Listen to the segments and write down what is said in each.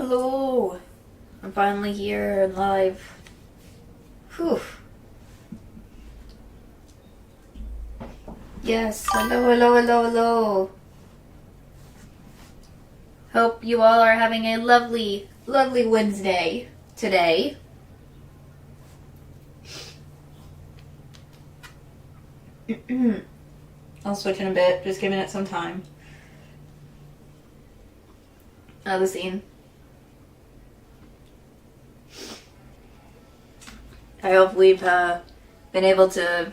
Hello. I'm finally here and live. Whew. Yes, hello. Hope you all are having a lovely Wednesday today. I'll switch in a bit, just giving it some time. The scene. I hope we've been able to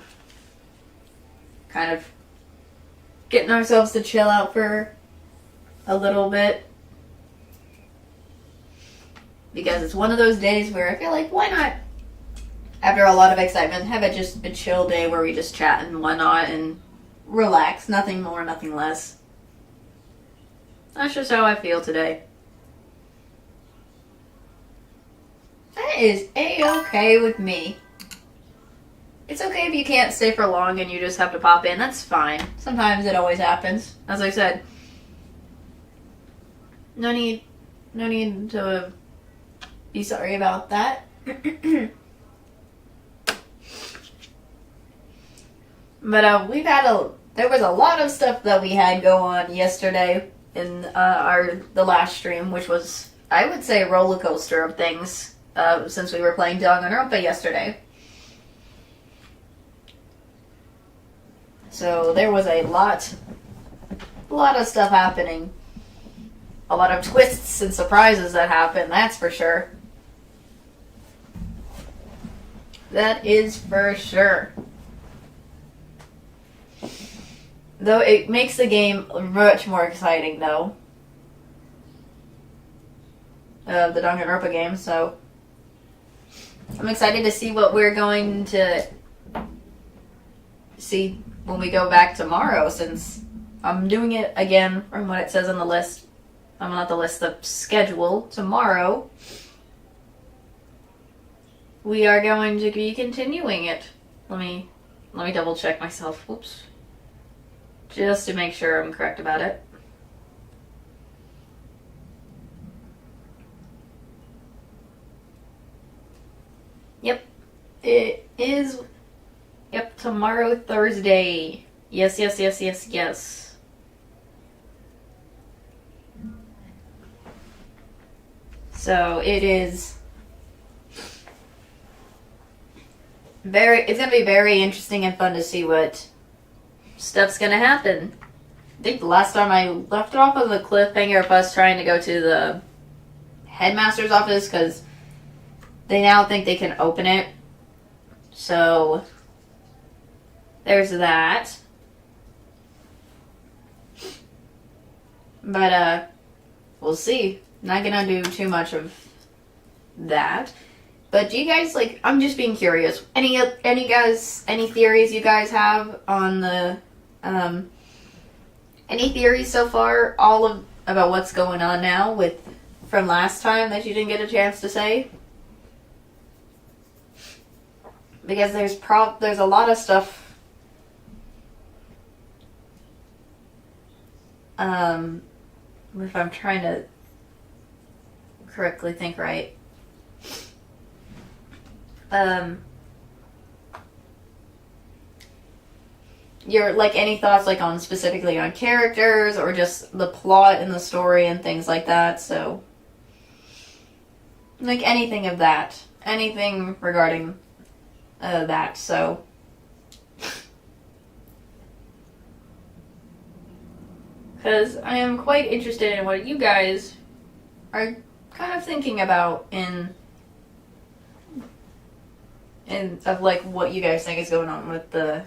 kind of getting ourselves to chill out for a little bit. Because it's one of those days where I feel like, why not, after a lot of excitement, have it just a chill day where we just chat and whatnot and relax. Nothing more, nothing less. That's just how I feel today. That is A-okay with me. It's okay if you can't stay for long and you just have to pop in. That's fine. Sometimes it always happens. As I said, no need to be sorry about that. But there was a lot of stuff that we had go on yesterday in the last stream, which was, I would say, a roller coaster of things since we were playing Danganronpa yesterday. So there was a lot of stuff happening. A lot of twists and surprises that happened, that's for sure. That is for sure. Though it makes the game much more exciting, though. The Danganronpa game, so I'm excited to see what we're going to see when we go back tomorrow, since I'm doing it again from what it says on the list. I'm not the list, the schedule. Tomorrow, we are going to be continuing it. Let me double check myself. Whoops. Just to make sure I'm correct about it. Yep. It is... Yep, tomorrow, Thursday. Yes. So, it is... It's going to be very interesting and fun to see what stuff's going to happen. I think the last time I left it off of a cliffhanger of us trying to go to the headmaster's office, because they now think they can open it. So, there's that. But, we'll see. Not gonna do too much of that. But do you guys, like, I'm just being curious. Any theories you guys have on the, any theories so far, about what's going on now from last time that you didn't get a chance to say? Because there's a lot of stuff, if I'm trying to correctly think right. Your, like, any thoughts, like, specifically on characters or just the plot and the story and things like that, so, like, anything of that, anything regarding that, so, because I am quite interested in what you guys are kind of thinking about of, like, what you guys think is going on with the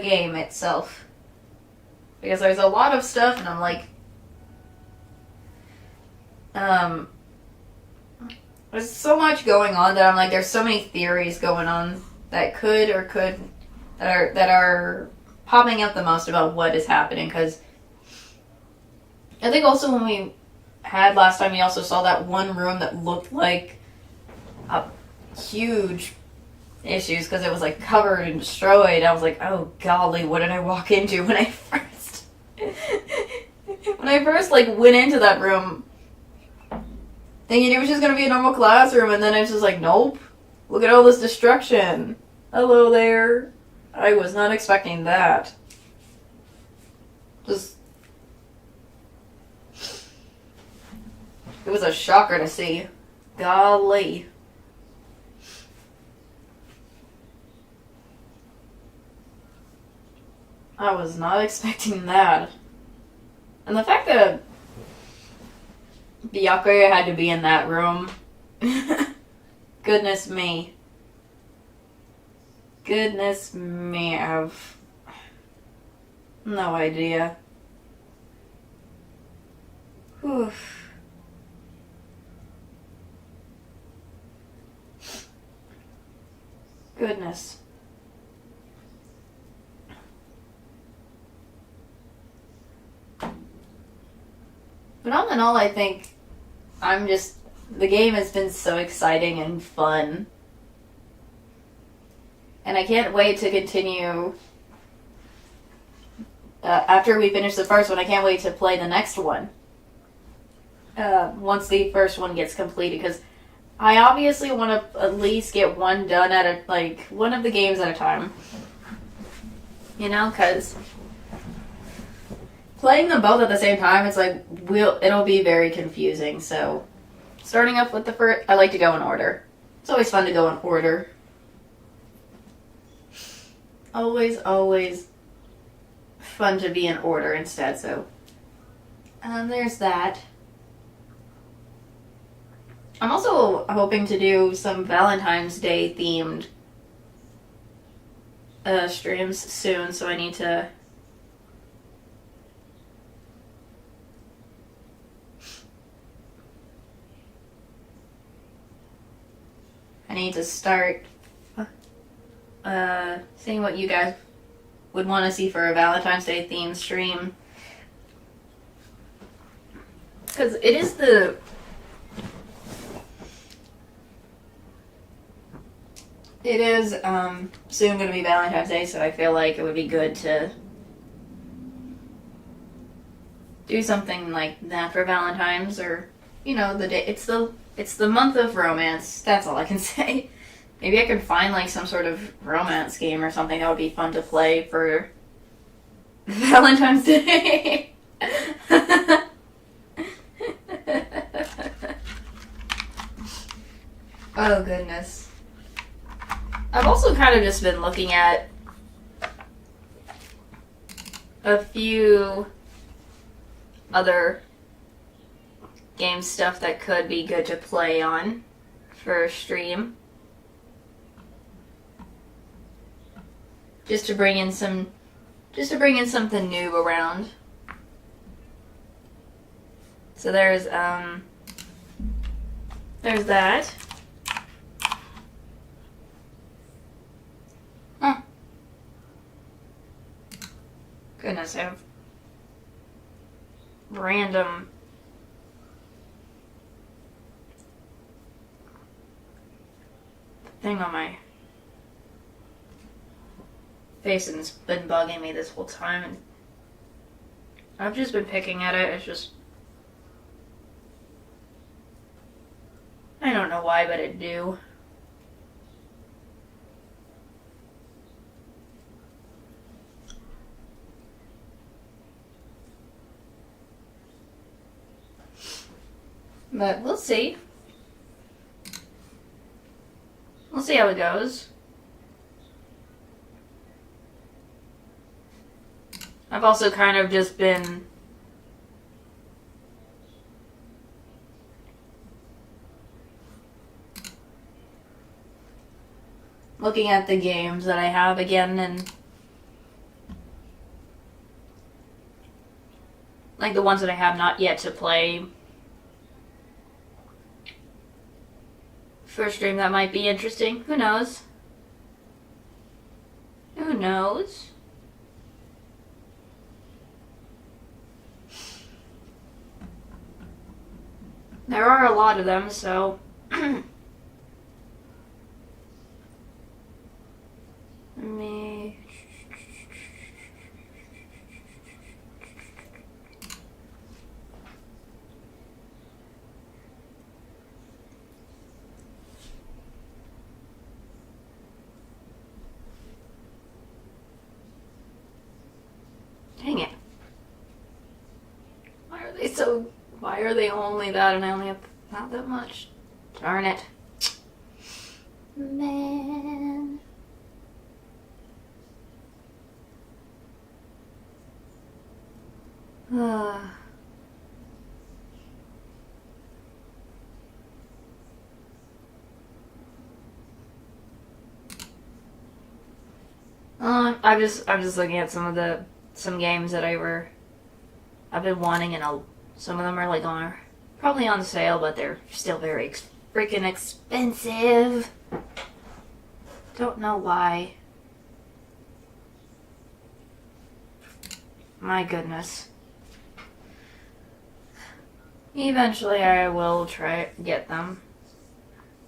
game itself. Because there's a lot of stuff, and I'm like, there's so much going on that I'm like, there's so many theories going on that that are popping up the most about what is happening, because I think also when we had last time, we also saw that one room that looked like a huge issues because it was like covered and destroyed. I was like, oh golly, what did I walk into when I first When I first like went into that room, thinking it was just gonna be a normal classroom, and then it's just like, nope. Look at all this destruction. Hello there. I was not expecting that. Just, it was a shocker to see. Golly. I was not expecting that. And the fact that Byakuya had to be in that room. Goodness me. Goodness me. I've no idea. Whew. Goodness. But all in all, I think the game has been so exciting and fun. And I can't wait to continue. After we finish the first one, I can't wait to play the next one. Once the first one gets completed, because I obviously want to at least get one done one of the games at a time. You know, because playing them both at the same time, it's like, it'll be very confusing. So, starting off with the first, I like to go in order. It's always fun to go in order. Always, always fun to be in order instead, so. There's that. I'm also hoping to do some Valentine's Day themed streams soon, so I need to start seeing what you guys would want to see for a Valentine's Day themed stream. Because it is soon going to be Valentine's Day, so I feel like it would be good to do something like that for Valentine's, or, you know, the day. It's the month of romance. That's all I can say. Maybe I could find like some sort of romance game or something that would be fun to play for Valentine's Day. Oh goodness. I've also kind of just been looking at a few other game stuff that could be good to play on for a stream. Just to bring in something new around. So there's that. Huh. Goodness, I have random thing on my face, and it's been bugging me this whole time, and I've just been picking at it. It's just, I don't know why, but it do. But we'll see. We'll see how it goes. I've also kind of just been looking at the games that I have again, and like the ones that I have not yet to play for a stream that might be interesting. Who knows? Who knows? There are a lot of them, so so... Why are they only that and I only have not that much? Darn it. Man. I'm just looking at some games that I've been wanting, and some of them are like probably on sale, but they're still very freaking expensive. Don't know why. My goodness. Eventually I will try to get them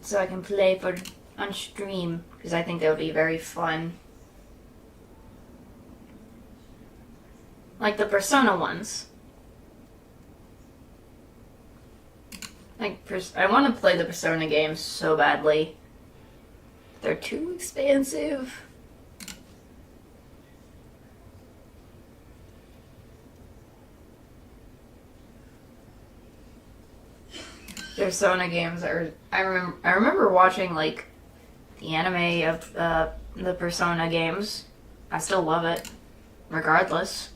so I can play on stream, because I think that would be very fun. Like the Persona ones. Like, I want to play the Persona games so badly. They're too expensive. Persona games are... I remember watching, like, the anime of the Persona games. I still love it, regardless.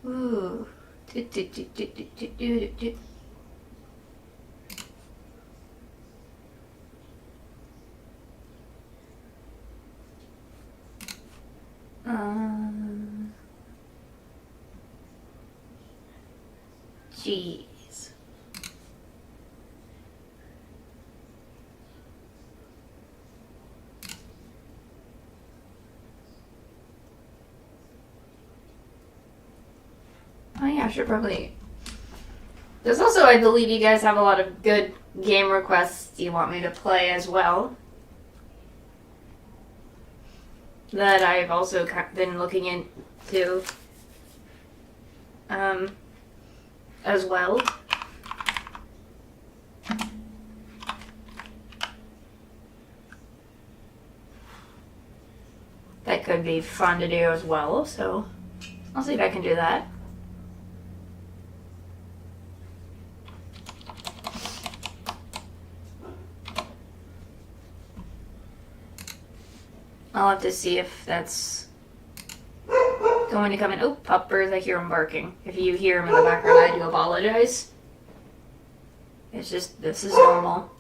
Ooh. Jeez. Oh yeah, I should probably... There's also, I believe you guys have a lot of good game requests you want me to play as well. That I've also been looking into. As well. That could be fun to do as well, so I'll see if I can do that. I'll have to see if that's going to come in. Oh, puppers, I hear him barking. If you hear him in the background, I do apologize. It's just, this is normal.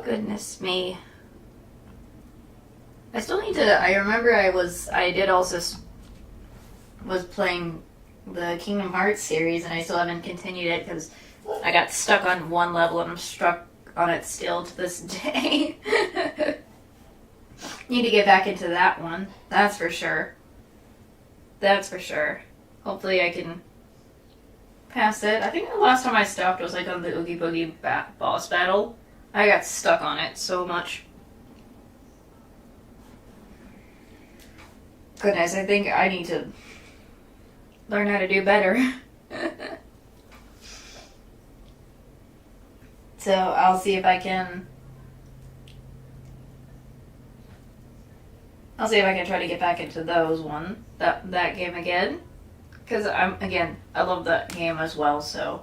Goodness me. I still need to, I remember I did also was playing the Kingdom Hearts series, and I still haven't continued it because I got stuck on one level and I'm stuck on it still to this day. Need to get back into that one. That's for sure. That's for sure. Hopefully I can pass it. I think the last time I stopped was like on the Oogie Boogie boss battle. I got stuck on it so much. Goodness, I think I need to learn how to do better. So I'll see if I can try to get back into that game again, because I love that game as well. So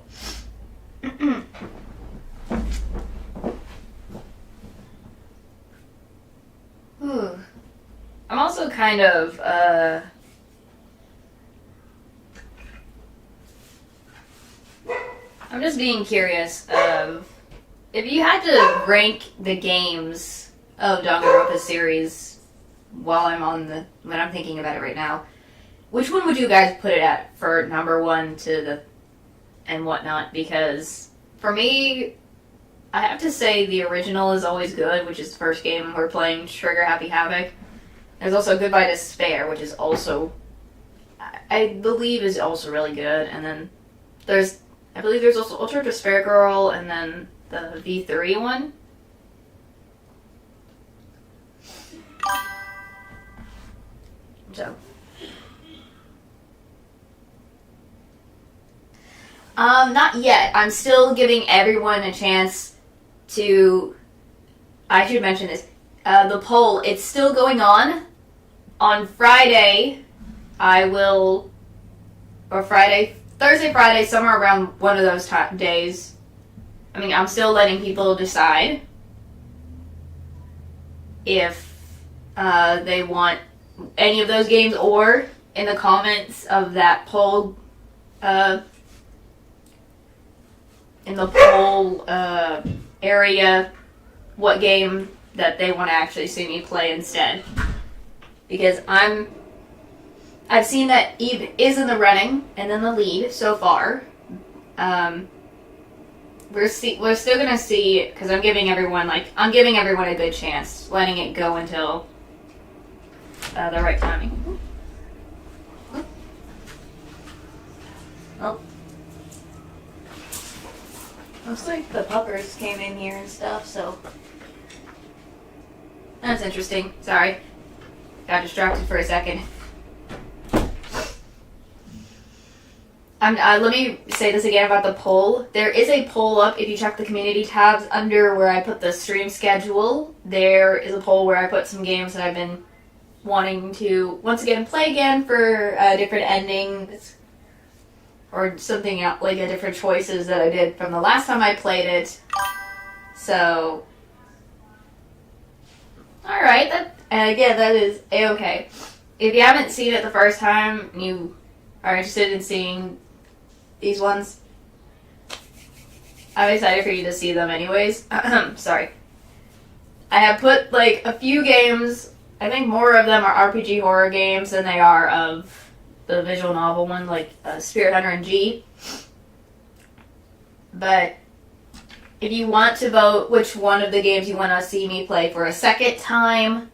Ooh. I'm also kind of I'm just being curious of if you had to rank the games of Danganronpa series when I'm thinking about it right now, which one would you guys put it at for number one and whatnot? Because for me, I have to say the original is always good, which is the first game we're playing, Trigger Happy Havoc. There's also Goodbye Despair, which is also, I believe, is also really good. And then I believe there's also Ultra Despair Girl, and then the V3 one. So, Not yet. I'm still giving everyone a chance to. I should mention this. The poll, it's still going on. On Friday, I will. Or Thursday, Friday, somewhere around one of those days. I mean, I'm still letting people decide if they want any of those games, or in the comments of that poll, in the poll area, what game that they want to actually see me play instead. Because I've seen that Eve is in the running and in the lead so far. We're still gonna see, because I'm giving everyone a good chance, letting it go until the right timing. Oh. Looks like the puppers came in here and stuff, so that's interesting. Sorry. Got distracted for a second. Let me say this again about the poll. There is a poll up. If you check the community tabs under where I put the stream schedule, there is a poll where I put some games that I've been wanting to, once again, play again for different endings or something else, like different choices that I did from the last time I played it. So, alright, that is A-okay. If you haven't seen it the first time, you are interested in seeing these ones, I'm excited for you to see them anyways. Sorry. I have put a few games, I think more of them are RPG horror games than they are of the visual novel one, like Spirit Hunter and G. But if you want to vote which one of the games you want to see me play for a second time,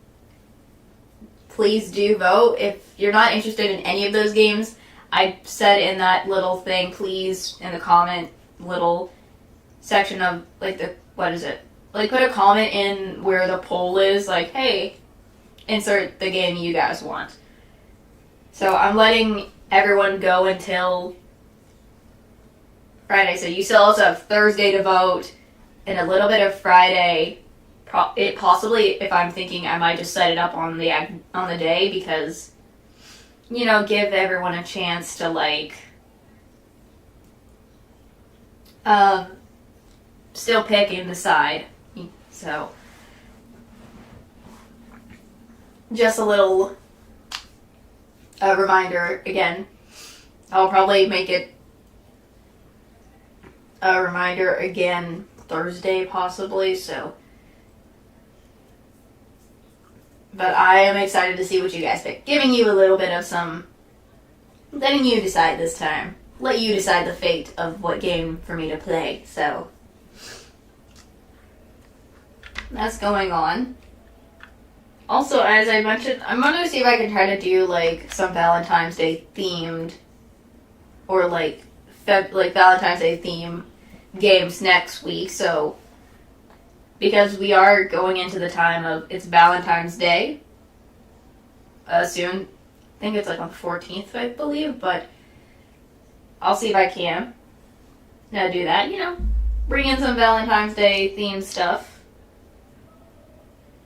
please do vote. If you're not interested in any of those games, I said in that little thing, please, in the comment little section of, what is it? Put a comment in where the poll is, hey, insert the game you guys want. So I'm letting everyone go until Friday. So you still also have Thursday to vote and a little bit of Friday. Possibly, if I'm thinking, I might just set it up on the day because, give everyone a chance to still pick and decide. So just a little reminder again. I'll probably make it a reminder again Thursday possibly, so. But I am excited to see what you guys pick. Giving you a little bit of letting you decide this time. Let you decide the fate of what game for me to play, so. That's going on. Also, as I mentioned, I'm going to see if I can try to do, some Valentine's Day themed, or, Valentine's Day theme games next week, so, because we are going into the time of, it's Valentine's Day, soon. I think it's, on the 14th, I believe, but I'll see if I can do that, bring in some Valentine's Day themed stuff.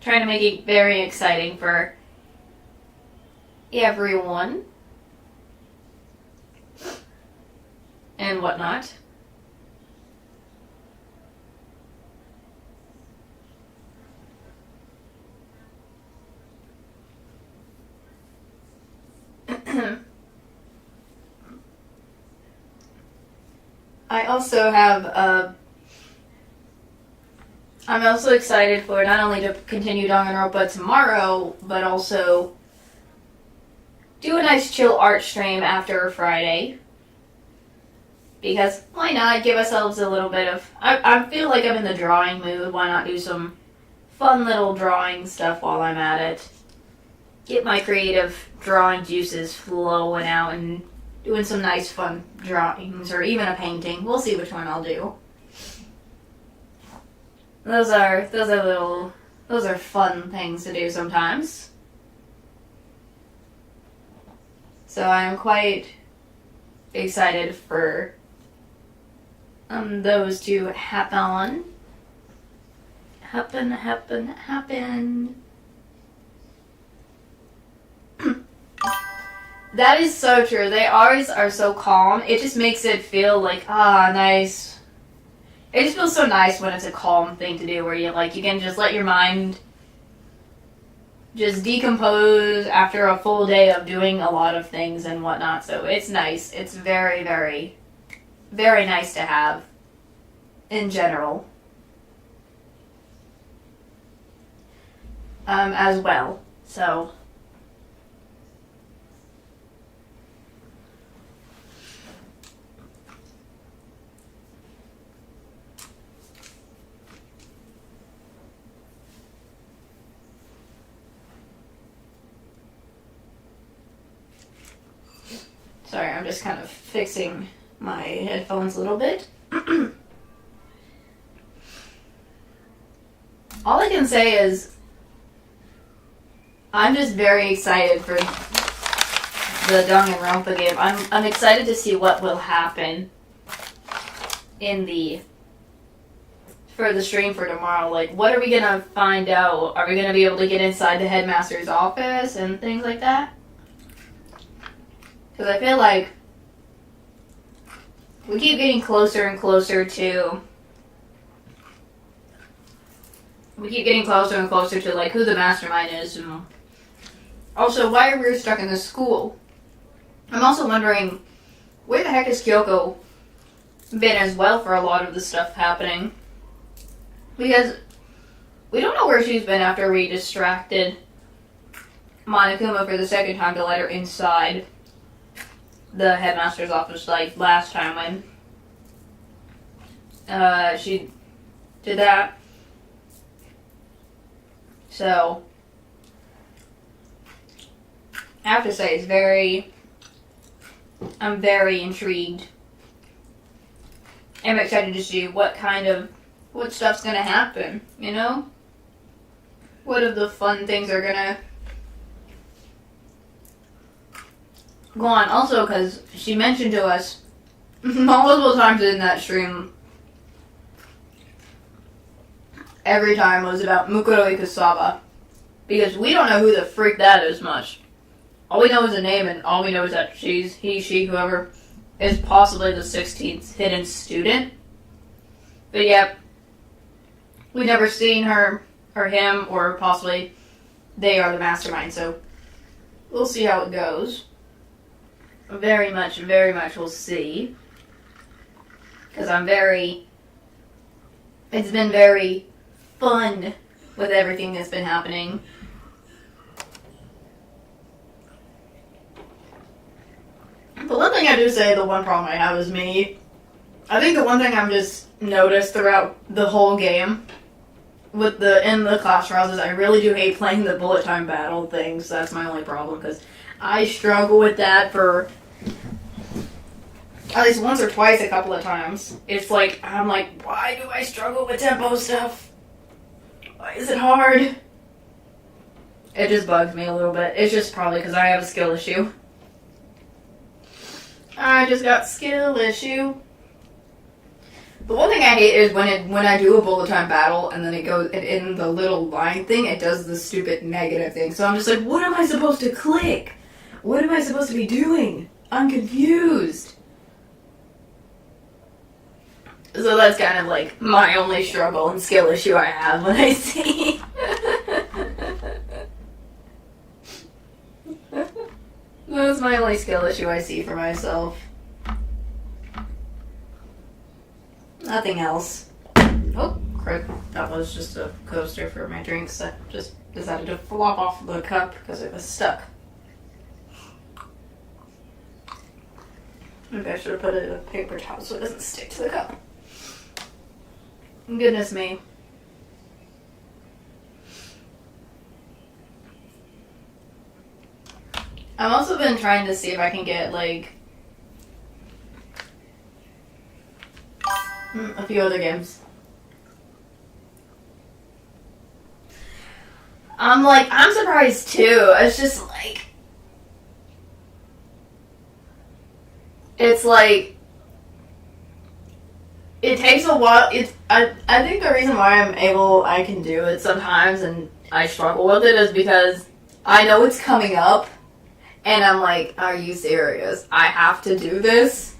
Trying to make it very exciting for everyone and whatnot. I also have I'm also excited for not only to continue Danganronpa tomorrow, but also do a nice chill art stream after Friday. Because why not give ourselves a little bit of... I feel like I'm in the drawing mood. Why not do some fun little drawing stuff while I'm at it? Get my creative drawing juices flowing out and doing some nice fun drawings or even a painting. We'll see which one I'll do. Those are fun things to do sometimes. So I'm quite excited for those to happen. Happen. That is so true. They always are so calm. It just makes it feel like, nice. It just feels so nice when it's a calm thing to do where you can just let your mind just decompose after a full day of doing a lot of things and whatnot. So it's nice. It's very, very, very nice to have in general. As well. So sorry, I'm just kind of fixing my headphones a little bit. All I can say is I'm just very excited for the Danganronpa game. I'm excited to see what will happen for the stream for tomorrow. Like, what are we gonna find out? Are we gonna be able to get inside the headmaster's office and things like that? Because I feel like we keep getting closer and closer to... We keep getting closer and closer to, like, who the mastermind is. And also, why are we stuck in this school? I'm also wondering, where the heck has Kyoko been as well for a lot of the stuff happening? Because we don't know where she's been after we distracted Monokuma for the second time to let her inside the headmaster's office, like last time when she did that. So I have to say, I'm very intrigued. I'm excited to see what stuff's gonna happen, you know? What of the fun things are gonna go on. Also, because she mentioned to us multiple times in that stream, every time was about Mukuro Ikusaba. Because we don't know who the freak that is much. All we know is the name, and all we know is that she, whoever, is possibly the 16th hidden student. But yep, we've never seen her, or him, or possibly they are the mastermind, so we'll see how it goes. Very much we'll see. Because it's been very fun with everything that's been happening. But one thing I do say, the one problem I have is me. I think the one thing I've just noticed throughout the whole game in the class trials is I really do hate playing the bullet time battle things. That's my only problem, because I struggle with that for at least once or twice a couple of times. It's like, I'm like, why do I struggle with tempo stuff? Why is it hard? It just bugs me a little bit. It's just probably because I have a skill issue. I just got skill issue. The one thing I hate is when I do a bullet time battle and then it goes in the little line thing, it does the stupid negative thing. So I'm just like, what am I supposed to click? What am I supposed to be doing? I'm confused. So that's kind of like my only struggle and skill issue I have when I see. That's my only skill issue I see for myself. Nothing else. Oh, crap. That was just a coaster for my drinks that just decided to flop off the cup because it was stuck. Maybe I should have put it in a paper towel so it doesn't stick to the cup. Goodness me. I've also been trying to see if I can get, like, a few other games. I'm surprised too. It's just like, it's like, it takes a while. I think the reason why I can do it sometimes and I struggle with it is because I know it's coming up and I'm like, are you serious? I have to do this?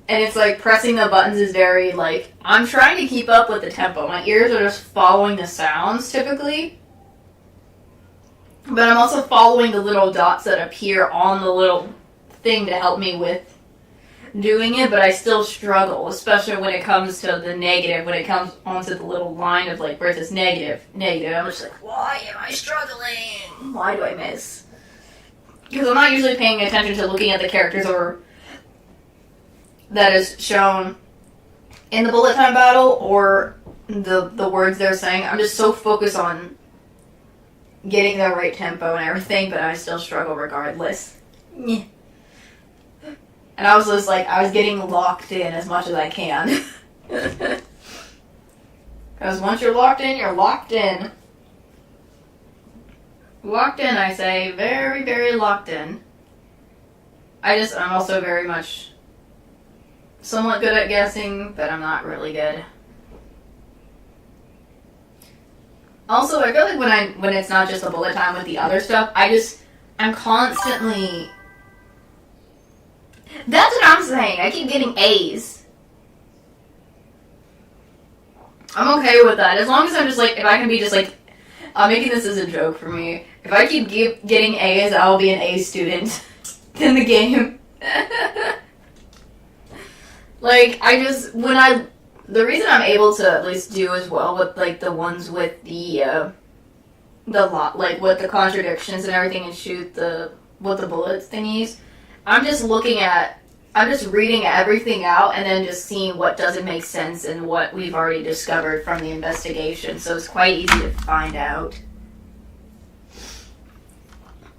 And it's like pressing the buttons is very like, I'm trying to keep up with the tempo. My ears are just following the sounds typically. But I'm also following the little dots that appear on the little thing to help me with doing it, but I still struggle, especially when it comes to the negative, when it comes onto the little line of like where it says negative. I'm just like, why am I struggling? Why do I miss? Because I'm not usually paying attention to looking at the characters or that is shown in the bullet time battle or the words they're saying. I'm just so focused on getting the right tempo and everything, but I still struggle regardless. Yeah. And I was just like, I was getting locked in as much as I can. Because once you're locked in, you're locked in. Locked in, I say. Very, very locked in. I'm also very much somewhat good at guessing, but I'm not really good. Also, I feel like when it's not just a bullet time with the other stuff, I'm constantly... That's what I'm saying. I keep getting A's. I'm okay with that. As long as I'm just like, if I can be just like, I'm making this as a joke for me. If I keep getting A's, I'll be an A student in the game. Like, the reason I'm able to at least do as well with like the ones with the lot, like with the contradictions and everything and shoot with the bullets thingies, I'm just reading everything out and then just seeing what doesn't make sense and what we've already discovered from the investigation. So it's quite easy to find out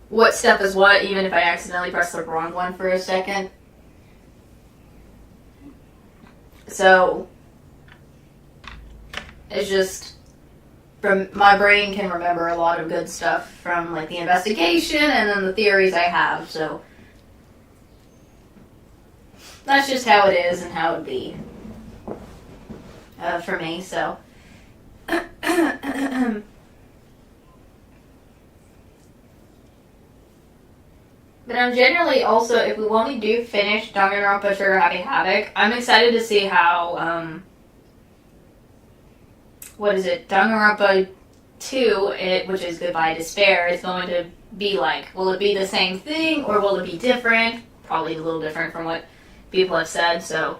what step is what, even if I accidentally press the wrong one for a second. So it's just, my brain can remember a lot of good stuff from like the investigation and then the theories I have, so that's just how it is and how it be for me, so. But I'm generally also, if when we do finish Danganronpa Trigger Happy Havoc, I'm excited to see how, Danganronpa 2, which is Goodbye Despair, is going to be like. Will it be the same thing, or will it be different? Probably a little different from what people have said, so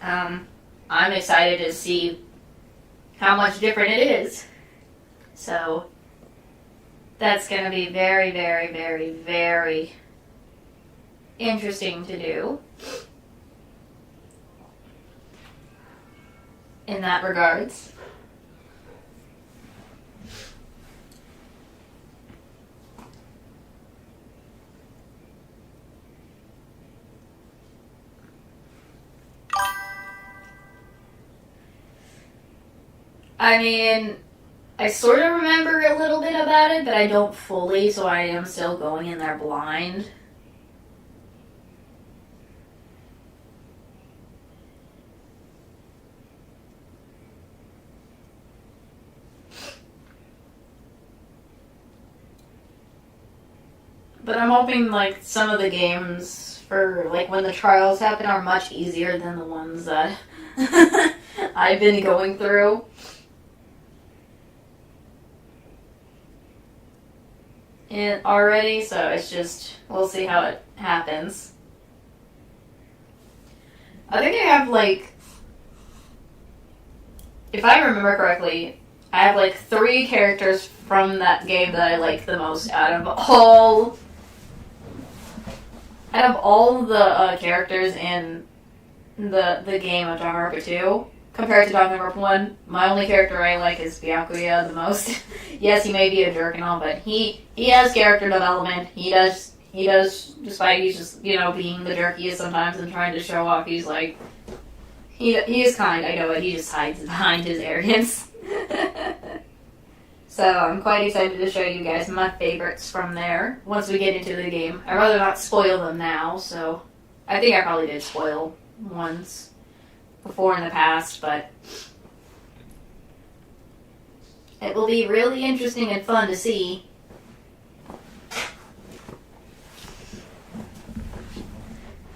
I'm excited to see how much different it is. So that's going to be very, very, very, very interesting to do in that regards. I mean, I sort of remember a little bit about it, but I don't fully, so I am still going in there blind. But I'm hoping, like, some of the games for, like, when the trials happen are much easier than the ones that I've been going through. Already, so it's just, we'll see how it happens. I think I have, like, if I remember correctly, I have, like, 3 characters from that game that I like the most out of all the characters in the game of Danganronpa 2. Compared to Danganronpa 1, my only character I like is Byakuya the most. Yes, he may be a jerk and all, but he has character development. He does, despite he's just, being the jerk he is sometimes and trying to show off, he's like, he is kind, I know it, he just hides behind his arrogance. So I'm quite excited to show you guys my favorites from there, once we get into the game. I'd rather not spoil them now, so I think I probably did spoil once. before in the past, but it will be really interesting and fun to see.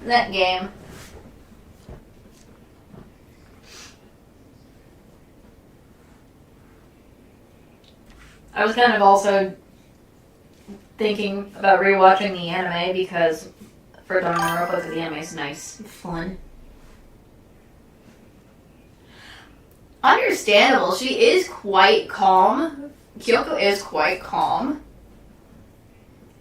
That game. I was kind of also thinking about rewatching the anime because for Danganronpa, the anime is nice and fun. Understandable. She is quite calm. Kyoko is quite calm.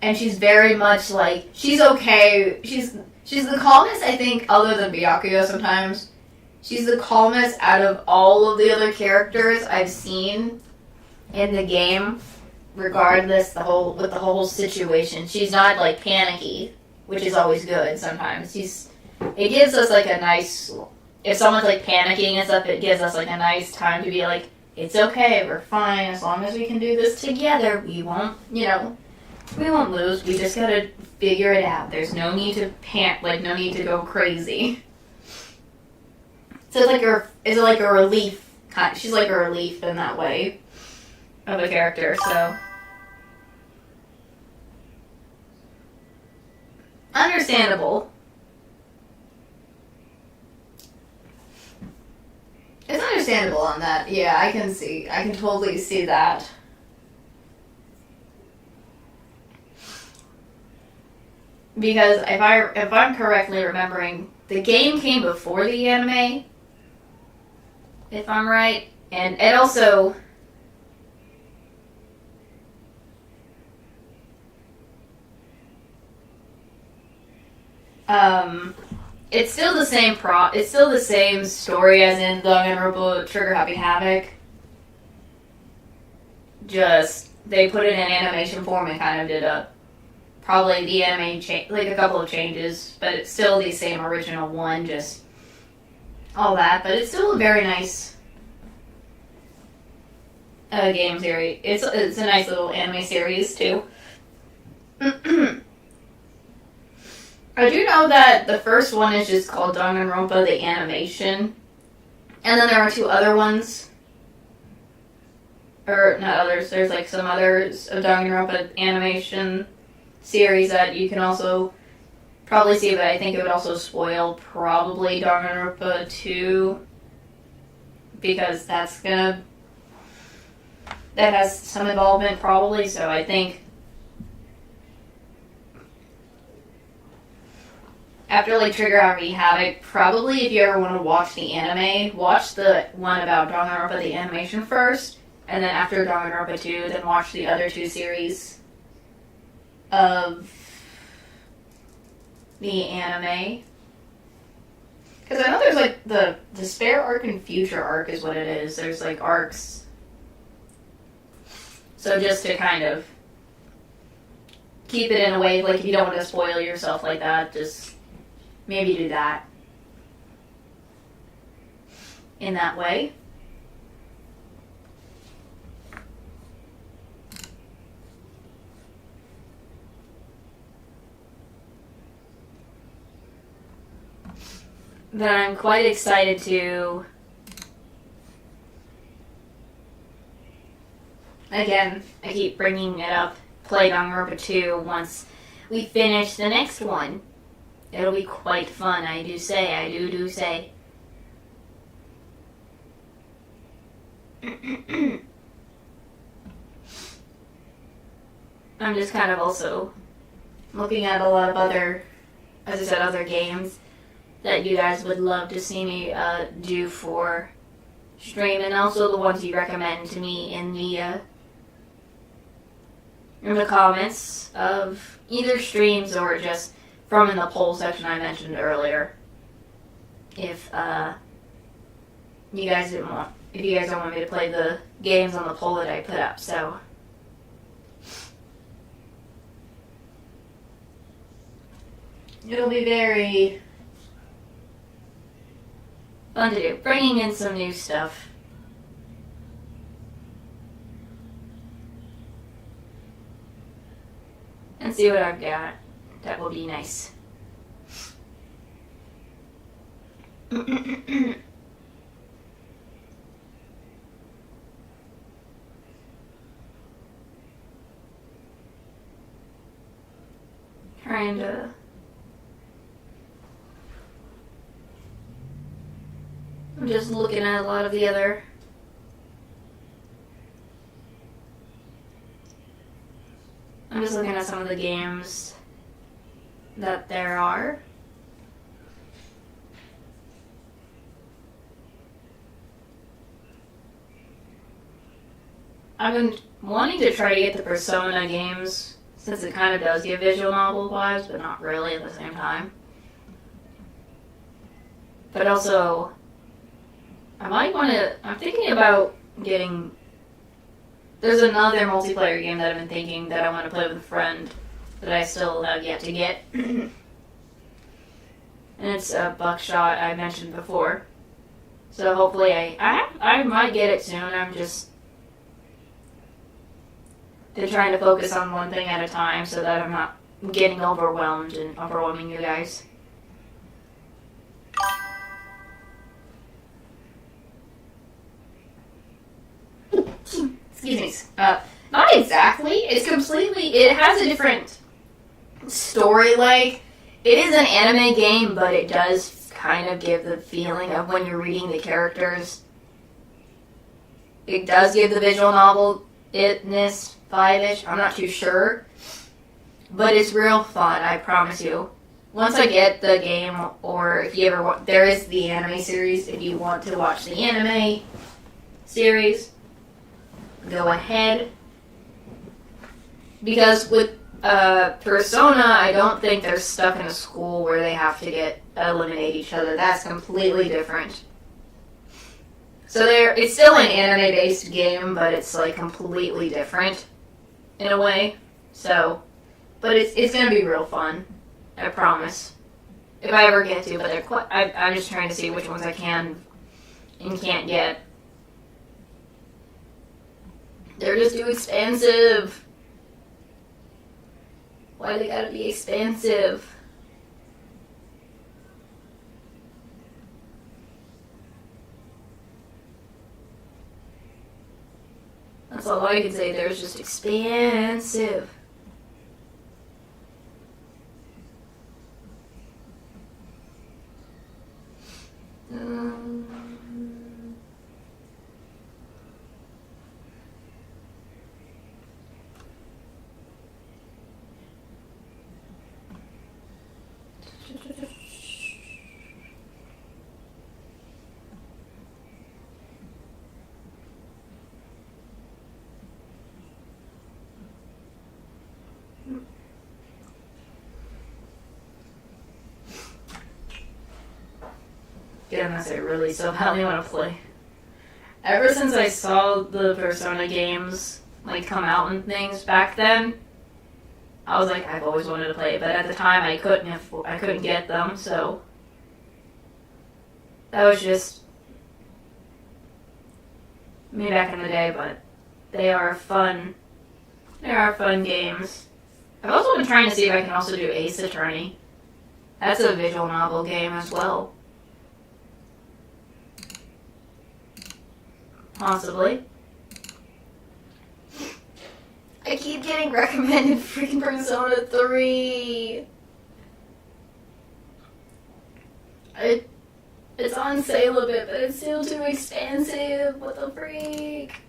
And she's very much like, she's okay. She's the calmest, I think, other than Byakuya sometimes. She's the calmest out of all of the other characters I've seen in the game, regardless with the whole situation. She's not like panicky, which is always good sometimes. It gives us like a nice, if someone's like panicking and stuff, it gives us like a nice time to be like, it's okay, we're fine, as long as we can do this together, we won't lose, we just gotta figure it out. There's no need to no need to go crazy. So it's like a relief, she's like a relief in that way of a character, so. Understandable. It's understandable on that. Yeah, I can totally see that. Because if I'm correctly remembering, the game came before the anime, if I'm right, and it also it's still the same it's still the same story as in Danganronpa Trigger Happy Havoc. Just they put it in animation form and kind of did probably the anime like a couple of changes, but it's still the same original one, just all that. But it's still a very nice game series. It's a nice little anime series too. I do know that the first one is just called Danganronpa the Animation, and then there are two other ones, or not others. There's like some others of Danganronpa animation series that you can also probably see, but I think it would also spoil probably Danganronpa 2 because that has some involvement probably. So I think after like Trigger Happy Havoc, probably if you ever want to watch the anime, watch the one about Danganronpa the animation first, and then after Danganronpa 2, then watch the other two series of the anime. Because I know there's like the Despair arc and Future arc is what it is. There's like arcs. So just to kind of keep it in a way, like if you don't want to spoil yourself like that, just maybe do that in that way. But I'm quite excited to, again, I keep bringing it up, play Danganronpa 2 once we finish the next one. It'll be quite fun, I do say. I'm just kind of also looking at a lot of other, as I said, other games that you guys would love to see me do for stream, and also the ones you recommend to me in the comments of either streams or just from in the poll section I mentioned earlier. If you guys don't want me to play the games on the poll that I put up, so it'll be very fun to do, bringing in some new stuff. And see what I've got. That will be nice. trying to... I'm just looking at a lot of the other... I'm just looking at some of the games that there are. I've been wanting to try to get the Persona games, since it kind of does give visual novel vibes, but not really at the same time. But also, I'm thinking about getting... There's another multiplayer game that I've been thinking that I want to play with a friend that I still have yet to get. And it's a Buckshot I mentioned before. So hopefully I might get it soon. I'm just been trying to focus on one thing at a time so that I'm not getting overwhelmed and overwhelming you guys. Excuse me. Not exactly. It's completely... It has a different story. Like, it is an anime game, but it does kind of give the feeling of when you're reading the characters. It does give the visual novel-itness vibe-ish. I'm not too sure. But it's real fun, I promise you. Once I get the game, or if you ever want... There is the anime series. If you want to watch the anime series, go ahead. Because with Persona, I don't think they're stuck in a school where they have to eliminate each other. That's completely different. So it's still an anime-based game, but it's like completely different in a way. So, but it's gonna be real fun. I promise. If I ever get to, but I'm just trying to see which ones I can and can't get. They're just too expensive. Why they gotta be expensive? That's all I can say. They're just expensive. Goodness, I really so badly want to play. Ever since I saw the Persona games like come out and things back then, I was like, I've always wanted to play it, but at the time I couldn't get them, so that was just me back in the day. But they are fun. They are fun games. I've also been trying to see if I can also do Ace Attorney. That's a visual novel game as well. Possibly. I keep getting recommended freaking Persona 3. It's on sale a bit, but it's still too expensive. What the freak?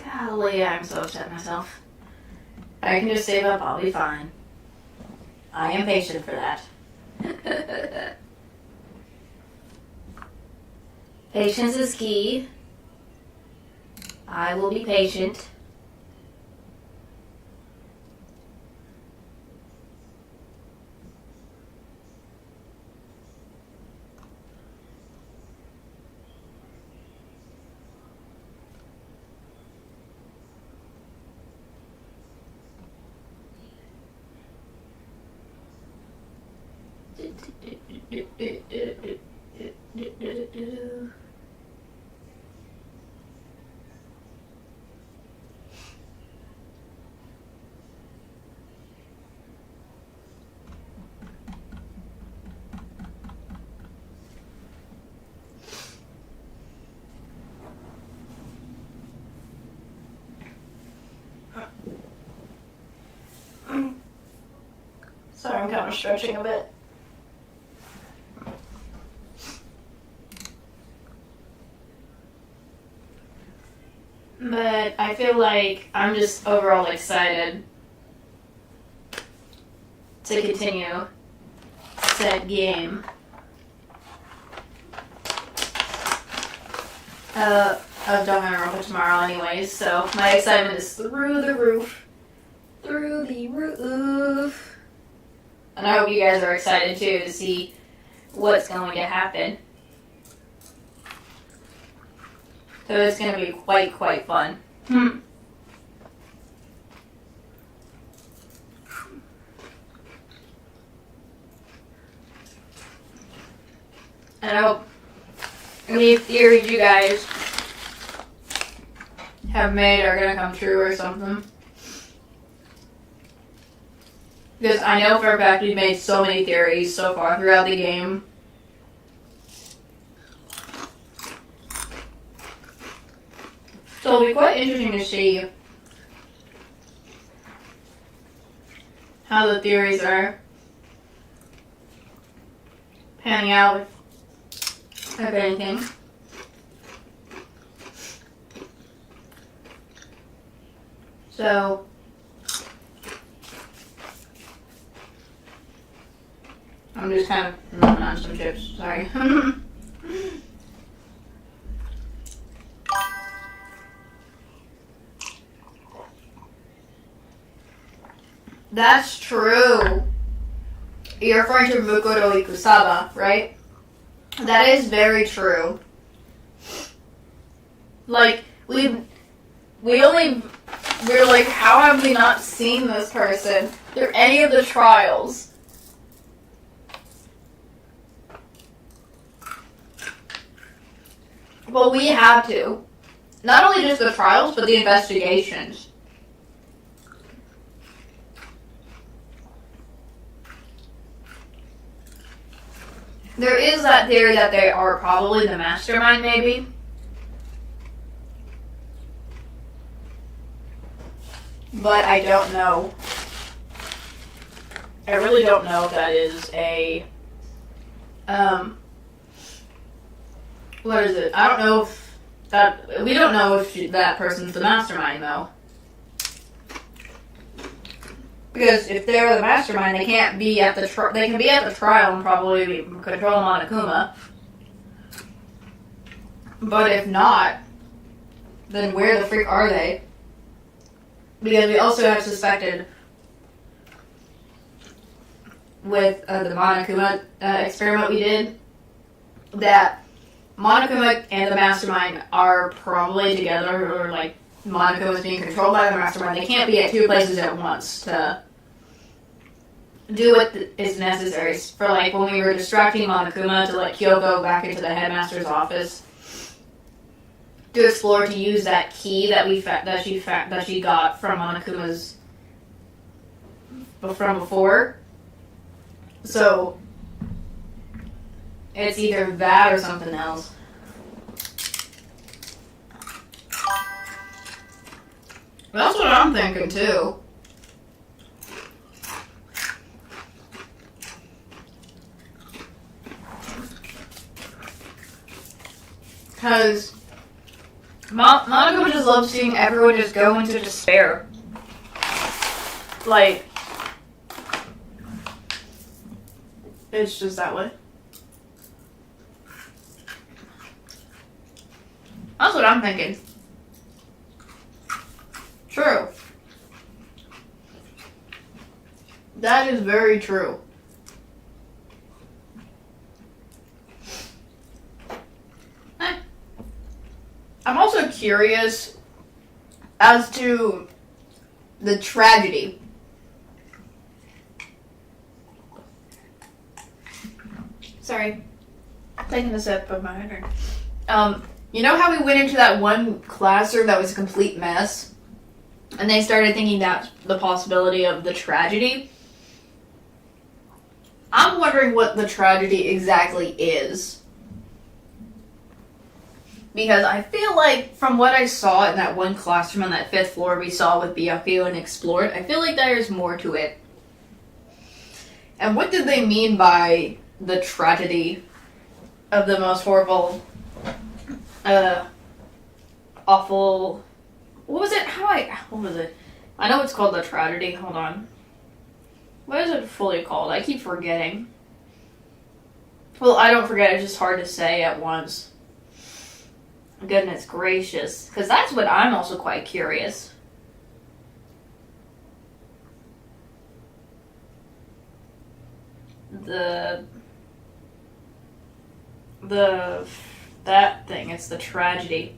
Golly, I'm so upset myself. I can just save up, I'll be fine. I am patient for that. Patience is key. I will be patient. I'm kind of stretching a bit. But I feel like I'm just overall excited to continue said game. Of Danganronpa tomorrow anyways, so my excitement is through the roof. Through the roof. And I hope you guys are excited too to see what's going to happen. So it's going to be quite fun. And I hope any theories you guys have made are going to come true or something. Because I know for a fact we've made so many theories so far throughout the game. So it'll be quite interesting to see how the theories are panning out, if anything. So I'm just kind of moving on some chips, sorry. That's true. You're referring to Mukuro Ikusaba, right? That is very true. Like, we're like, how have we not seen this person through any of the trials? Well, we have to. Not only just the trials, but the investigations. There is that theory that they are probably the mastermind, maybe. But I don't know. I really don't know if that is a... what is it? I don't know if that... We don't know if that person's the mastermind, though. Because if they're the mastermind, they can't be at the they can be at the trial and probably control Monokuma. But if not, then where the freak are they? Because we also have suspected with the Monokuma experiment we did that Monokuma and the mastermind are probably together, or like Monokuma is being controlled by the mastermind. They can't be at two places at once to do what is necessary. For like when we were distracting Monokuma to let Kyoko back into the headmaster's office to explore, to use that key that she got from Monokuma's from before. So it's either that or something else. That's what I'm thinking too. Because Monokuma just loves seeing everyone just go into despair. Like, it's just that way. That's what I'm thinking. True. That is very true. I'm also curious as to the tragedy. Sorry. Taking a sip of my drink. You know how we went into that one classroom that was a complete mess? And they started thinking that's the possibility of the tragedy? I'm wondering what the tragedy exactly is. Because I feel like, from what I saw in that one classroom on that 5th floor we saw with Byakuya and explored, I feel like there's more to it. And what did they mean by the tragedy of the most horrible, awful... What was it? What was it? I know it's called the tragedy. Hold on. What is it fully called? I keep forgetting. Well, I don't forget. It's just hard to say at once. Goodness gracious. Because that's what I'm also quite curious. That thing. It's the tragedy.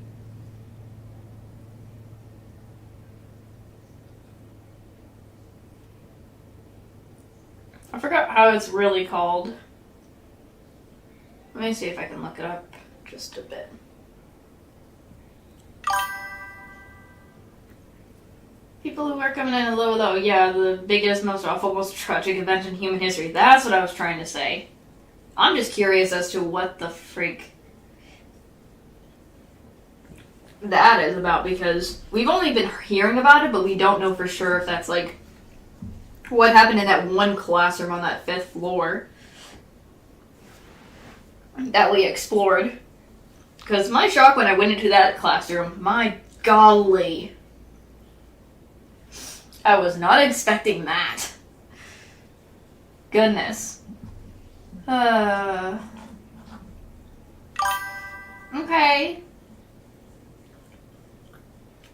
I forgot how it's really called. Let me see if I can look it up just a bit. People who are coming in low, yeah, the biggest, most awful, most tragic event in human history. That's what I was trying to say. I'm just curious as to what the freak that is about, because we've only been hearing about it, but we don't know for sure if that's like what happened in that one classroom on that 5th floor that we explored. Because my shock when I went into that classroom, my golly, I was not expecting that. Goodness. Okay.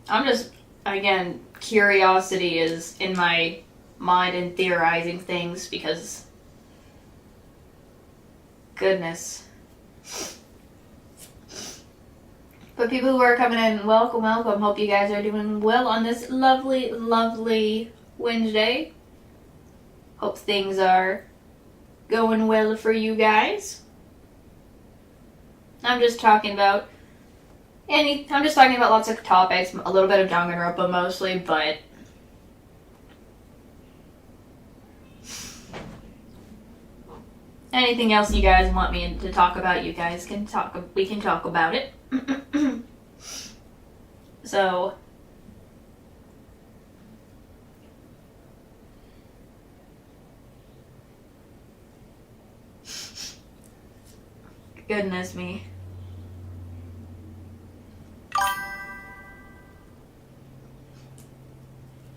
I'm just, again, curiosity is in my mind and theorizing things because, goodness. But people who are coming in, welcome, welcome. Hope you guys are doing well on this lovely, lovely Wednesday. Hope things are going well for you guys. I'm just talking about lots of topics, a little bit of Danganronpa mostly, but anything else you guys want me to talk about, you guys can talk. We can talk about it. So, goodness me.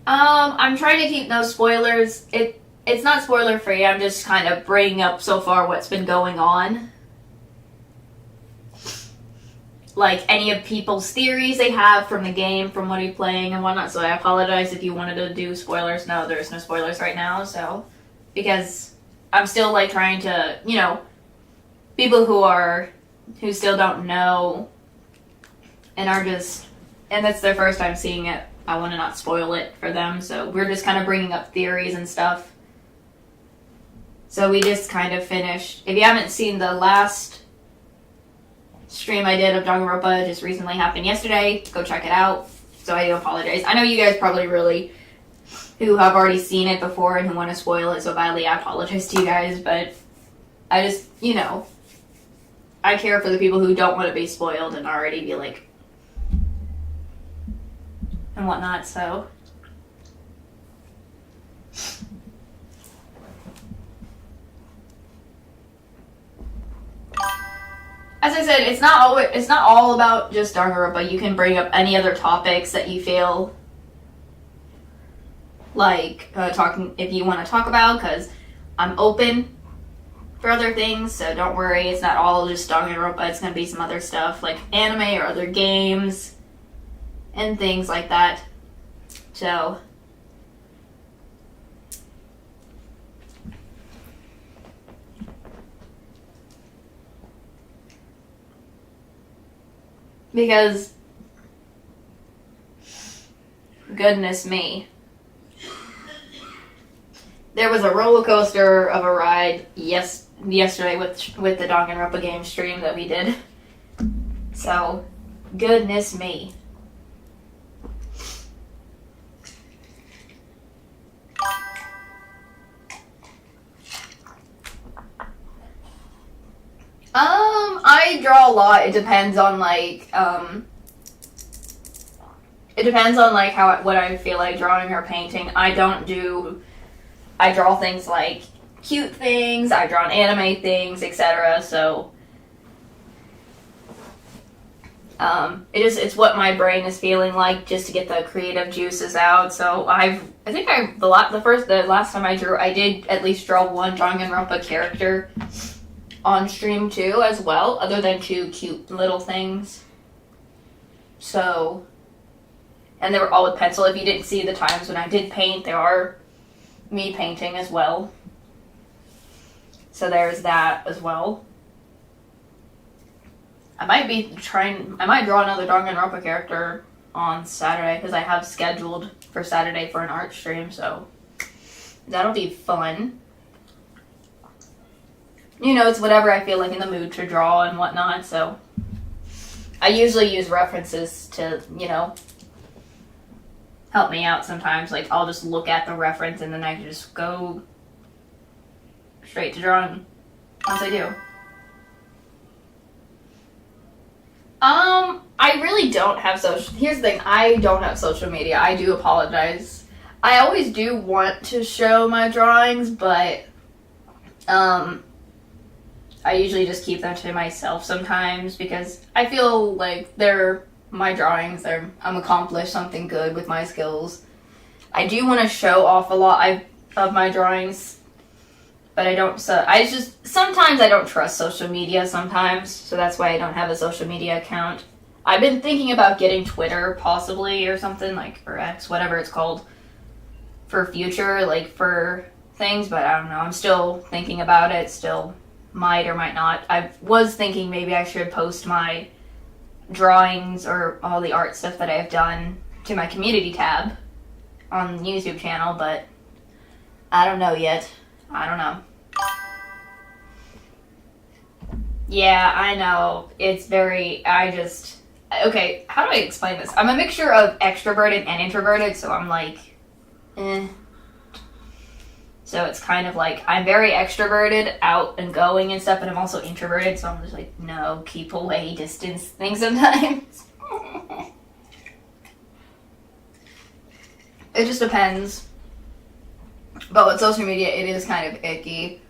I'm trying to keep no spoilers. It's not spoiler free. I'm just kind of bringing up so far what's been going on. Like any of people's theories they have from the game, from what you're playing and whatnot. So I apologize if you wanted to do spoilers. No, there's no spoilers right now. So, because I'm still like trying to, people who still don't know and are just, and that's their first time seeing it. I want to not spoil it for them. So we're just kind of bringing up theories and stuff. So we just kind of finished. If you haven't seen the last stream I did of Danganronpa, it just recently happened yesterday, go check it out. So I do apologize. I know you guys probably really, who have already seen it before and who want to spoil it so badly, I apologize to you guys, but I just, I care for the people who don't want to be spoiled and already be like, and whatnot, so. As I said, it's not all about just Danganronpa. You can bring up any other topics that you feel like if you want to talk about, because I'm open for other things, so don't worry. It's not all just Danganronpa. It's going to be some other stuff like anime or other games and things like that. So, because, goodness me, there was a roller coaster of a ride yesterday with the Danganronpa game stream that we did. So, goodness me. I draw a lot. It depends on what I feel like drawing or painting. I draw things like cute things, I've drawn anime things, etc. So it's what my brain is feeling like, just to get the creative juices out. So the last time I drew, I did at least draw one Danganronpa character on stream too, as well, other than two cute little things. So, and they were all with pencil. If you didn't see the times when I did paint, they are me painting as well. So there's that as well. I might draw another Danganronpa character on Saturday, because I have scheduled for Saturday for an art stream, so that'll be fun. You know, it's whatever I feel like in the mood to draw and whatnot, so I usually use references to, you know, help me out sometimes. Like, I'll just look at the reference and then I just go straight to drawing once I do. I really don't have here's the thing, I don't have social media. I do apologize. I always do want to show my drawings, but, I usually just keep them to myself sometimes, because I feel like they're my drawings. I'm accomplished something good with my skills. I do want to show off a lot of my drawings, but I don't. So sometimes I don't trust social media sometimes, so that's why I don't have a social media account. I've been thinking about getting Twitter possibly, or something, like, or X, whatever it's called, for future, like, for things, but I don't know. I'm still thinking about it. Still might or might not. I was thinking maybe I should post my drawings or all the art stuff that I've done to my community tab on the YouTube channel, but I don't know yet. I don't know. Yeah, I know. It's okay, how do I explain this? I'm a mixture of extroverted and introverted, so I'm like, So it's kind of like, I'm very extroverted, out and going and stuff, but I'm also introverted, so I'm just like, no, keep away, distance things sometimes. It just depends. But with social media, it is kind of icky.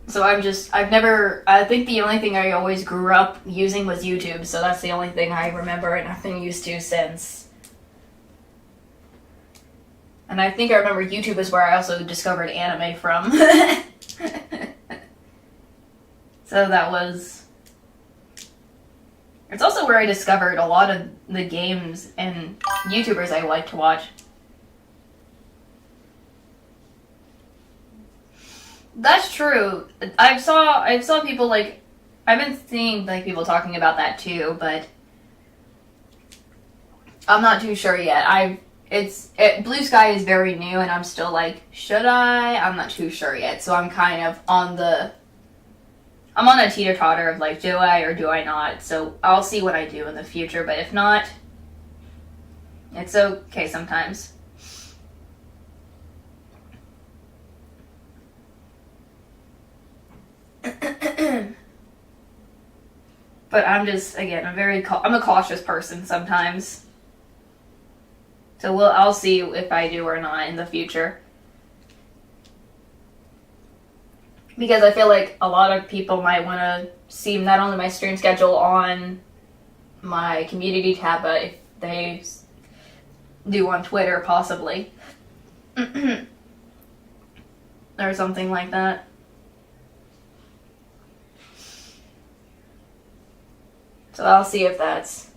So I think the only thing I always grew up using was YouTube, so that's the only thing I remember and I've been used to since. And I think I remember YouTube is where I also discovered anime from. So it's also where I discovered a lot of the games and YouTubers I like to watch. That's true. I saw people, like, I've been seeing, like, people talking about that too, but I'm not too sure yet. Blue Sky is very new, and I'm still like, should I? I'm not too sure yet. So I'm kind of I'm on a teeter-totter of, like, do I or do I not? So I'll see what I do in the future, but if not, it's okay sometimes. But I'm just, again, I'm a cautious person sometimes. So I'll see if I do or not in the future. Because I feel like a lot of people might want to see not only my stream schedule on my community tab, but if they do on Twitter, possibly. Or something like that. So I'll see if that's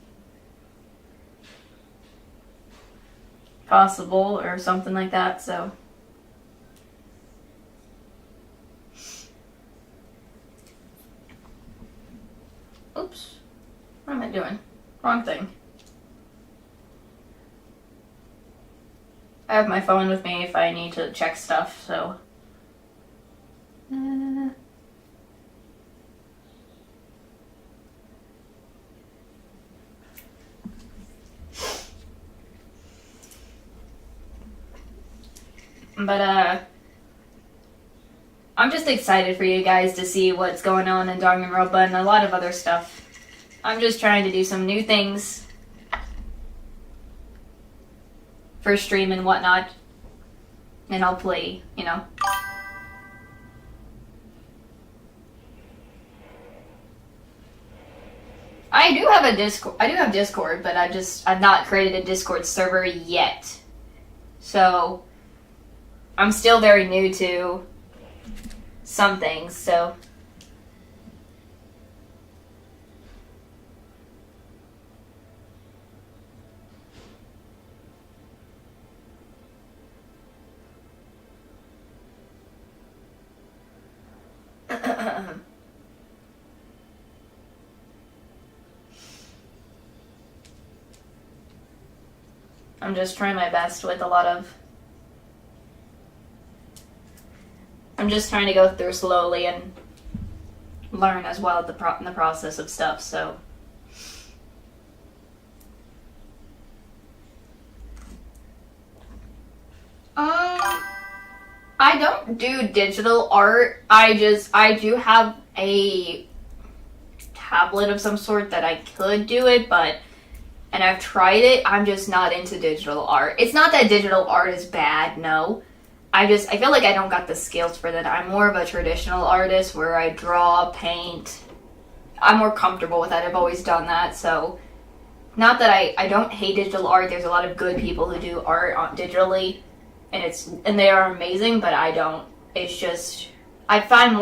possible or something like that, so. Oops. What am I doing? Wrong thing. I have my phone with me if I need to check stuff, so. But, I'm just excited for you guys to see what's going on in Danganronpa and a lot of other stuff. I'm just trying to do some new things. for stream and whatnot. And hopefully, you know. I do have a Discord. I do have Discord, but I've not created a Discord server yet. So I'm still very new to some things, so I'm just trying my best with a lot of. I'm just trying to go through slowly and learn as well in the process of stuff, so. I don't do digital art. I do have a tablet of some sort that I could do it, and I've tried it. I'm just not into digital art. It's not that digital art is bad, no. I feel like I don't got the skills for that. I'm more of a traditional artist where I draw, paint. I'm more comfortable with that. I've always done that, so not that I don't hate digital art. There's a lot of good people who do art digitally, and they are amazing, but I don't. It's just I find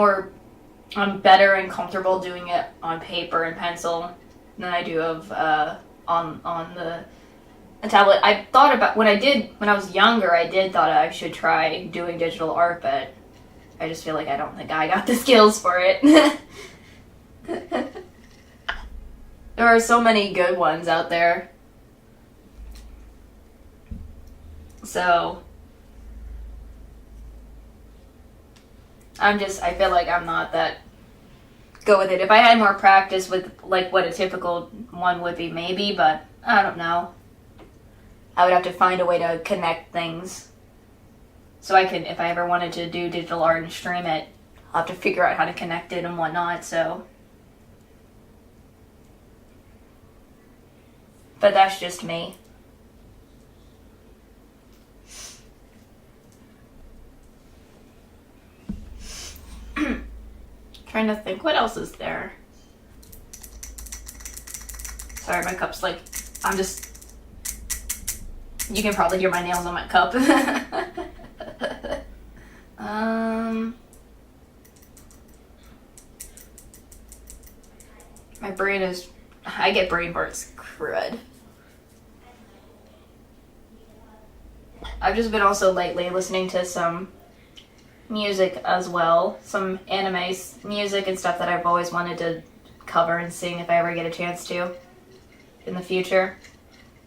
I'm better and comfortable doing it on paper and pencil than I do on the tablet. I thought about when I was younger. I thought I should try doing digital art, but I just feel like I don't think I got the skills for it. There are so many good ones out there. So I feel like I'm not that good with it. If I had more practice with like what a typical one would be, maybe, but I don't know. I would have to find a way to connect things. So I could, if I ever wanted to do digital art and stream it, I'll have to figure out how to connect it and whatnot, so. But that's just me. Trying to think, what else is there? Sorry, my cup's like, you can probably hear my nails on my cup. My brain I get brain farts crud. I've just been also lately listening to some music as well, some anime music and stuff that I've always wanted to cover and sing if I ever get a chance to in the future,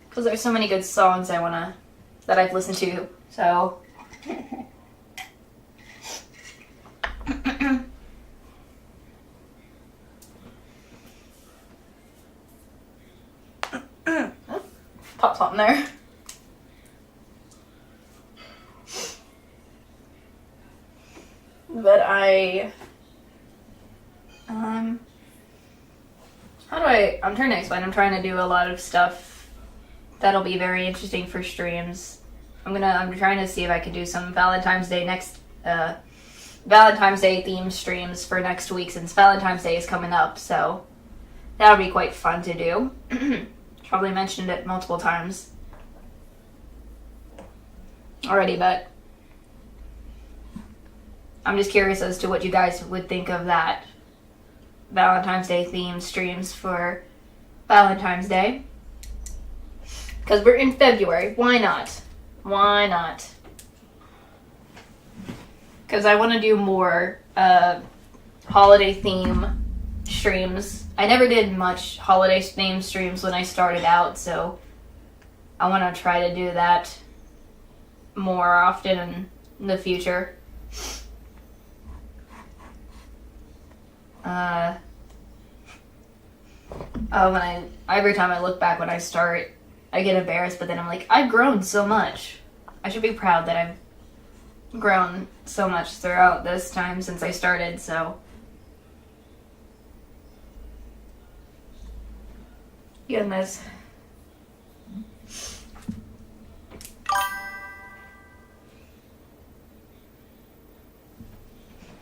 because there's so many good songs that I've listened to, so. Pop something there. But I'm trying to explain. I'm trying to do a lot of stuff that'll be very interesting for streams. I'm trying to see if I can do some Valentine's Day themed streams for next week, since Valentine's Day is coming up, so that'll be quite fun to do. Probably mentioned it multiple times already, but I'm just curious as to what you guys would think of that. Valentine's Day themed streams for Valentine's Day. Because we're in February. Why not? Why not? Because I want to do more holiday theme streams. I never did much holiday theme streams when I started out, so I want to try to do that more often in the future. Every time I look back when I start, I get embarrassed, but then I'm like, I've grown so much. I should be proud that I've grown so much throughout this time since I started, so. Goodness.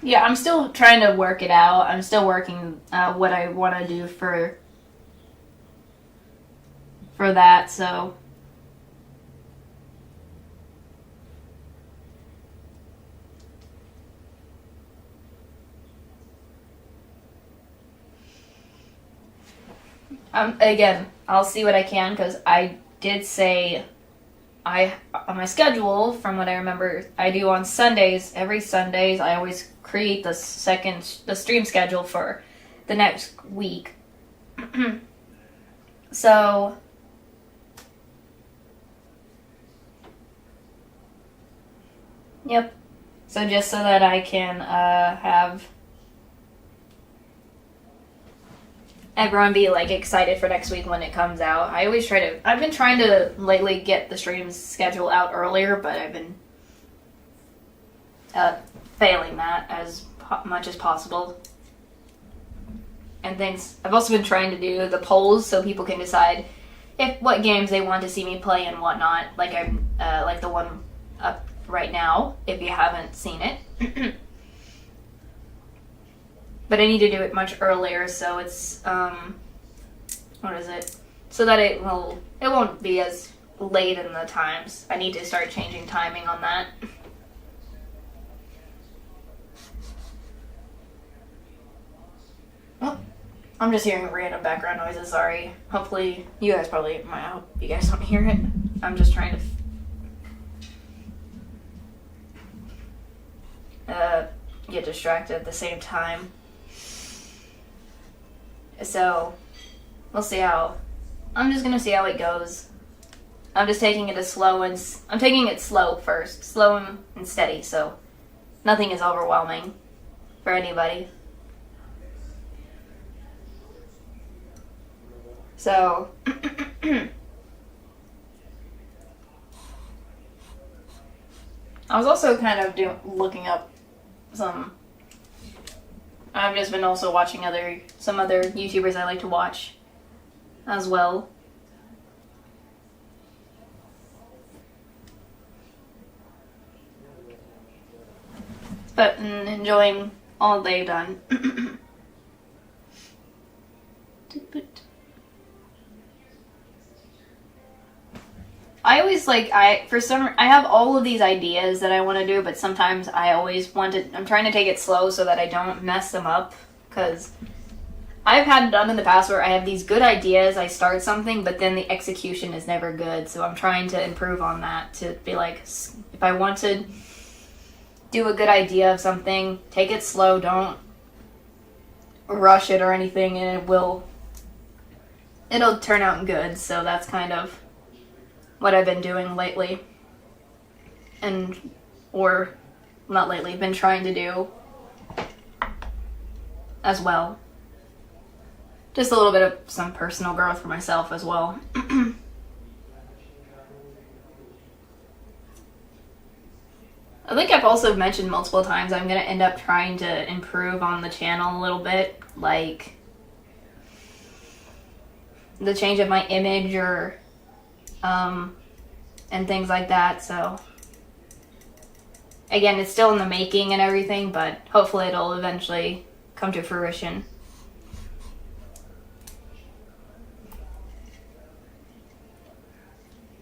Yeah, I'm still trying to work it out. I'm still working what I want to do for that. So again, I'll see what I can because I did say I on my schedule from what I remember I do on Sundays. Every Sundays I always create the stream schedule for the next week. So yep. So just so that I can have everyone be like excited for next week when it comes out. I've been trying to lately get the streams schedule out earlier, but I've been failing that as much as possible. And things, I've also been trying to do the polls so people can decide what games they want to see me play and whatnot. Like like the one up right now, if you haven't seen it. But I need to do it much earlier, so it's what is it? So that it won't be as late in the times. I need to start changing timing on that. Oh, I'm just hearing random background noises. Sorry. Hopefully, you guys I hope you guys don't hear it. I'm just trying to get distracted at the same time. So, we'll see I'm just gonna see how it goes. I'm just taking it I'm taking it slow first. Slow and steady, so nothing is overwhelming for anybody. So, I was also kind of looking up I've just been also watching some other YouTubers I like to watch as well. But enjoying all they've done. I always I have all of these ideas that I want to do, but sometimes I'm trying to take it slow so that I don't mess them up, because I've had it done in the past where I have these good ideas, I start something, but then the execution is never good, so I'm trying to improve on that, to be like, if I want to do a good idea of something, take it slow, don't rush it or anything, and it'll turn out good. So that's kind of what I've been doing lately, or not lately, been trying to do as well. Just a little bit of some personal growth for myself as well. I think I've also mentioned multiple times I'm going to end up trying to improve on the channel a little bit, like the change of my image or and things like that. So again, it's still in the making and everything, but hopefully it'll eventually come to fruition.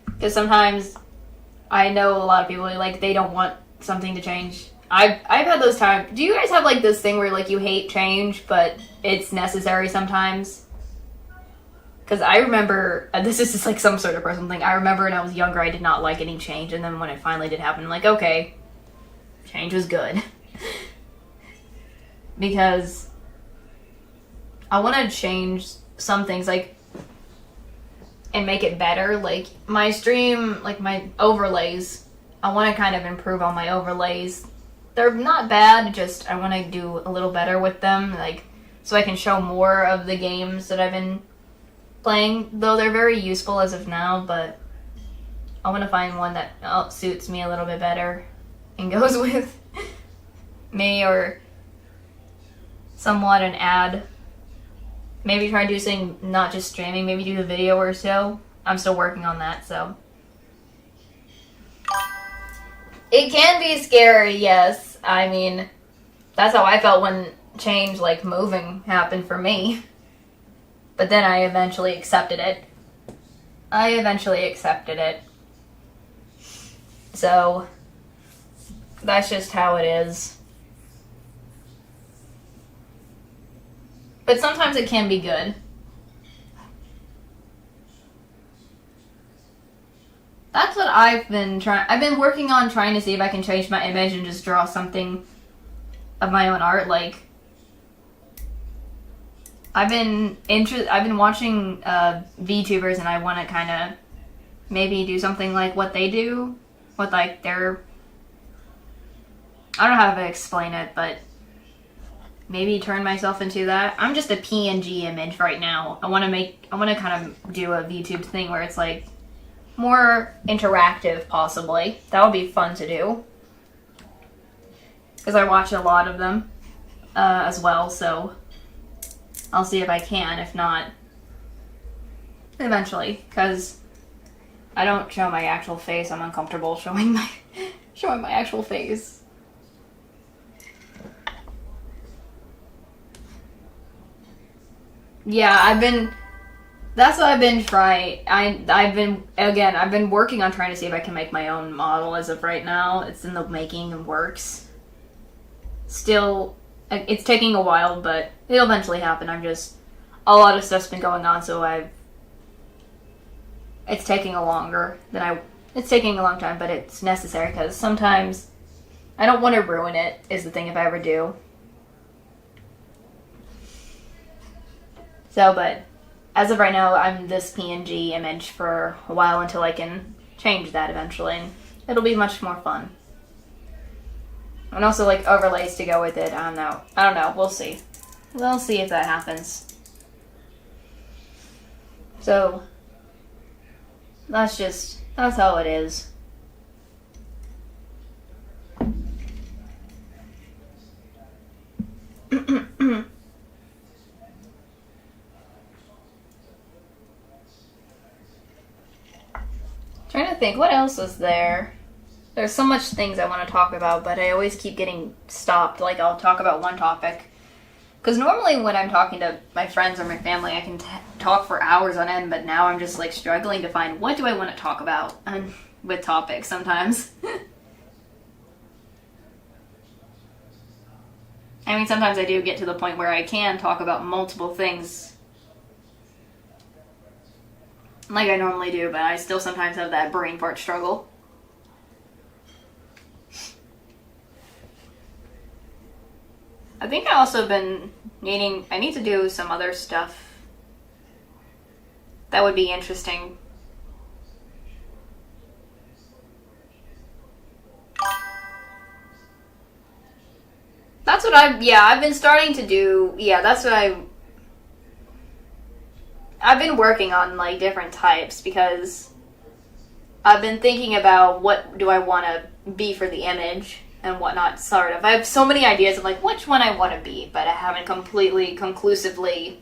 Because sometimes I know a lot of people they don't want something to change. I've had those times. Do you guys have this thing where you hate change, but it's necessary sometimes? Because I remember, this is just some sort of personal thing. I remember when I was younger, I did not like any change, and then when it finally did happen, I'm okay, change was good. Because I want to change some things, and make it better. My stream, my overlays, I want to kind of improve on my overlays. They're not bad, just I want to do a little better with them, so I can show more of the games that I've been playing, though they're very useful as of now, but I want to find one that suits me a little bit better and goes with me, or somewhat an ad. Maybe try to do something, not just streaming, maybe do a video or so. I'm still working on that, so. It can be scary, yes. I mean, That's how I felt when change, like moving, happened for me. But then I eventually accepted it. So, that's just how it is. But sometimes it can be good. That's what I've been trying. I've been working on trying to see if I can change my image and just draw something of my own art. Like, I've been watching VTubers, and I want to kind of maybe do something like what they do with like their. I don't know how to explain it, but maybe turn myself into that. I'm just a PNG image right now. I want to kind of do a VTube thing where it's like more interactive, possibly. That would be fun to do. Because I watch a lot of them as well, so I'll see if I can. If not, eventually. Because I don't show my actual face. I'm uncomfortable showing my actual face. Yeah, that's what I've been trying. I've been working on trying to see if I can make my own model as of right now. It's in the making and works. Still, it's taking a while, but it'll eventually happen. A lot of stuff's been going on, so it's taking it's taking a long time, but it's necessary because sometimes I don't want to ruin it, is the thing if I ever do. So, but as of right now, I'm this PNG image for a while until I can change that eventually. And it'll be much more fun. And also, like, overlays to go with it. I don't know. We'll see. We'll see if that happens. So, that's how it is. Trying to think, what else was there? There's so much things I want to talk about, but I always keep getting stopped. Like, I'll talk about one topic. Because normally when I'm talking to my friends or my family, I can talk for hours on end, but now I'm just, like, struggling to find what do I want to talk about with topics sometimes. I mean, sometimes I do get to the point where I can talk about multiple things like I normally do, but I still sometimes have that brain fart struggle. I think I also been I need to do some other stuff that would be interesting. That's what I've been starting to do, that's what I've been working on, like, different types, because I've been thinking about what do I want to be for the image and whatnot, sort of. I have so many ideas of, like, which one I want to be, but I haven't conclusively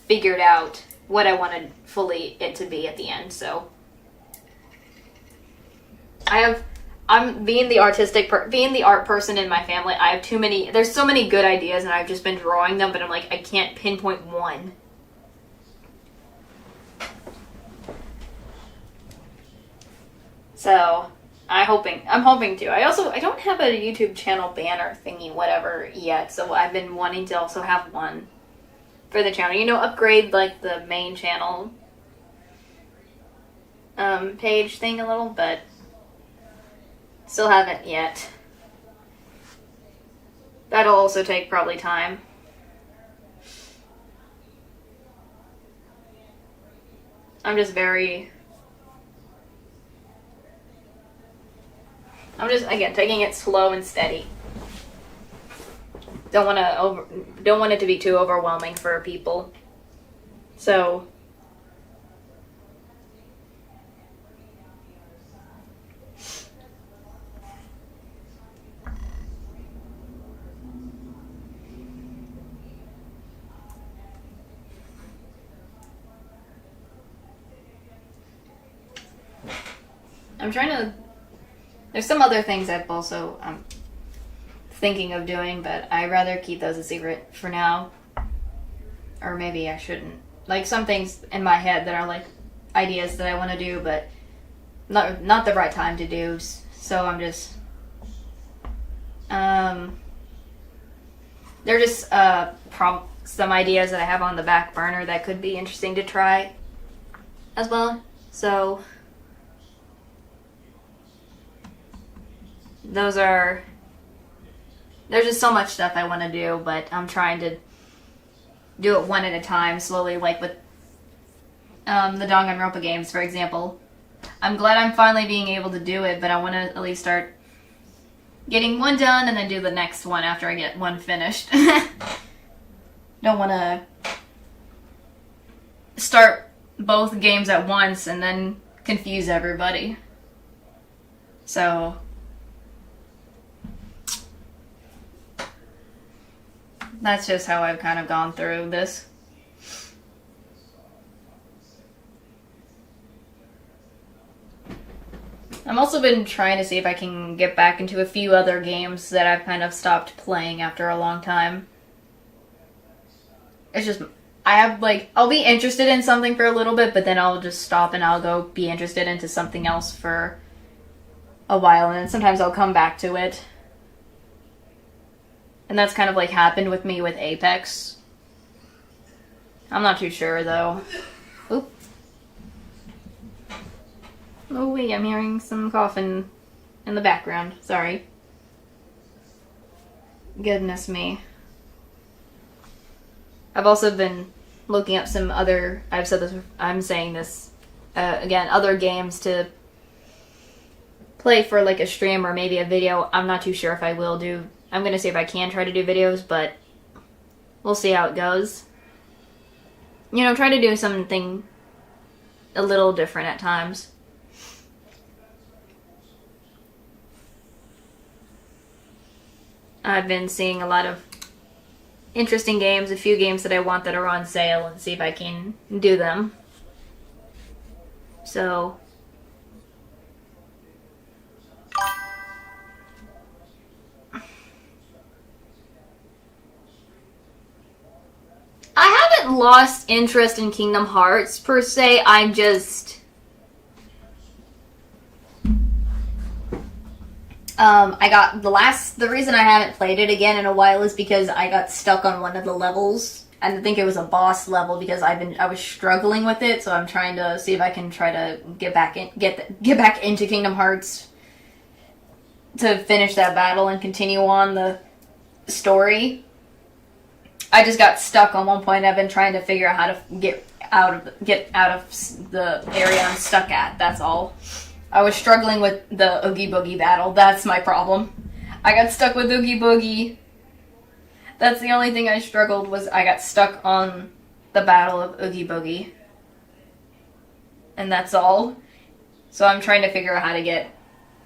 figured out what I wanted fully it to be at the end, so. I'm being the art person in my family, I have there's so many good ideas, and I've just been drawing them, but I'm like, I can't pinpoint one. So, I'm hoping to. I don't have a YouTube channel banner thingy, whatever, yet, so I've been wanting to also have one for the channel. Upgrade, like, the main channel page thing a little, but still haven't yet. That'll also take probably time. I'm just, again, taking it slow and steady. Don't want it to be too overwhelming for people. So, there's some other things I've also thinking of doing, but I'd rather keep those a secret for now. Or maybe I shouldn't. Like, some things in my head that are like ideas that I want to do, but not the right time to do. So I'm just they're just some ideas that I have on the back burner that could be interesting to try as well. So there's just so much stuff I want to do, but I'm trying to do it one at a time, slowly, like with the Danganronpa games, for example. I'm glad I'm finally being able to do it, but I want to at least start getting one done and then do the next one after I get one finished. Don't want to start both games at once and then confuse everybody. So that's just how I've kind of gone through this. I've also been trying to see if I can get back into a few other games that I've kind of stopped playing after a long time. It's just, I'll be interested in something for a little bit, but then I'll just stop and I'll go be interested into something else for a while, and then sometimes I'll come back to it. And that's kind of like happened with me with Apex. I'm not too sure though. Oop. Oh wait, I'm hearing some coughing in the background. Sorry. Goodness me. I've also been looking up some other, I'm saying this again, other games to play for like a stream or maybe a video. I'm not too sure if I will do. I'm going to see if I can try to do videos, but we'll see how it goes. You know, try to do something a little different at times. I've been seeing a lot of interesting games, a few games that I want that are on sale, and see if I can do them. So I haven't lost interest in Kingdom Hearts per se. I'm just the reason I haven't played it again in a while is because I got stuck on one of the levels. And I think it was a boss level because I was struggling with it, so I'm trying to see if I can try to get back into Kingdom Hearts to finish that battle and continue on the story. I just got stuck on one point. I've been trying to figure out how to get out of the area I'm stuck at. That's all. I was struggling with the Oogie Boogie battle. That's my problem. I got stuck with Oogie Boogie. That's the only thing I struggled was I got stuck on the battle of Oogie Boogie. And that's all. So I'm trying to figure out how to get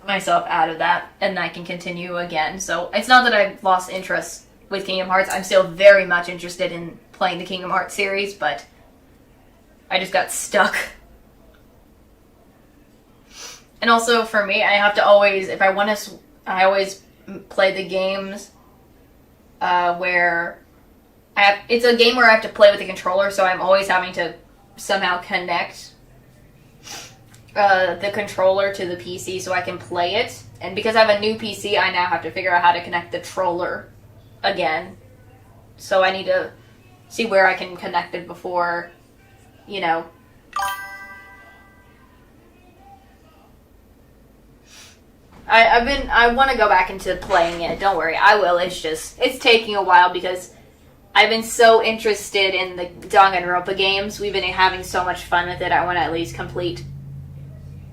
myself out of that and I can continue again. So it's not that I've lost interest with Kingdom Hearts. I'm still very much interested in playing the Kingdom Hearts series, but I just got stuck. And also for me, I have to always, I always play the games where it's a game where I have to play with the controller, so I'm always having to somehow connect the controller to the PC so I can play it. And because I have a new PC, I now have to figure out how to connect the controller again. So I need to see where I can connect it before, you know. I want to go back into playing it. Don't worry, I will. It's taking a while because I've been so interested in the Danganronpa games. We've been having so much fun with it. I want to at least complete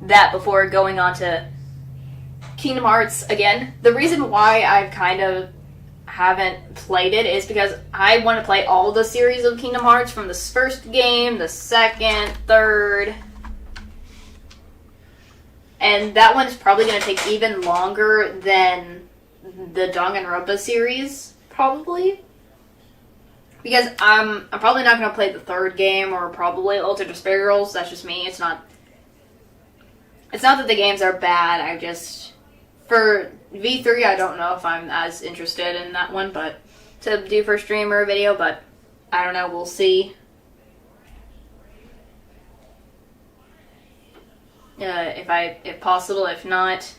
that before going on to Kingdom Hearts again. The reason why I've kind of haven't played it is because I want to play all the series of Kingdom Hearts from the first game, the second, third. And that one's probably going to take even longer than the Danganronpa series, probably. Because I'm probably not going to play the third game or probably Altered Spirals. That's just me. It's not that the games are bad. I just For V3, I don't know if I'm as interested in that one, but to do for stream or video, but I don't know, we'll see. If possible, if not.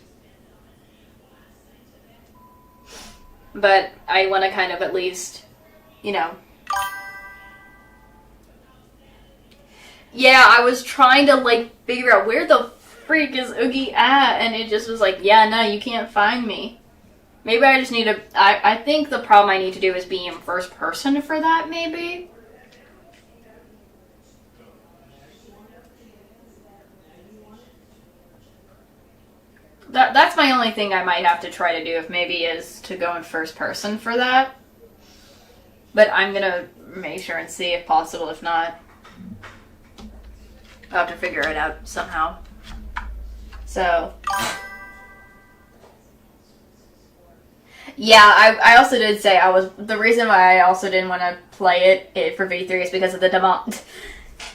But I want to kind of at least, you know. Yeah, I was trying to, like, figure out where the freak is Oogie at, and it just was like, yeah, no, you can't find me. Maybe I just need to, I think the problem I need to do is be in first person for that, maybe? That's my only thing I might have to try to do, if maybe, is to go in first person for that. But I'm gonna make sure and see if possible. If not, I'll have to figure it out somehow. So, yeah, I also did say the reason why I also didn't want to play it for V3 is because of the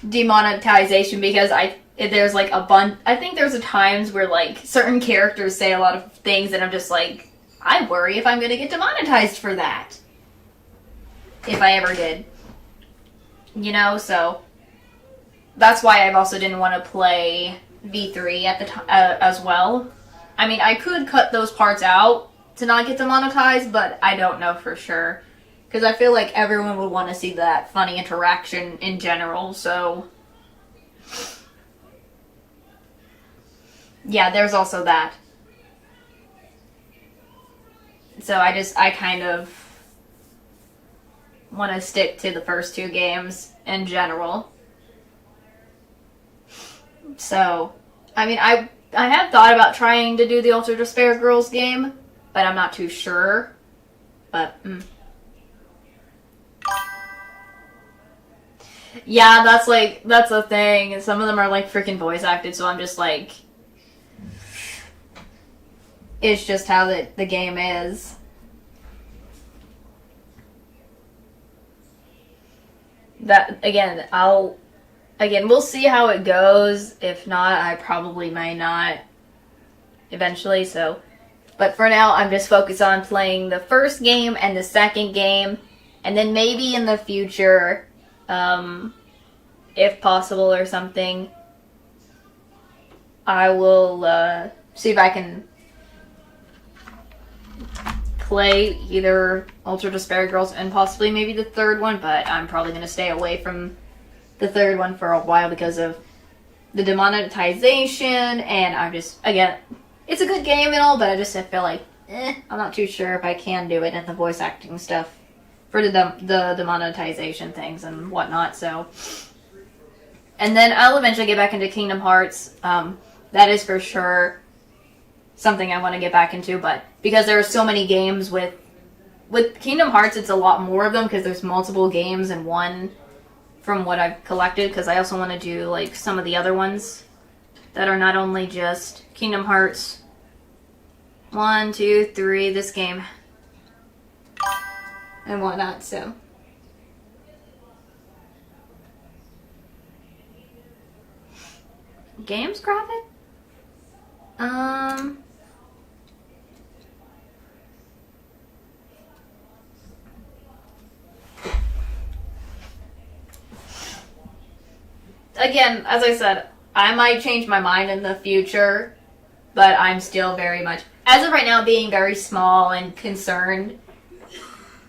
demonetization, because there's like I think there's times where like certain characters say a lot of things and I'm just like, I worry if I'm going to get demonetized for that. If I ever did. You know, so that's why I also didn't want to play V3 at the time as well. I mean, I could cut those parts out to not get demonetized, but I don't know for sure. Because I feel like everyone would want to see that funny interaction in general, so... Yeah, there's also that. So I kind of want to stick to the first two games in general. So, I mean, I have thought about trying to do the Ultra Despair Girls game, but I'm not too sure. But, yeah, that's the thing. Some of them are like freaking voice acted, so I'm just like, it's just how the game is. That, again, we'll see how it goes. If not, I probably might not eventually, so. But for now, I'm just focused on playing the first game and the second game, and then maybe in the future, if possible or something, I will see if I can play either Ultra Despair Girls and possibly maybe the third one, but I'm probably going to stay away from the third one for a while because of the demonetization, and I'm just, again, it's a good game and all, but I feel like, I'm not too sure if I can do it and the voice acting stuff for the demonetization things and whatnot, so. And then I'll eventually get back into Kingdom Hearts. That is for sure something I want to get back into, but because there are so many games with Kingdom Hearts, it's a lot more of them because there's multiple games in one from what I've collected, because I also want to do like some of the other ones that are not only just Kingdom Hearts 1, 2, 3, this game, and whatnot, so. Games graphic? Again, as I said, I might change my mind in the future, but I'm still very much, as of right now, being very small and concerned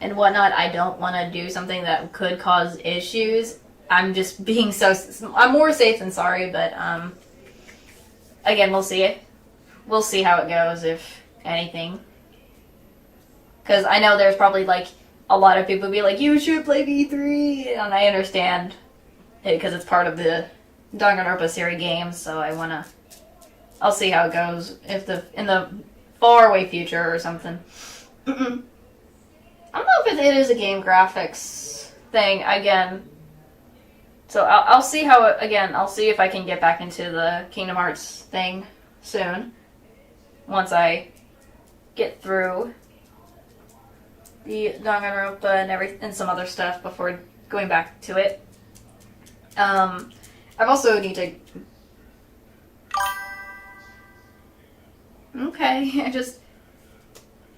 and whatnot. I don't want to do something that could cause issues. I'm just being I'm more safe than sorry, but, again, we'll see it. We'll see how it goes, if anything. Because I know there's probably, like, a lot of people be like, you should play V3, and I understand it because it's part of the Danganronpa series games, so I'll see how it goes in the far away future or something. I don't know if it is a game graphics thing, again. So I'll see I'll see if I can get back into the Kingdom Hearts thing soon. Once I get through the Danganronpa and some other stuff before going back to it. I've also need to... Okay,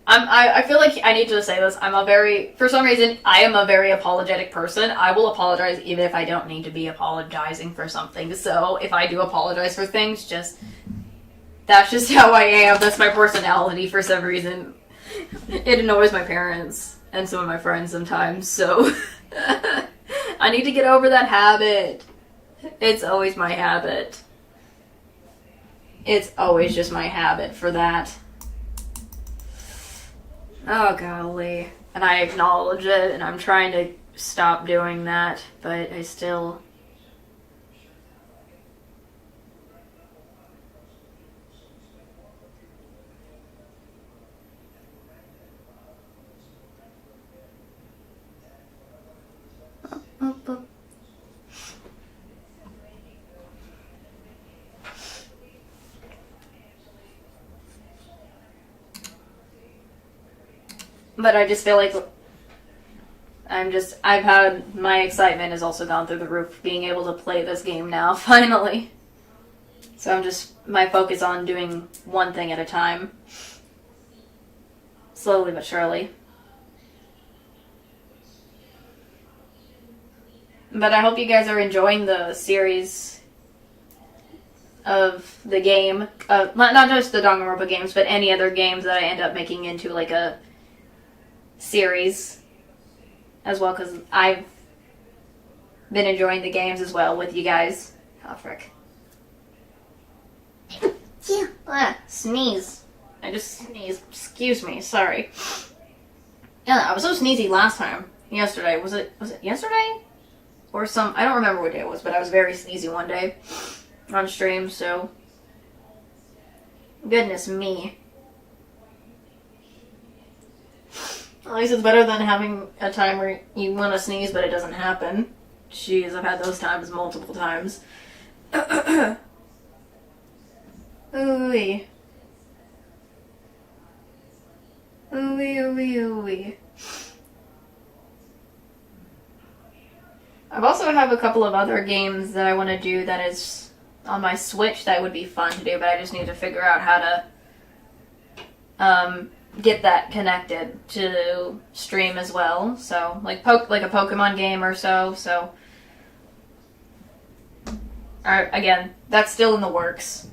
I feel like I need to say this. For some reason, I am a very apologetic person. I will apologize even if I don't need to be apologizing for something. So if I do apologize for things, that's just how I am. That's my personality for some reason. It annoys my parents and some of my friends sometimes, so I need to get over that habit. It's always my habit. It's always just my habit for that. Oh, golly. And I acknowledge it, and I'm trying to stop doing that, but I still... But I just feel like my excitement has also gone through the roof being able to play this game now, finally. So my focus on doing one thing at a time. Slowly but surely. But I hope you guys are enjoying the series of the game. Not just the Danganronpa games, but any other games that I end up making into like a series as well, because I've been enjoying the games as well with you guys. Oh, frick. Sneeze. I just sneezed. Excuse me, sorry. Yeah, I was so sneezy last time. Yesterday. Was it yesterday? Or I don't remember what day it was, but I was very sneezy one day on stream, so... Goodness me. At least it's better than having a time where you want to sneeze, but it doesn't happen. Jeez, I've had those times multiple times. Ooh-wee. Ooh-wee, ooh-wee, ooh-wee. I've also have a couple of other games that I want to do that is on my Switch that would be fun to do, but I just need to figure out how to get that connected to stream as well. So, like a Pokemon game or so. So, again, that's still in the works.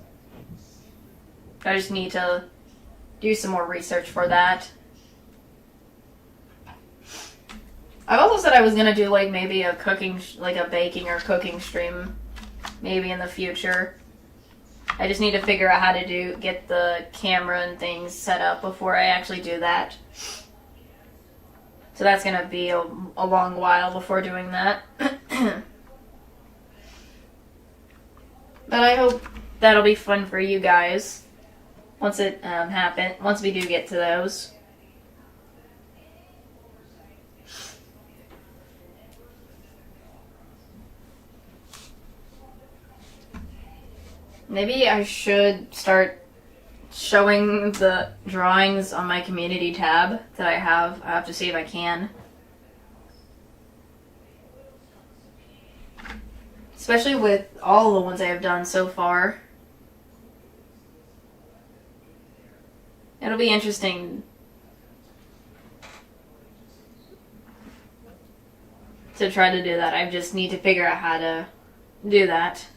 I just need to do some more research for that. I've also said I was gonna do like maybe a baking or cooking stream, maybe in the future. I just need to figure out how to get the camera and things set up before I actually do that. So that's gonna be a long while before doing that. But I hope that'll be fun for you guys once it happens. Once we do get to those. Maybe I should start showing the drawings on my community tab that I have. I have to see if I can. Especially with all the ones I have done so far. It'll be interesting to try to do that. I just need to figure out how to do that.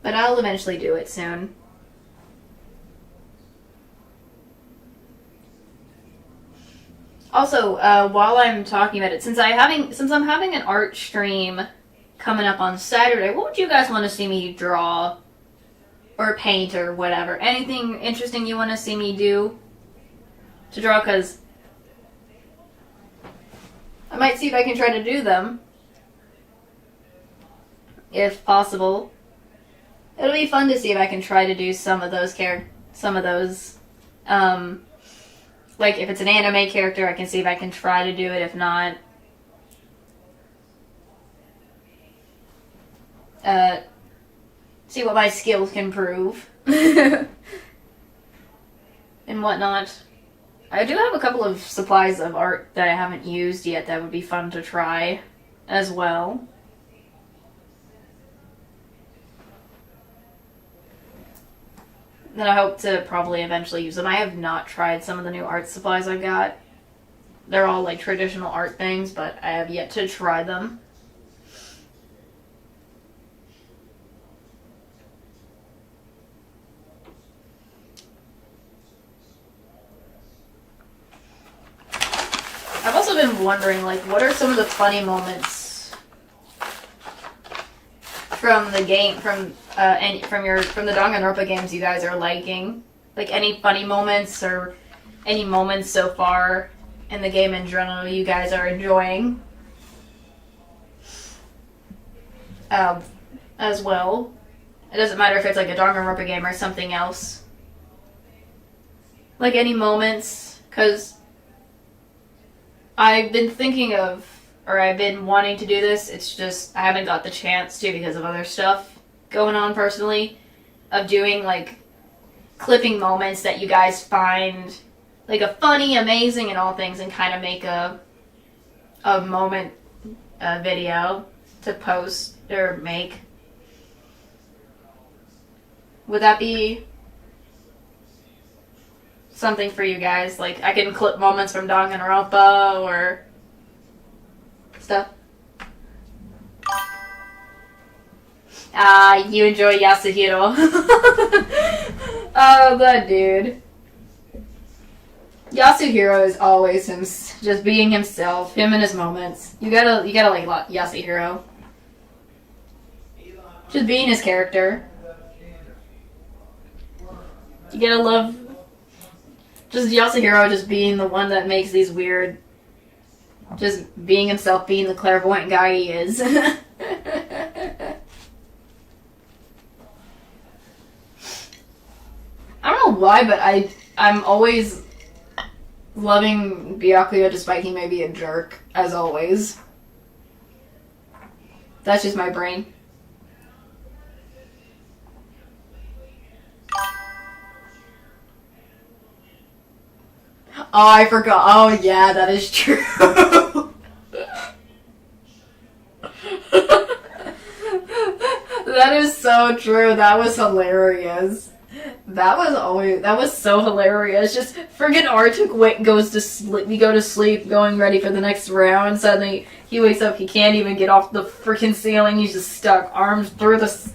But I'll eventually do it soon. Also, while I'm talking about it, since I'm having an art stream coming up on Saturday, what would you guys want to see me draw or paint or whatever? Anything interesting you want to see me do to draw? Because I might see if I can try to do them, if possible. It'll be fun to see if I can try to do some of those, like if it's an anime character, I can see if I can try to do it. If not, see what my skills can prove. And whatnot. I do have a couple of supplies of art that I haven't used yet that would be fun to try as well. that I hope to probably eventually use them. I have not tried some of the new art supplies I've got. They're all like traditional art things, but I have yet to try them. I've also been wondering, like, what are some of the funny moments from the game, from the Danganronpa games you guys are liking? Like, any funny moments or any moments so far in the game in general you guys are enjoying? As well. It doesn't matter if it's like a Danganronpa game or something else. Like, any moments, because I've been thinking of, or I've been wanting to do this, it's just I haven't got the chance to because of other stuff going on personally, of doing like clipping moments that you guys find like a funny, amazing, and all things, and kind of make a moment video to post or make. Would that be something for you guys? Like, I can clip moments from Danganronpa or stuff. You enjoy Yasuhiro. Oh, that dude. Yasuhiro is always him, just being himself, him and his moments. You gotta like Yasuhiro. Just being his character. You gotta love just Yasuhiro just being the one that makes these weird, just being himself, being the clairvoyant guy he is. I don't know why, but I'm always loving Byakuya despite he may be a jerk, as always. That's just my brain. Oh, I forgot. Oh, yeah, that is true. That is so true. That was hilarious. That was so hilarious. Just friggin' Arctic goes to sleep. We go to sleep, going ready for the next round. Suddenly, he wakes up. He can't even get off the freaking ceiling. He's just stuck, arms through the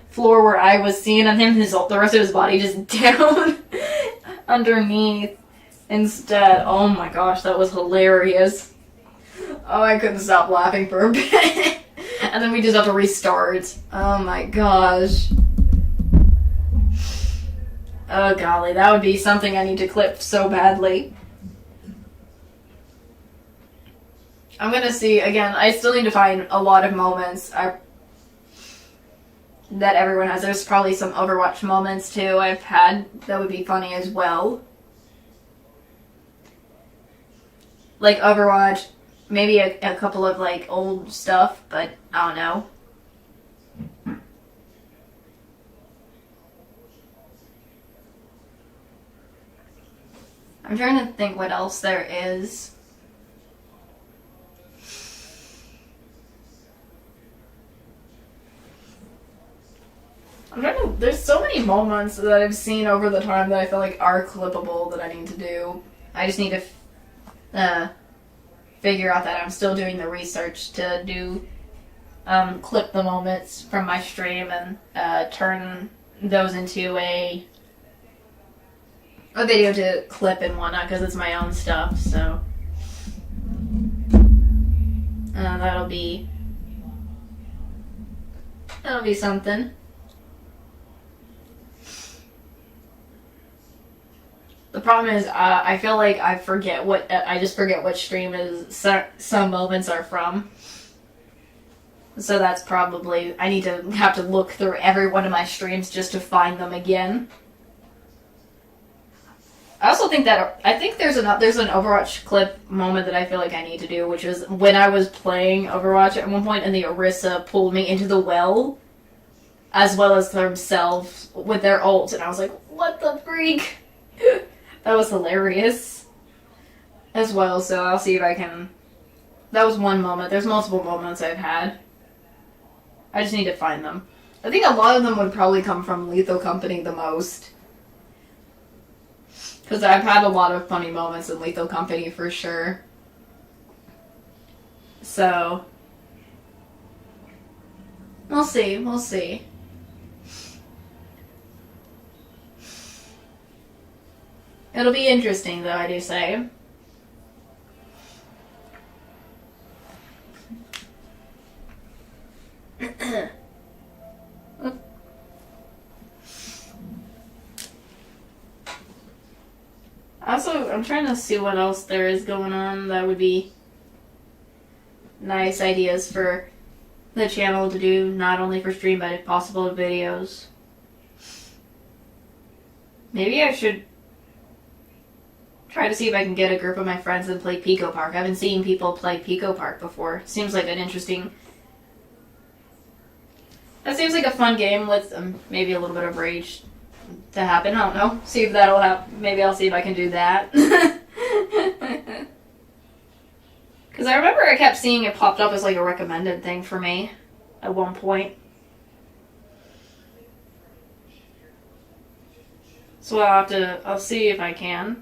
floor where I was seeing, and him, the rest of his body just down underneath. Instead, oh my gosh, that was hilarious. Oh, I couldn't stop laughing for a bit. And then we just have to restart. Oh my gosh. Oh golly, that would be something I need to clip so badly. I'm gonna see, again, I still need to find a lot of moments that everyone has. There's probably some Overwatch moments too I've had that would be funny as well. Like Overwatch, maybe a couple of like old stuff, but I don't know. I'm trying to think what else there is. There's so many moments that I've seen over the time that I feel like are clippable that I need to do. I just need to figure out that I'm still doing the research to do clip the moments from my stream and turn those into a video to clip and whatnot, because it's my own stuff. So that'll be something. The problem is, I feel like I just forget what stream some moments are from. So that's probably, I need to have to look through every one of my streams just to find them again. I also think there's an Overwatch clip moment that I feel like I need to do, which is when I was playing Overwatch at one point and the Orisa pulled me into the well, as well as themselves with their ult, and I was like, what the freak? That was hilarious as well, so I'll see if I can. That was one moment. There's multiple moments I've had. I just need to find them. I think a lot of them would probably come from Lethal Company the most. Because I've had a lot of funny moments in Lethal Company for sure. So, we'll see, we'll see. It'll be interesting, though, I do say. Also, I'm trying to see what else there is going on that would be nice ideas for the channel to do, not only for stream, but if possible, videos. Maybe I should try to see if I can get a group of my friends and play Pico Park. I haven't seen people play Pico Park before. Seems like an interesting... That seems like a fun game with maybe a little bit of rage to happen. I don't know. See if that'll happen. Maybe I'll see if I can do that. Because I remember I kept seeing it popped up as like a recommended thing for me at one point. So I'll see if I can.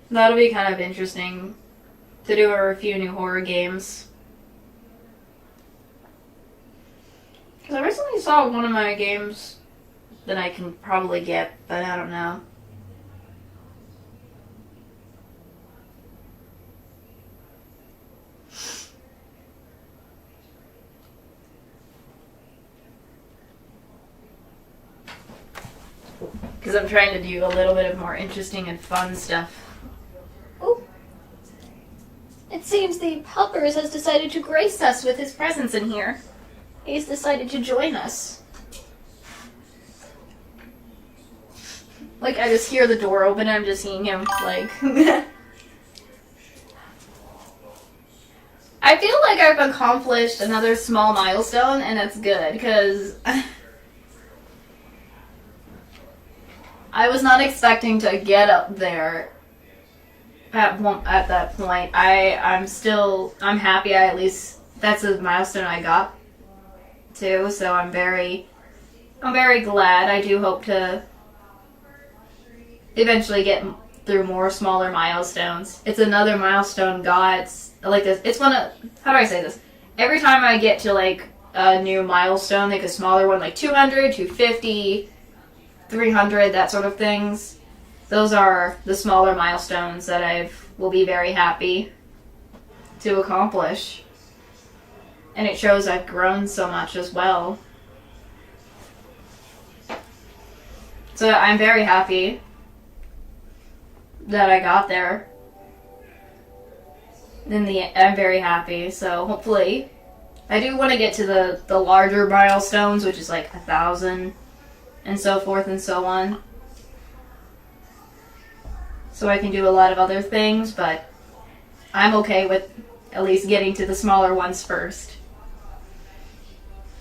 That'll be kind of interesting to do a few new horror games. Because I recently saw one of my games that I can probably get, but I don't know. Because I'm trying to do a little bit of more interesting and fun stuff. Oh. It seems the Puppers has decided to grace us with his presence in here. He's decided to join us. Like, I just hear the door open and I'm just seeing him, like... I feel like I've accomplished another small milestone, and that's good, because... I was not expecting to get up there at that point. I'm happy I at least, that's a milestone I got to, so I'm very glad. I do hope to eventually get through more smaller milestones. It's another milestone it's like this. It's one of, how do I say this? Every time I get to like a new milestone, like a smaller one, like 200, 250, 300, that sort of things. Those are the smaller milestones that will be very happy to accomplish. And it shows I've grown so much as well. So I'm very happy that I got there. I'm very happy, so hopefully I do want to get to the larger milestones, which is like 1,000 and so forth and so on. So I can do a lot of other things, but I'm okay with at least getting to the smaller ones first.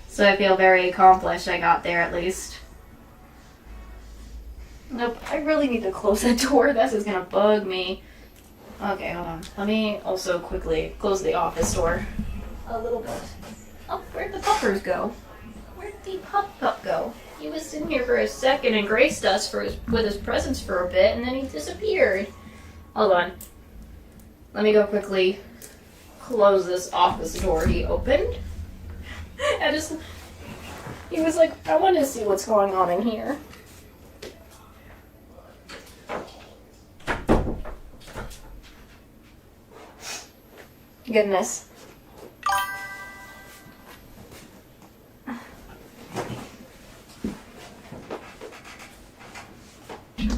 So I feel very accomplished I got there at least. Nope, I really need to close that door. This is gonna bug me. Okay, hold on. Let me also quickly close the office door a little bit. Oh, where'd the puppers go? Where'd the pup go? He was in here for a second and graced us with his presence for a bit, and then he disappeared. Hold on. Let me go quickly close this office door he opened. He was like, I want to see what's going on in here. Goodness.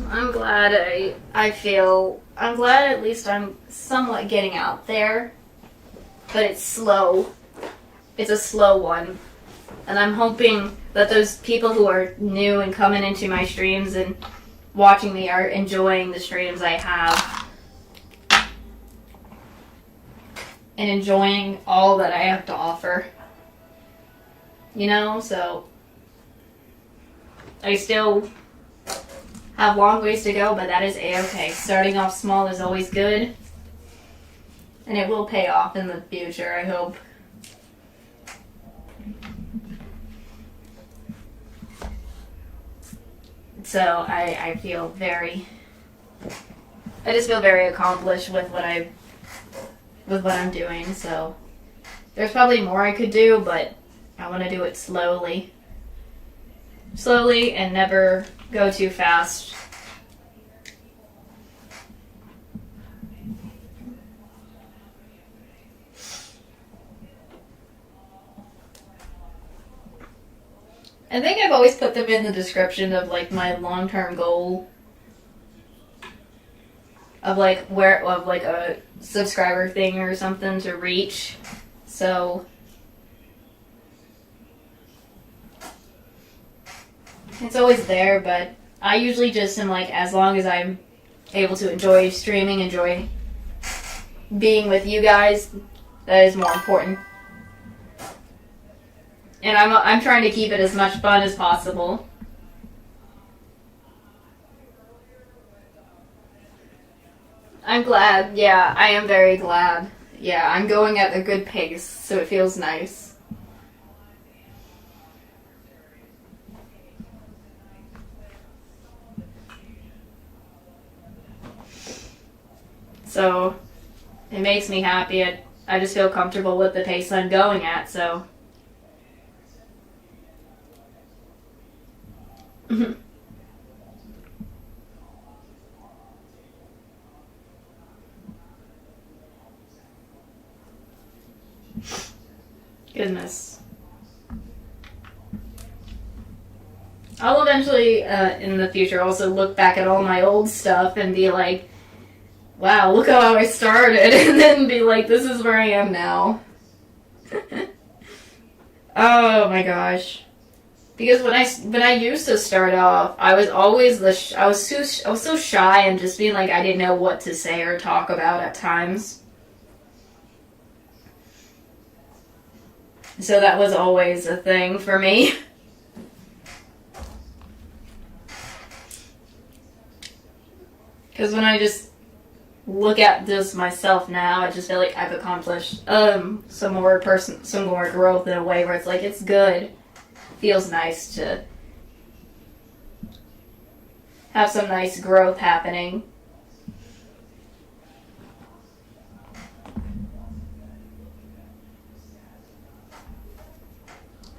I'm glad I'm glad at least I'm somewhat getting out there, but it's slow. It's a slow one. And I'm hoping that those people who are new and coming into my streams and watching me are enjoying the streams I have. And enjoying all that I have to offer. You know, so I still have long ways to go, but that is a-okay. Starting off small is always good. And it will pay off in the future, I hope. So I feel very, I just feel very accomplished with what I'm doing. So there's probably more I could do, but I want to do it slowly. Slowly and never go too fast. I think I've always put them in the description of like my long-term goal of like a subscriber thing or something to reach. So it's always there, but I usually just am like, as long as I'm able to enjoy streaming, enjoy being with you guys, that is more important. And I'm trying to keep it as much fun as possible. I'm glad. Yeah, I am very glad. Yeah, I'm going at a good pace, so it feels nice. So, it makes me happy. I just feel comfortable with the pace I'm going at, so. Goodness. I'll eventually, in the future, also look back at all my old stuff and be like, wow, look how I started, and then be like, this is where I am now. Oh my gosh. Because when I used to start off, I was always I was so shy and just being like, I didn't know what to say or talk about at times. So that was always a thing for me. Because when I just look at this myself now, I just feel like I've accomplished some more growth in a way where it's like, it's good. Feels nice to have some nice growth happening.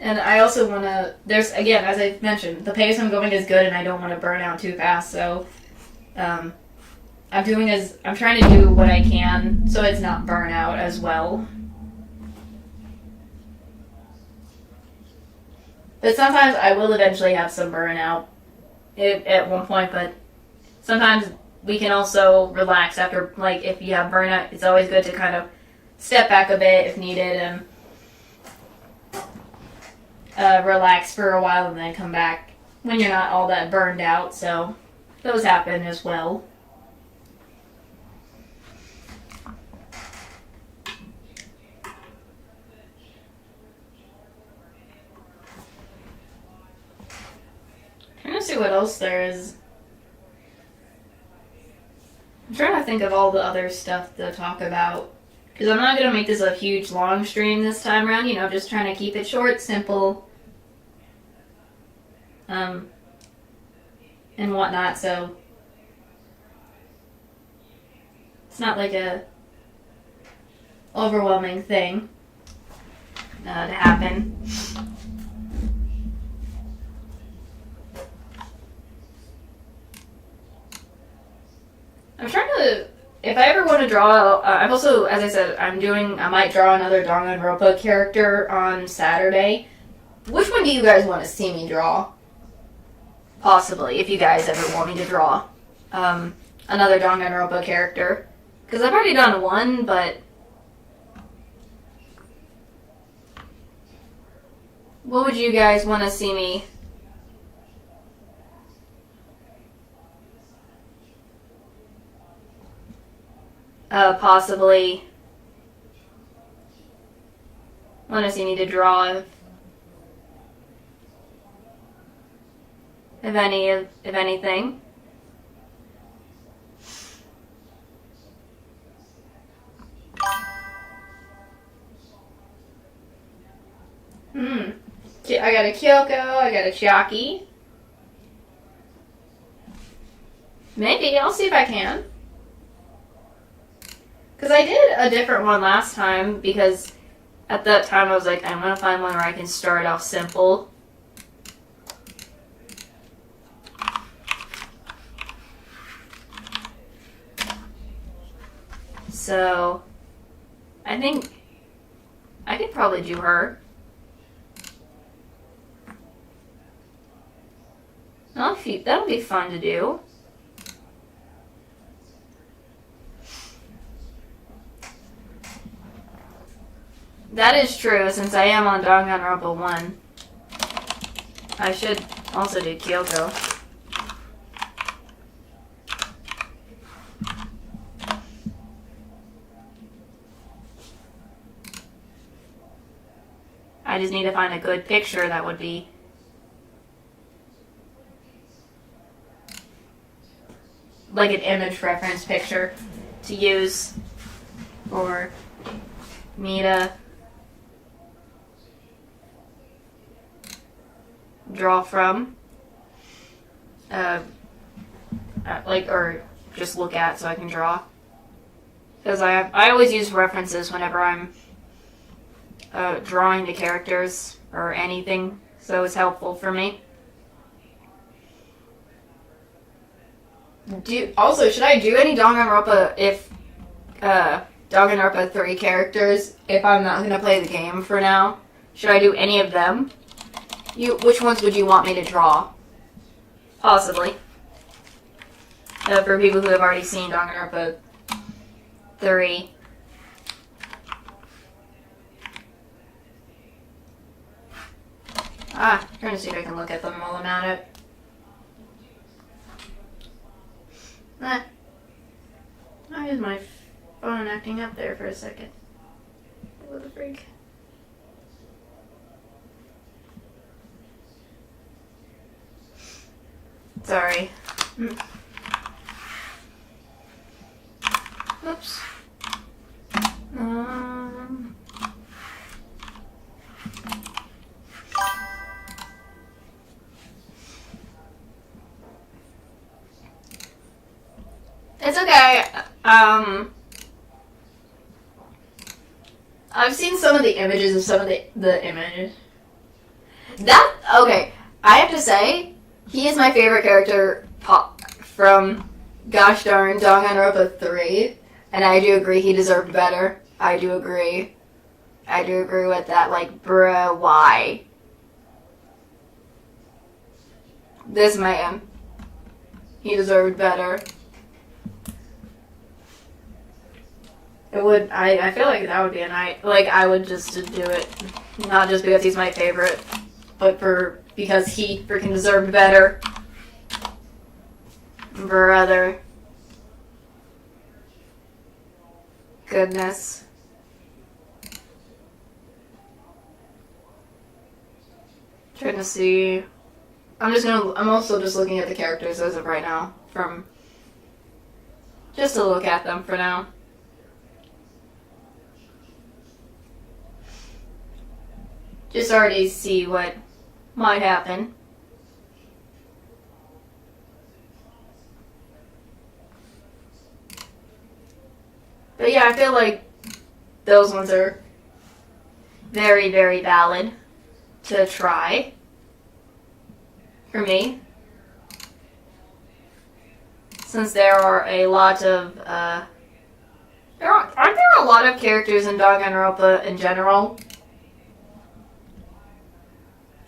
And I also want to, there's, again, as I mentioned, the pace I'm going is good and I don't want to burn out too fast, so I'm trying to do what I can so it's not burnout as well. But sometimes I will eventually have some burnout at one point, but sometimes we can also relax after, like, if you have burnout, it's always good to kind of step back a bit if needed and relax for a while and then come back when you're not all that burned out, so those happen as well. Trying to see what else there is. I'm trying to think of all the other stuff to talk about. Because I'm not going to make this a huge long stream this time around. You know, just trying to keep it short, simple, and whatnot. So it's not like a overwhelming thing to happen. I'm trying to, if I ever want to draw, I've also, as I said, I might draw another Danganronpa character on Saturday. Which one do you guys want to see me draw? Possibly, if you guys ever want me to draw another Danganronpa character. Because I've already done one, but what would you guys want to see me? Possibly want to see me to draw if anything. I got a Kyoko, I got a Chiaki. Maybe. I'll see if I can. Because I did a different one last time, because at that time I was like, I'm going to find one where I can start off simple. So, I think I could probably do her. That'll be fun to do. That is true, since I am on Danganronpa 1. I should also do Kyoko. I just need to find a good picture that would be like an image reference picture to use for me to draw from. Or just look at so I can draw. Because I always use references whenever I'm drawing the characters or anything, so it's helpful for me. Also, should I do any Danganronpa if Danganronpa 3 characters if I'm not gonna play the game for now? Should I do any of them? Which ones would you want me to draw? Possibly. For people who have already seen Danganronpa 3. Trying to see if I can look at them while I'm at it. Why is my phone acting up there for a second? What the freak? Sorry. Oops. It's okay. I've seen some of the images of some of the images. Okay, I have to say, he is my favorite character from gosh darn Danganronpa 3, and I do agree he deserved better. I do agree with that, like, bruh, why? This man. He deserved better. I feel like that would be a night, like, I would just do it, not just because he's my favorite, but because he freaking deserved better. Brother. Goodness. Trying to see. I'm also just looking at the characters as of right now, just to look at them for now. Just already see what might happen. But yeah, I feel like those ones are very, very valid to try for me. Since there are a lot of, aren't there a lot of characters in Danganronpa in general?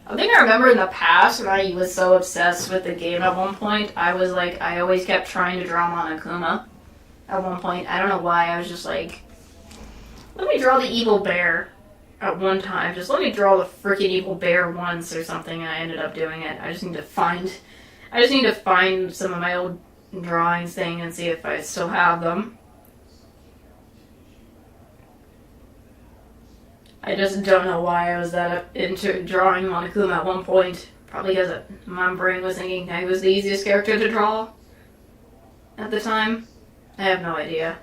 I think I remember in the past when I was so obsessed with the game at one point, I always kept trying to draw Monokuma. At one point, I don't know why, I was just like, let me draw the evil bear at one time. Just let me draw the freaking evil bear once or something, and I ended up doing it. I just need to find some of my old drawings thing and see if I still have them. I just don't know why I was that into drawing Monokuma at one point. Probably because my brain was thinking I was the easiest character to draw at the time. I have no idea.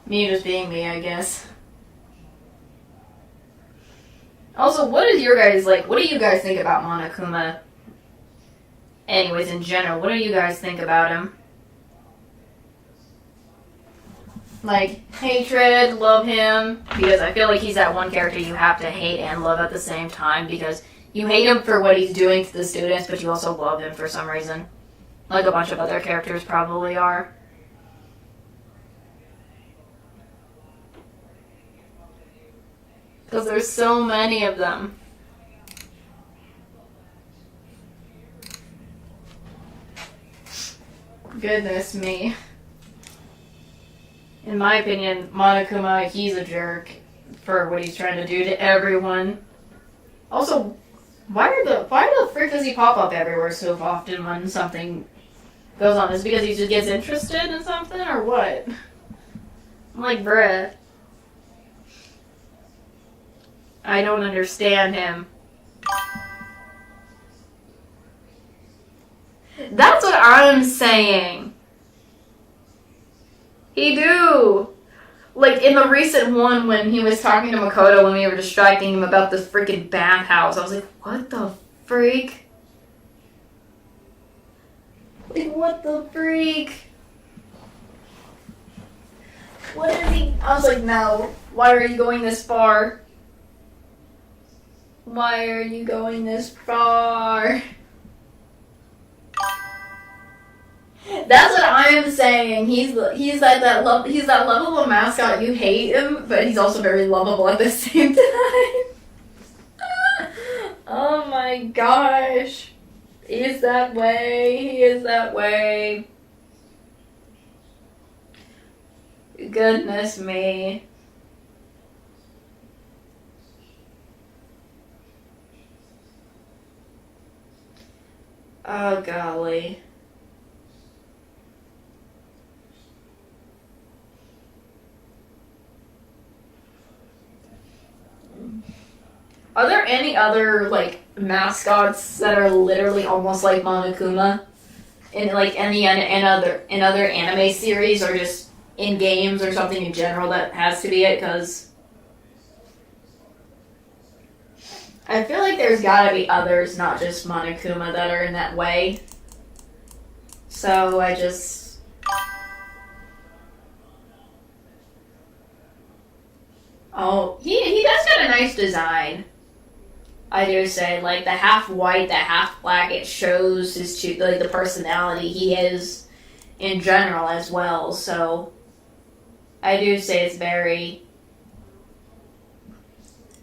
Me just being me, I guess. Also, what do you guys think about Monokuma anyways, in general, what do you guys think about him? Like, hatred, love him, because I feel like he's that one character you have to hate and love at the same time, because you hate him for what he's doing to the students, but you also love him for some reason. Like a bunch of other characters probably are. Because there's so many of them. Goodness me. In my opinion, Monokuma, he's a jerk for what he's trying to do to everyone. Also, why the frick does he pop up everywhere so often when something goes on? Is it because he just gets interested in something, or what? I'm like, bruh. I don't understand him. That's what I'm saying. He do. Like, in the recent one when he was talking to Makoto when we were distracting him about this freaking bathhouse, I was like, what the freak? Like, what the freak? What is he? I was like, no. Why are you going this far? Why are you going this far? That's what I'm saying. He's that lovable mascot. You hate him, but he's also very lovable at the same time. Oh my gosh. He's that way. He is that way. Goodness me. Oh golly. Are there any other, like, mascots that are literally almost like Monokuma in, like, in other anime series, or just in games or something in general that has to be it? Because I feel like there's gotta be others, not just Monokuma, that are in that way. So I just... Oh, he does got a nice design. I do say, like, the half white, the half black, it shows his like, the personality he is in general as well, so I do say it's very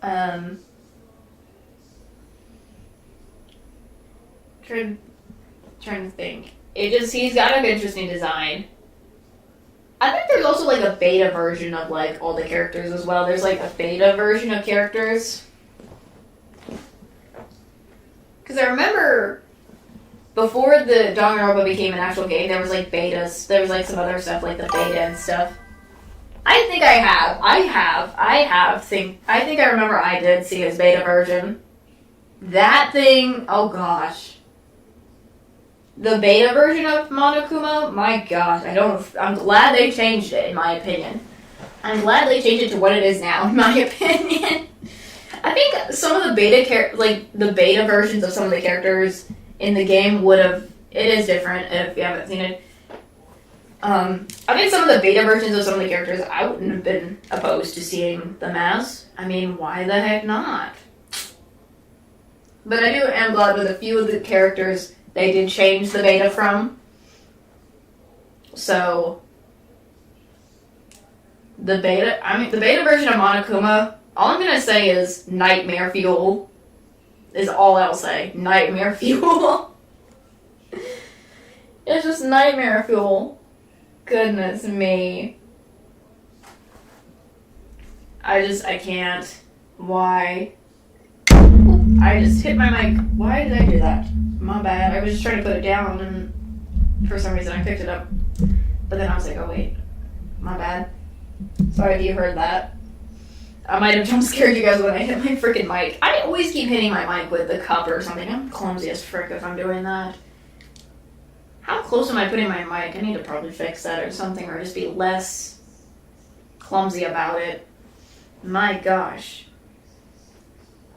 trying to think. He's got an interesting design. I think there's also, like, a beta version of, like, all the characters as well. There's, like, a beta version of characters. Because I remember before the Danganronpa became an actual game, there was, like, betas. There was, like, some other stuff, like the beta and stuff. I think I have. I think I remember I did see his beta version. That thing, oh gosh. The beta version of Monokuma, my gosh, I'm glad they changed it, in my opinion. I'm glad they changed it to what it is now, in my opinion. I think some of the beta versions of some of the characters in the game it is different if you haven't seen it. I think some of the beta versions of some of the characters, I wouldn't have been opposed to seeing them as. I mean, why the heck not? But I am glad with a few of the characters they did change the beta from. So, the beta version of Monokuma, all I'm gonna say is nightmare fuel. Is all I'll say. Nightmare fuel. It's just nightmare fuel. Goodness me. I can't. Why? I just hit my mic. Why did I do that? My bad. I was just trying to put it down and for some reason I picked it up. But then I was like, oh wait. My bad. Sorry if you heard that. I might have jump scared you guys when I hit my freaking mic. I always keep hitting my mic with the cup or something. I'm clumsy as frick if I'm doing that. How close am I putting my mic? I need to probably fix that or something, or just be less clumsy about it. My gosh.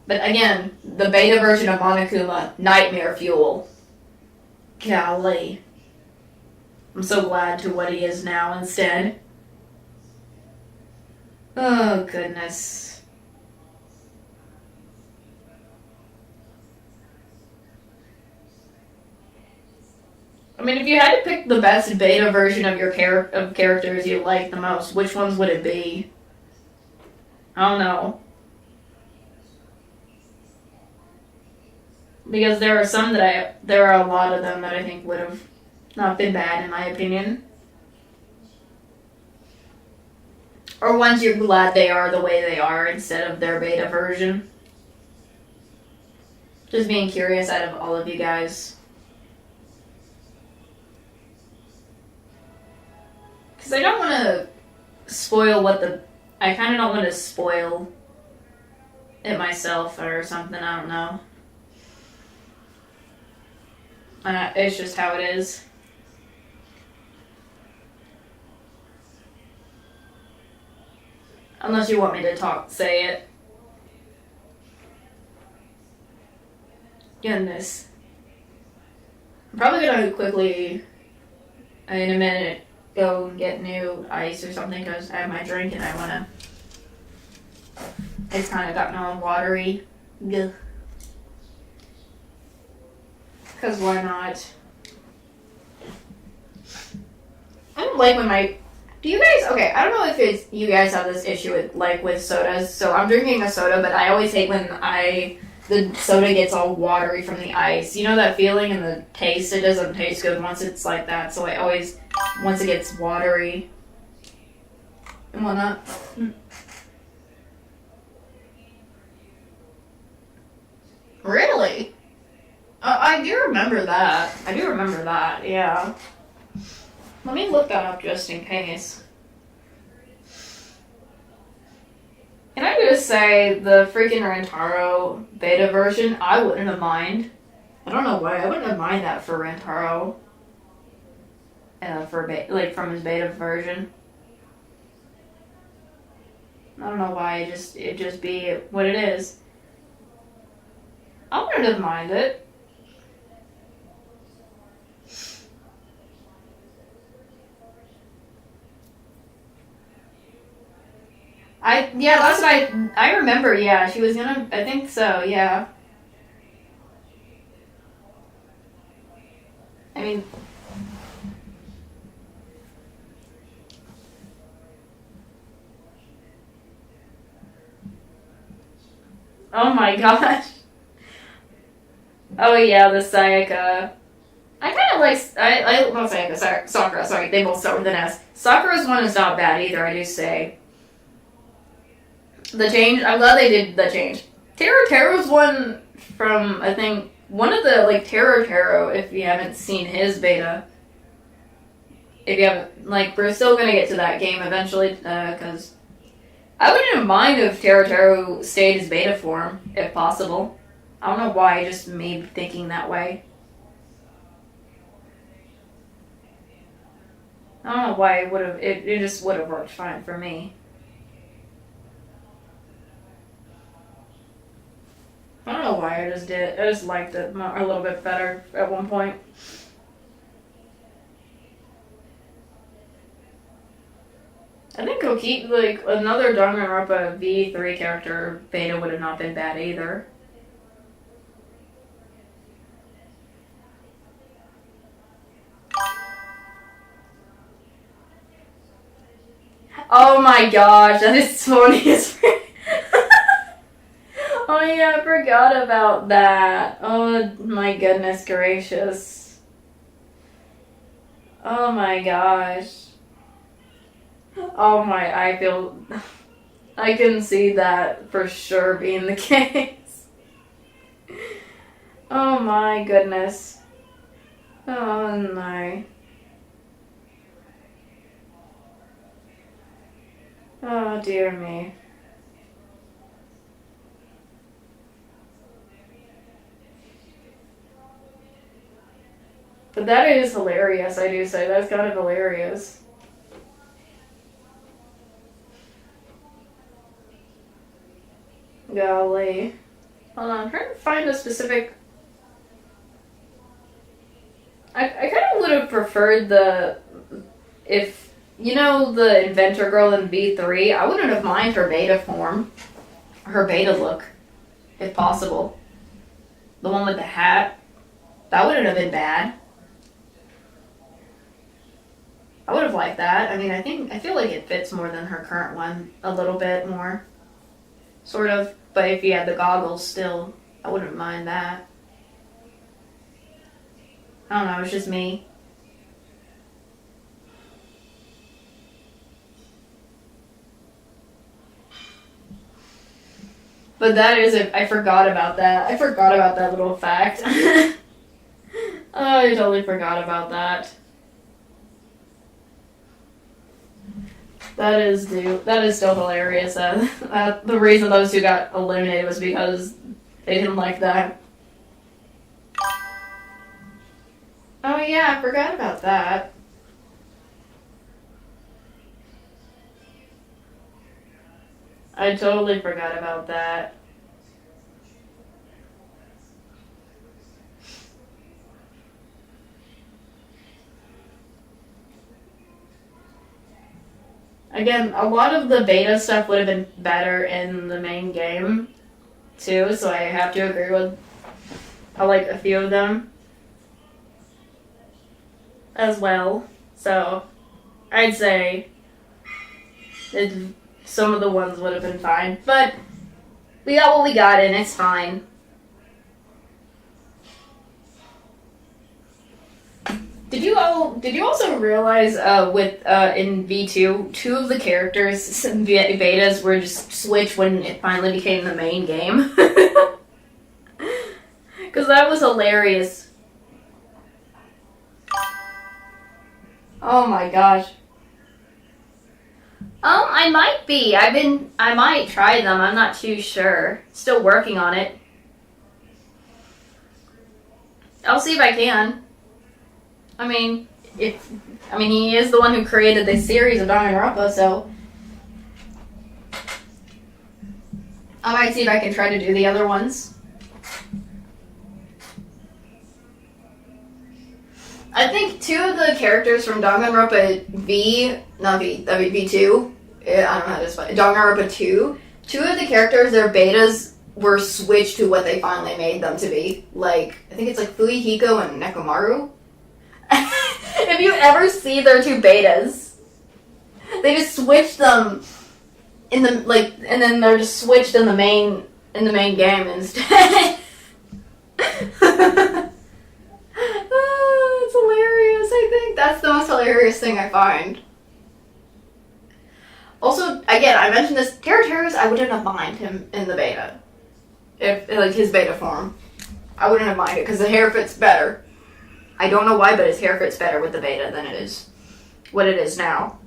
But again, the beta version of Monokuma, nightmare fuel. Golly. I'm so glad to what he is now instead. Oh, goodness. I mean, if you had to pick the best beta version of your characters you like the most, which ones would it be? I don't know. Because there are some there are a lot of them that I think would have not been bad in my opinion. Or ones you're glad they are the way they are instead of their beta version. Just being curious out of all of you guys. Because I don't want to spoil I kind of don't want to spoil it myself or something, I don't know. It's just how it is. Unless you want me to say it. Goodness. I'm probably gonna quickly, in a minute, go get new ice or something because I have my drink and I wanna. It's kind of gotten all watery. Gah. Because why not? I don't like when do you guys, okay, I don't know if you guys have this issue with sodas. So I'm drinking a soda, but I always hate when the soda gets all watery from the ice. You know that feeling and the taste? It doesn't taste good once it's like that. So I always, once it gets watery and whatnot. Really? I do remember that. Yeah. Let me look that up just in case. Can I just say, the freaking Rentaro beta version, I wouldn't have mind. I don't know why, I wouldn't have mind that for Rentaro. From his beta version. I don't know why, it just be what it is. I wouldn't have minded it. That's what I remember, yeah, she was gonna, I think so, yeah. I mean, oh my gosh. Oh yeah, the Sayaka. I kind of like, not Sayaka, Sakura, sorry, they both start with an S. Sakura's one is not bad either, I do say. The change, I'm glad they did the change. Teru's one from, I think, one of the, Teru, if you haven't seen his beta. If you haven't, we're still gonna get to that game eventually, because I wouldn't have mind if Teru stayed his beta form, if possible. I don't know why, just me thinking that way. I don't know why it just would have worked fine for me. I don't know why I just liked it a little bit better at one point. I think Koki, another Danganronpa V3 character beta would have not been bad either. Oh my gosh, that is funny as Oh yeah, I forgot about that. Oh my goodness gracious. Oh my gosh. I can see that for sure being the case. Oh my goodness. Oh no. Oh dear me. But that is hilarious, I do say. That's kind of hilarious. Golly. Hold on, I'm trying to find a specific... I kind of would have preferred if, the inventor girl in V3, I wouldn't have minded her beta form, her beta look, if possible. The one with the hat, that wouldn't have been bad. I would have liked that. I mean, I feel like it fits more than her current one a little bit more. Sort of. But if you had the goggles still, I wouldn't mind that. I don't know, it's just me. But that is it. I forgot about that. I forgot about that little fact. Oh, I totally forgot about that. That is still hilarious. The reason those two got eliminated was because they didn't like that. Oh yeah, I forgot about that. I totally forgot about that. Again, a lot of the beta stuff would have been better in the main game, too, so I have to agree with, like, a few of them as well. So, I'd say some of the ones would have been fine, but we got what we got and it's fine. Did you also realize in V2, two of the characters betas were just switched when it finally became the main game? Because that was hilarious. Oh my gosh. I might be. I might try them. I'm not too sure. Still working on it. I'll see if I can. I mean, he is the one who created this series of Danganronpa, so I might see if I can try to do the other ones. I think two of the characters from Danganronpa V2, I don't know how to spell it, Danganronpa 2, two of the characters, their betas were switched to what they finally made them to be. Like, I think it's like Fuyuhiko and Nekomaru. If you ever see their two betas, they just switched them and then they're just switched in the main game instead. Oh, it's hilarious. I think that's the most hilarious thing I find. Also, again, I mentioned this, Terra, I wouldn't have minded him in the beta. If, like, his beta form. I wouldn't have minded, because the hair fits better. I don't know why, but his hair fits better with the beta than it is what it is now.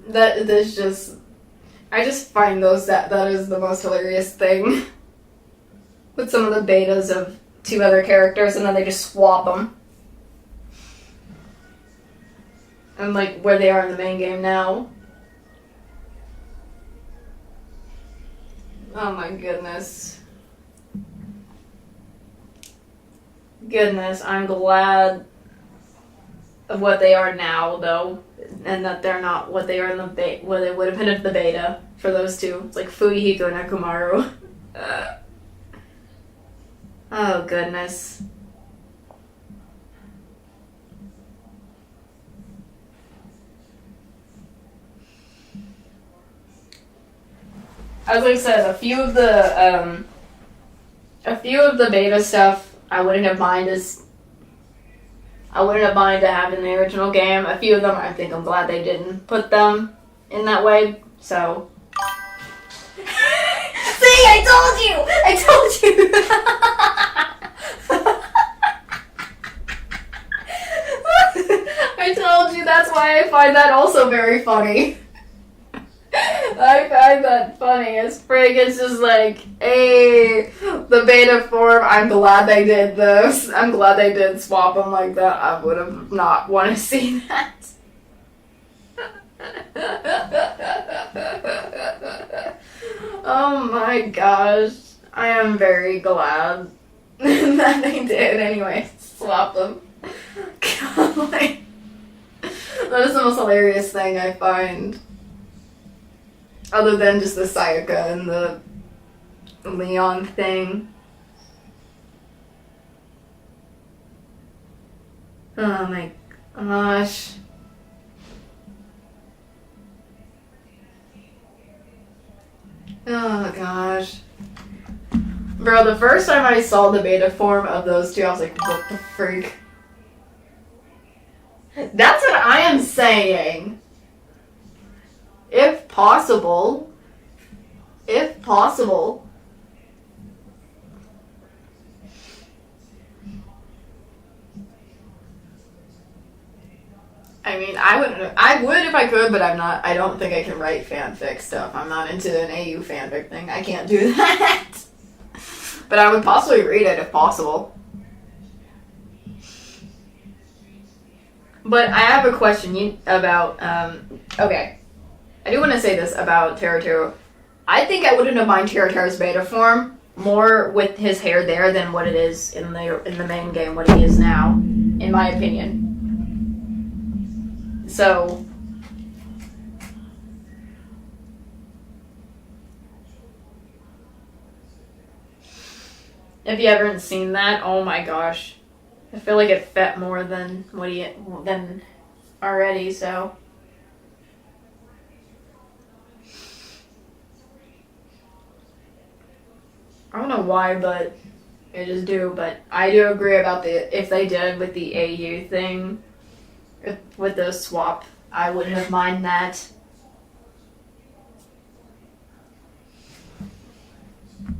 There's just, I just find that is the most hilarious thing. With some of the betas of two other characters, and then they just swap them. And like where they are in the main game now. Oh my goodness. Goodness, I'm glad of what they are now, though, and that they're not what they are in the what they would have been in the beta for those two. It's like Fuyuhiko and Nekomaru. Oh goodness. As I said, a few of the beta stuff I wouldn't have minded to have in the original game. A few of them, I think I'm glad they didn't put them in that way. So, see, I told you. I told you. That's why I find that also very funny. I find that funny as frig. It's just like, hey, the beta form, I'm glad they did this. I'm glad they did swap them like that. I would have not want to see that. Oh my gosh. I am very glad that they did anyway. Swap them. God, like, that is the most hilarious thing I find. Other than just the Sayaka and the Leon thing. Oh my gosh. Oh gosh. Bro, the first time I saw the beta form of those two, I was like, what the freak? That's what I am saying. If possible. If possible. I mean, I would if I could, but I don't think I can write fanfic stuff. I'm not into an AU fanfic thing. I can't do that. But I would possibly read it if possible. But I have a question about, okay. I do want to say this about Teruteru. I think I wouldn't have mind Teruteru's beta form more with his hair there than what it is in the main game, what he is now, in my opinion. So, if you haven't seen that, oh my gosh. I feel like it fit more than than already, so. I don't know why, but I just do. But I do agree about if they did with the AU thing, with the swap, I wouldn't have mind that.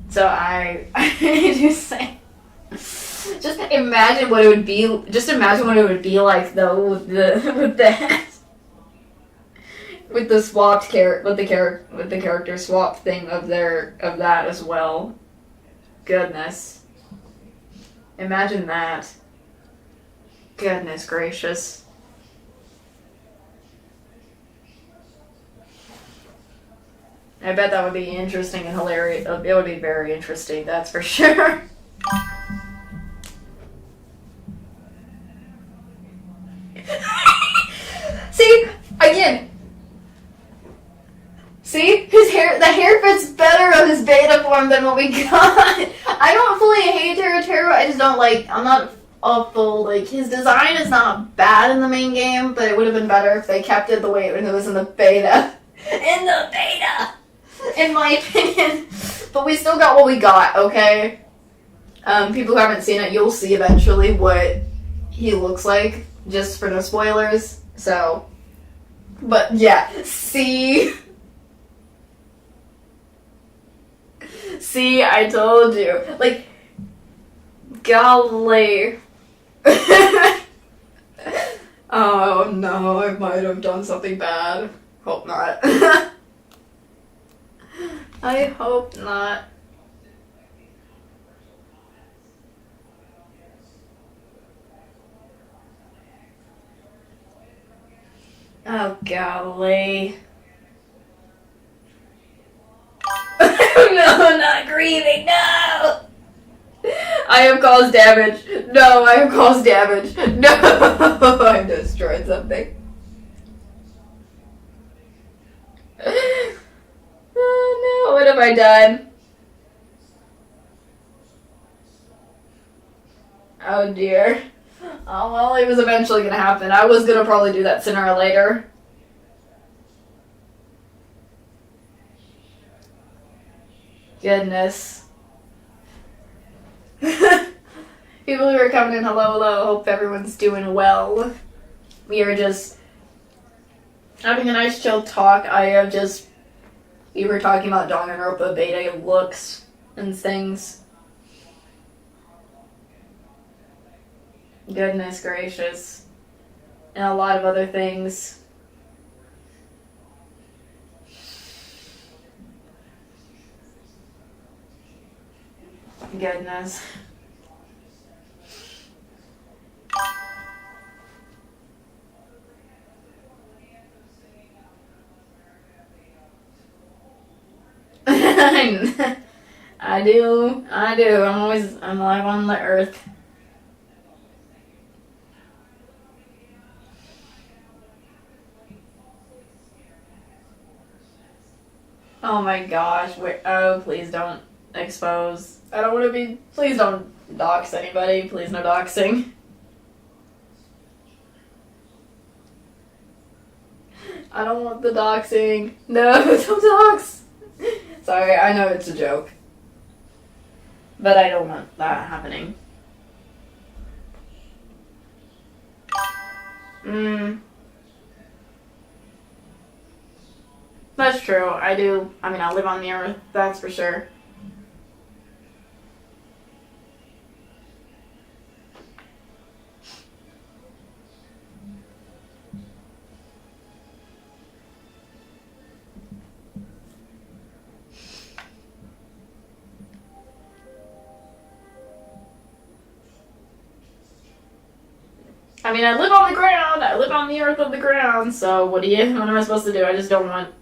So I just say, just imagine what it would be. Just imagine what it would be like though with the swapped with the character swap thing of that as well. Goodness. Imagine that. Goodness gracious. I bet that would be interesting and hilarious. It would be very interesting, that's for sure. See? Again. See? The hair fits better on his beta form than what we got. I don't fully hate Teruteru, I just don't I'm not a full, his design is not bad in the main game, but it would have been better if they kept it the way it was in the beta. In the beta! In my opinion. But we still got what we got, okay? People who haven't seen it, you'll see eventually what he looks like, just for no spoilers, so. But yeah, see? See, I told you. Golly. Oh no, I might have done something bad. Hope not. I hope not. Oh, golly. No, not grieving, no! I have caused damage. No, I have caused damage. No, I've destroyed something. Oh no, what have I done? Oh dear. Oh well, it was eventually gonna happen. I was gonna probably do that sooner or later. Goodness. People who are coming in, hello, hope everyone's doing well. We are just having a nice chill talk. We were talking about Danganronpa beta looks and things. Goodness gracious. And a lot of other things. Goodness. I do. I'm alive on the earth. Oh my gosh, wait, oh, please don't expose. I don't want to be, please don't dox anybody, please no doxing. I don't want the doxing. No, don't dox. Sorry, I know it's a joke. But I don't want that happening. That's true. I do. I mean, I live on the earth, that's for sure. I mean, I live on the ground. I live on the earth of the ground. So what am I supposed to do? I just don't want.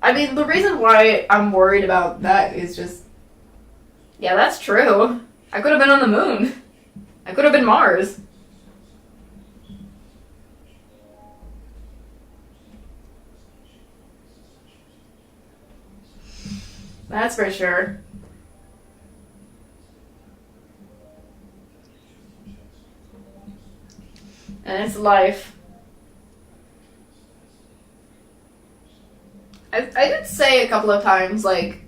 I mean, the reason why I'm worried about that is just. Yeah, that's true. I could have been on the moon. I could have been Mars. That's for sure. And it's life. I did say a couple of times, like,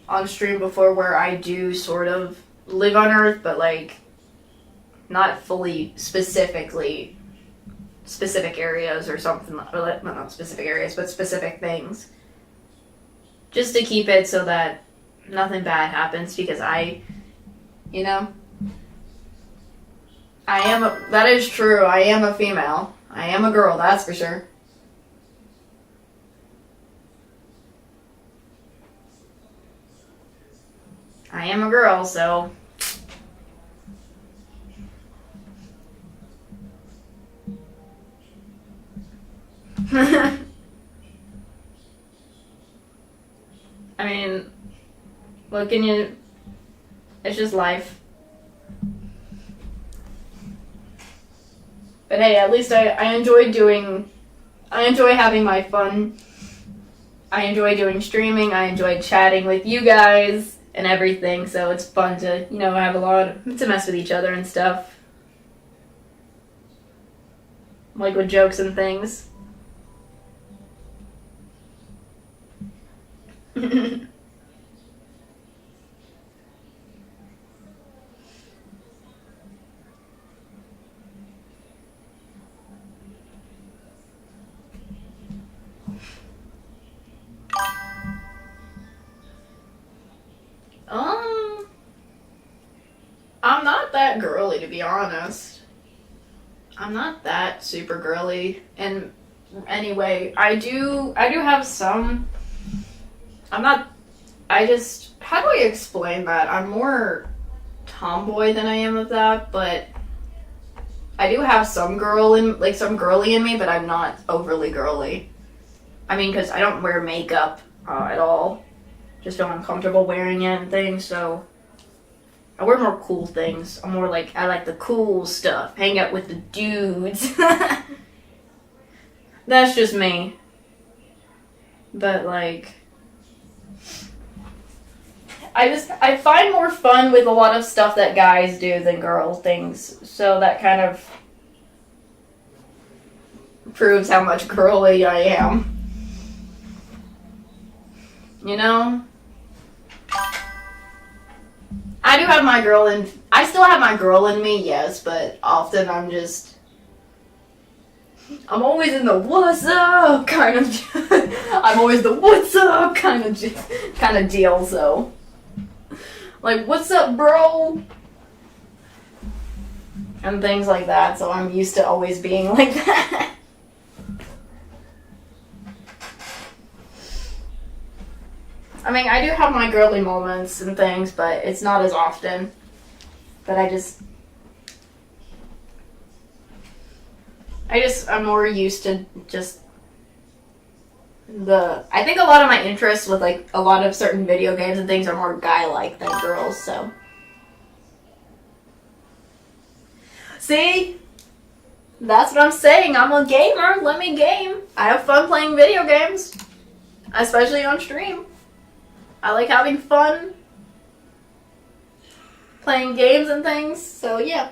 on stream before, where I do sort of live on Earth, but, like, not fully specifically specific areas or something, or not specific areas, but specific things. Just to keep it so that nothing bad happens, because you know, that is true, I am a female. I am a girl, that's for sure. I am a girl, so. I mean, what can you. It's just life. But hey, at least I enjoy doing. I enjoy having my fun. I enjoy doing streaming. I enjoy chatting with you guys and everything. So it's fun to, have to mess with each other and stuff. Like with jokes and things. I'm not that girly, to be honest. I'm not that super girly. And anyway, I do have some. How do I explain that? I'm more tomboy than I am of that, but I do have some girly in me, but I'm not overly girly. I mean, because I don't wear makeup at all. Just don't uncomfortable wearing it and things, so I wear more cool things. I like the cool stuff. Hang out with the dudes. That's just me. But I find more fun with a lot of stuff that guys do than girls things. So that kind of proves how much girly I am. I do have my girl I still have my girl in me, yes, but often I'm always in the what's up kind of, I'm always the what's up kind of deal, so. Like, what's up, bro? And things like that, so I'm used to always being like that. I mean, I do have my girly moments and things, but it's not as often. But I'm more used to just I think a lot of my interests with like a lot of certain video games and things are more guy-like than girls, so. See? That's what I'm saying. I'm a gamer. Let me game. I have fun playing video games, especially on stream. I like having fun playing games and things, so yeah.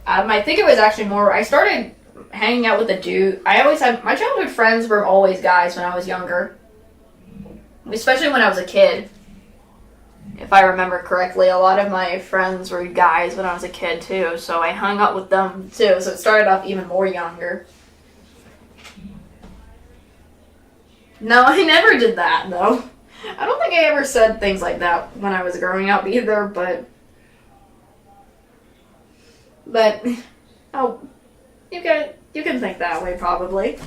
I think it was actually more, I started hanging out with a dude. I always had, my childhood friends were always guys when I was younger. Especially when I was a kid. If I remember correctly, a lot of my friends were guys when I was a kid too, so I hung out with them too, so it started off even more younger. No, I never did that, though. I don't think I ever said things like that when I was growing up either, but... oh, you can think that way, probably.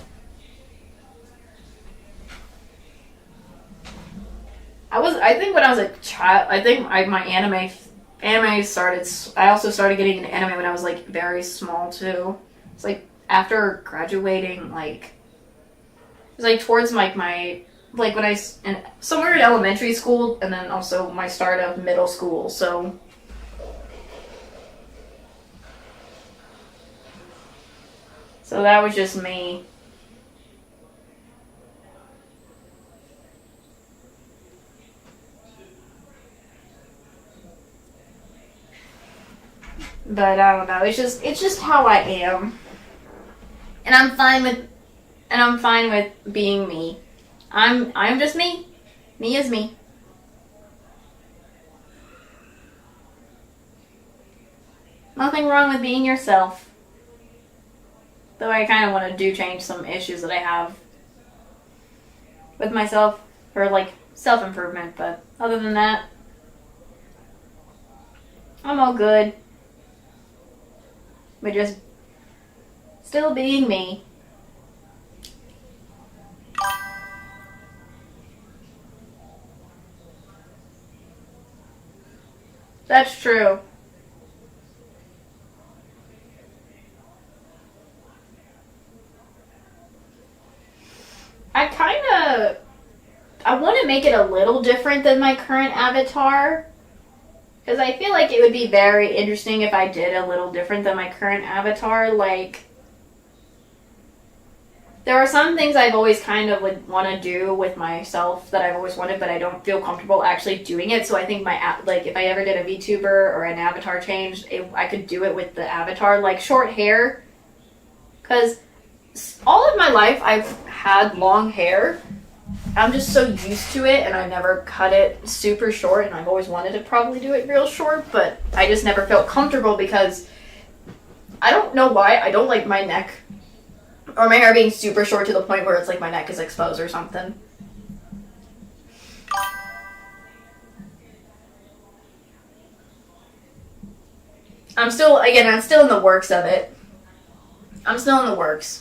I think when I was a child, I think my anime started, I also started getting into anime when I was, like, very small, too. It's, like, after graduating, like, it was, like, towards, like, like, when somewhere in elementary school, and then also my start of middle school, so... So that was just me. But I don't know. It's just how I am. And I'm fine with being me. I'm just me. Me is me. Nothing wrong with being yourself. Though I kind of want to change some issues that I have with myself for, like, self-improvement, but other than that, I'm all good. But just still being me. That's true. I want to make it a little different than my current avatar. Because I feel like it would be very interesting if I did a little different than my current avatar. Like, there are some things I've always kind of would want to do with myself that I've always wanted, but I don't feel comfortable actually doing it. So I think like, if I ever did a VTuber or an avatar change, I could do it with the avatar. Like, short hair. Because all of my life I've had long hair. I'm just so used to it, and I never cut it super short, and I've always wanted to probably do it real short, but I just never felt comfortable because I don't know why. I don't like my neck or my hair being super short to the point where it's like my neck is exposed or something. I'm still in the works of it. I'm still in the works.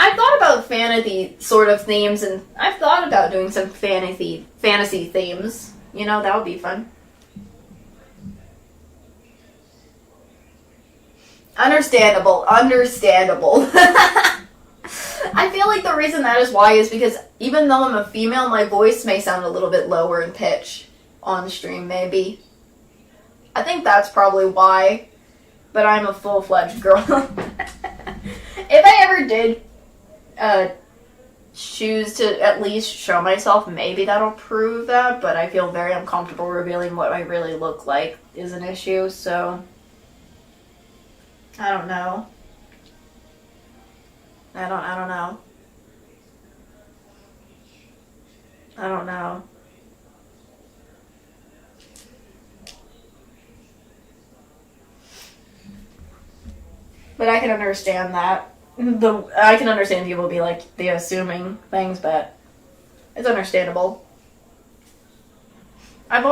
I've thought about fantasy sort of themes, and I've thought about doing some fantasy themes. You know, that would be fun. Understandable. I feel like the reason that is why is because even though I'm a female, my voice may sound a little bit lower in pitch on the stream, maybe. I think that's probably why, but I'm a full-fledged girl. If I ever did choose to at least show myself, maybe that'll prove that, but I feel very uncomfortable revealing what I really look like is an issue, so I don't know. I don't know. I don't know. But I can understand that. I can understand people be like, the assuming things, but it's understandable. I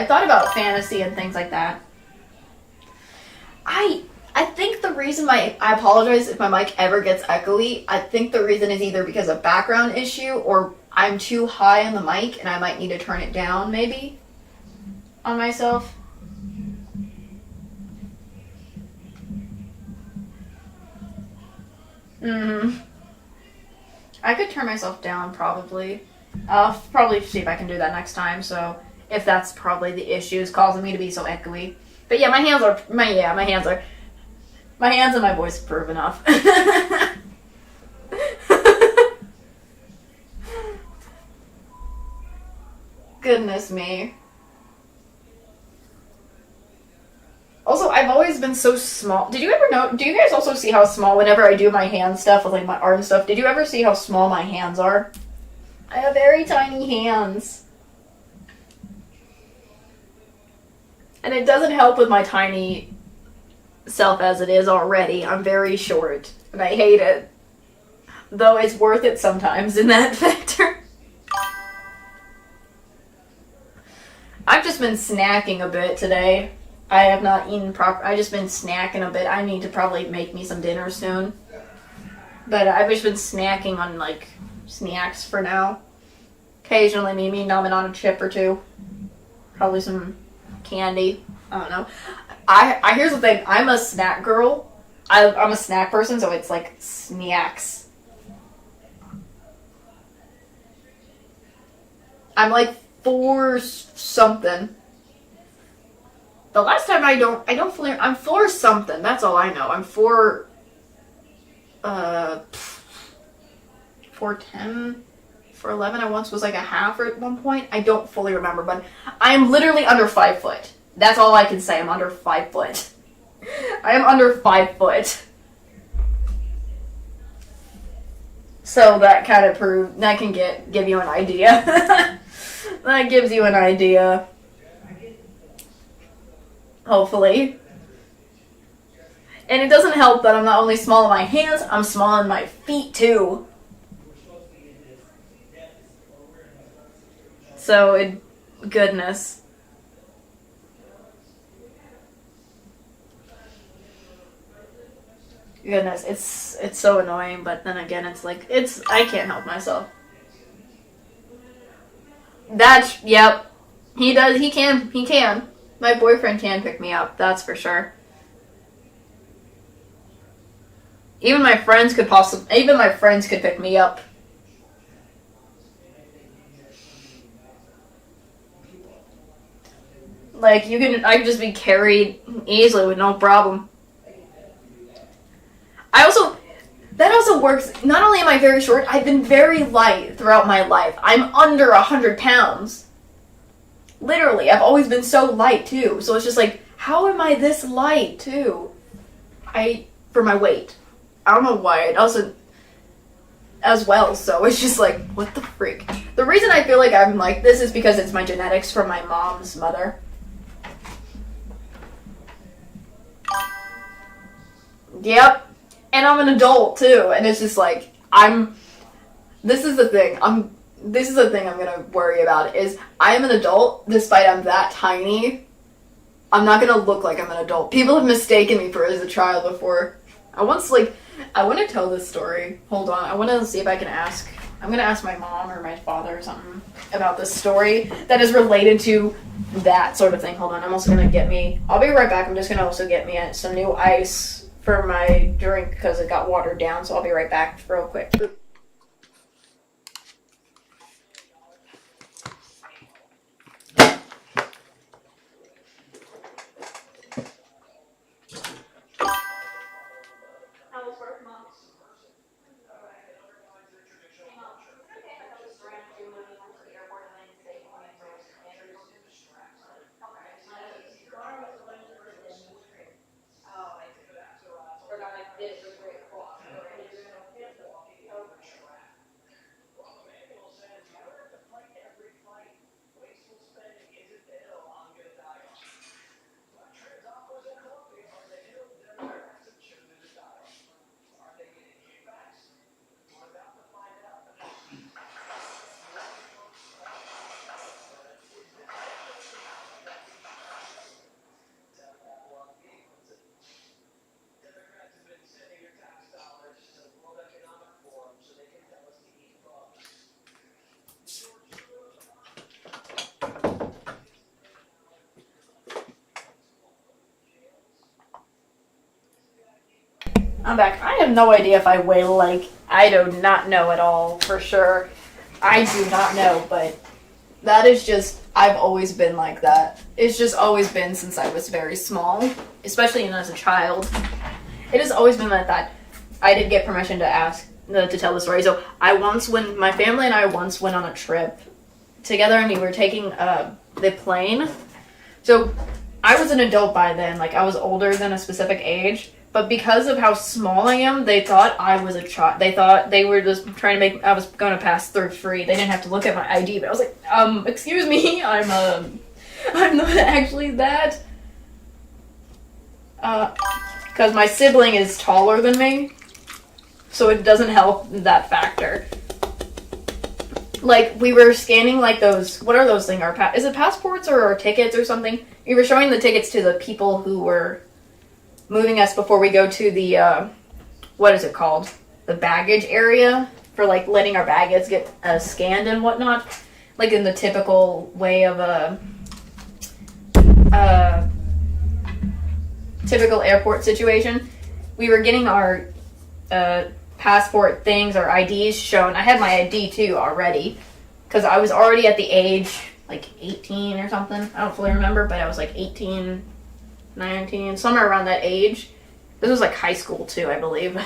thought about fantasy and things like that. I think the reason I apologize if my mic ever gets echoey. I think the reason is either because of background issue or I'm too high on the mic and I might need to turn it down maybe on myself. I could turn myself down probably. I'll probably see if I can do that next time. So if that's probably the issue is causing me to be so echoey. But yeah, my hands and my voice prove enough. Goodness me. Also, I've always been so small. Did you ever know? Do you guys also see how small whenever I do my hand stuff with like my arm stuff? Did you ever see how small my hands are? I have very tiny hands. And it doesn't help with my tiny self as it is already. I'm very short, and I hate it. Though it's worth it sometimes in that factor. I've just been snacking a bit today. I have not eaten proper. I've just been snacking a bit. I need to probably make me some dinner soon. But I've just been snacking on, like, snacks for now. Occasionally, maybe numbing on a chip or two. Probably some candy. I don't know. Here's the thing. I'm a snack girl. I'm a snack person, so it's like snacks. I'm like 4 something. The last time I don't fully, I'm 4 something. That's all I know. I'm 4'10", 4'11". I once was like a half at one point. I don't fully remember, but I am literally under 5 foot. That's all I can say. I'm under 5 foot. I am under 5 foot. So that kind of that can give you an idea. That gives you an idea. Hopefully. And it doesn't help that I'm not only small in my hands, I'm small in my feet too. So, goodness. Goodness, it's so annoying, but then again, it's like, I can't help myself. Yep. He can. My boyfriend can pick me up, that's for sure. Even my friends could pick me up. Like, I could just be carried easily with no problem. That also works, not only am I very short, I've been very light throughout my life. I'm under 100 pounds. Literally, I've always been so light, too. So it's just like, how am I this light, too? For my weight. I don't know why. It doesn't, as well, so it's just like, what the freak? The reason I feel like I'm like this is because it's my genetics from my mom's mother. Yep. And I'm an adult, too. And it's just like, this is the thing I'm gonna worry about, is I am an adult, despite I'm that tiny. I'm not gonna look like I'm an adult. People have mistaken me for as a child before. I want to tell this story. Hold on. I want to see if I can I'm gonna ask my mom or my father or something about this story that is related to that sort of thing. Hold on. I'm also gonna I'll be right back. I'm just gonna also get me some new ice for my drink because it got watered down, so I'll be right back real quick. I'm back. I have no idea if I weigh like, I do not know at all for sure. I do not know, but that is just, I've always been like that. It's just always been since I was very small, especially as a child. It has always been like that. I did get permission to ask, to tell the story. So my family and I once went on a trip together and we were taking the plane. So I was an adult by then, like I was older than a specific age. But because of how small I am, they thought I was a child. They thought they were just trying to make, I was going to pass through free. They didn't have to look at my ID, but I was like, excuse me, I'm not actually that. Because my sibling is taller than me, so it doesn't help that factor. Like, we were scanning, like, those, what are those things? Is it passports or tickets or something? We were showing the tickets to the people who were moving us before we go to the, what is it called? The baggage area for, like, letting our baggage get scanned and whatnot. Like, in the typical way of a typical airport situation. We were getting our passport things, our IDs shown. I had my ID, too, already. Because I was already at the age, like, 18 or something. I don't fully remember, but I was, like, 18... 19, somewhere around that age. This was like high school too, I believe.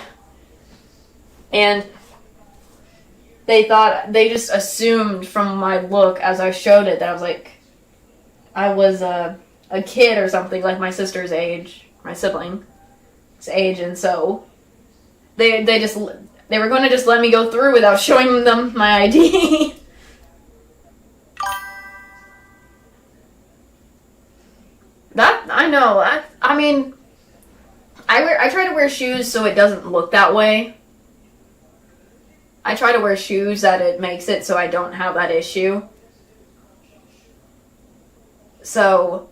And they just assumed from my look as I showed it that I was like, I was a kid or something, like my sister's age, my sibling's age, and so they were going to just let me go through without showing them my ID. That, I know. I mean, I try to wear shoes so it doesn't look that way. I try to wear shoes that it makes it so I don't have that issue. So,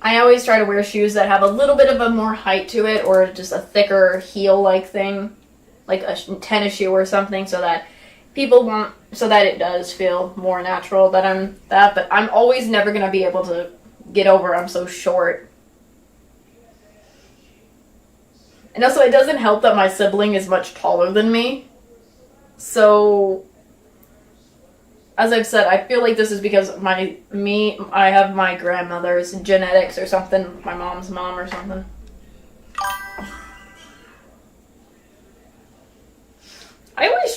I always try to wear shoes that have a little bit of a more height to it, or just a thicker heel-like thing, like a tennis shoe or something, so that people want, so that it does feel more natural that I'm that, but I'm always never going to be able to get over I'm so short. And also, it doesn't help that my sibling is much taller than me. So, as I've said, I feel like this is because I have my grandmother's genetics or something, my mom's mom or something. I always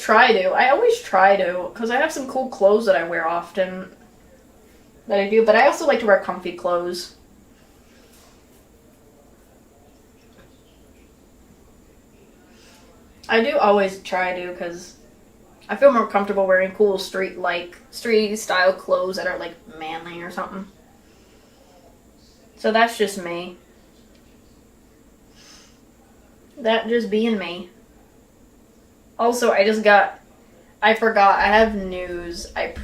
try to, because I have some cool clothes that I wear often, that I do, but I also like to wear comfy clothes. I do always try to, because I feel more comfortable wearing cool street-style clothes that are, like, manly or something. So that's just me. That just being me. Also, I forgot, I have news. I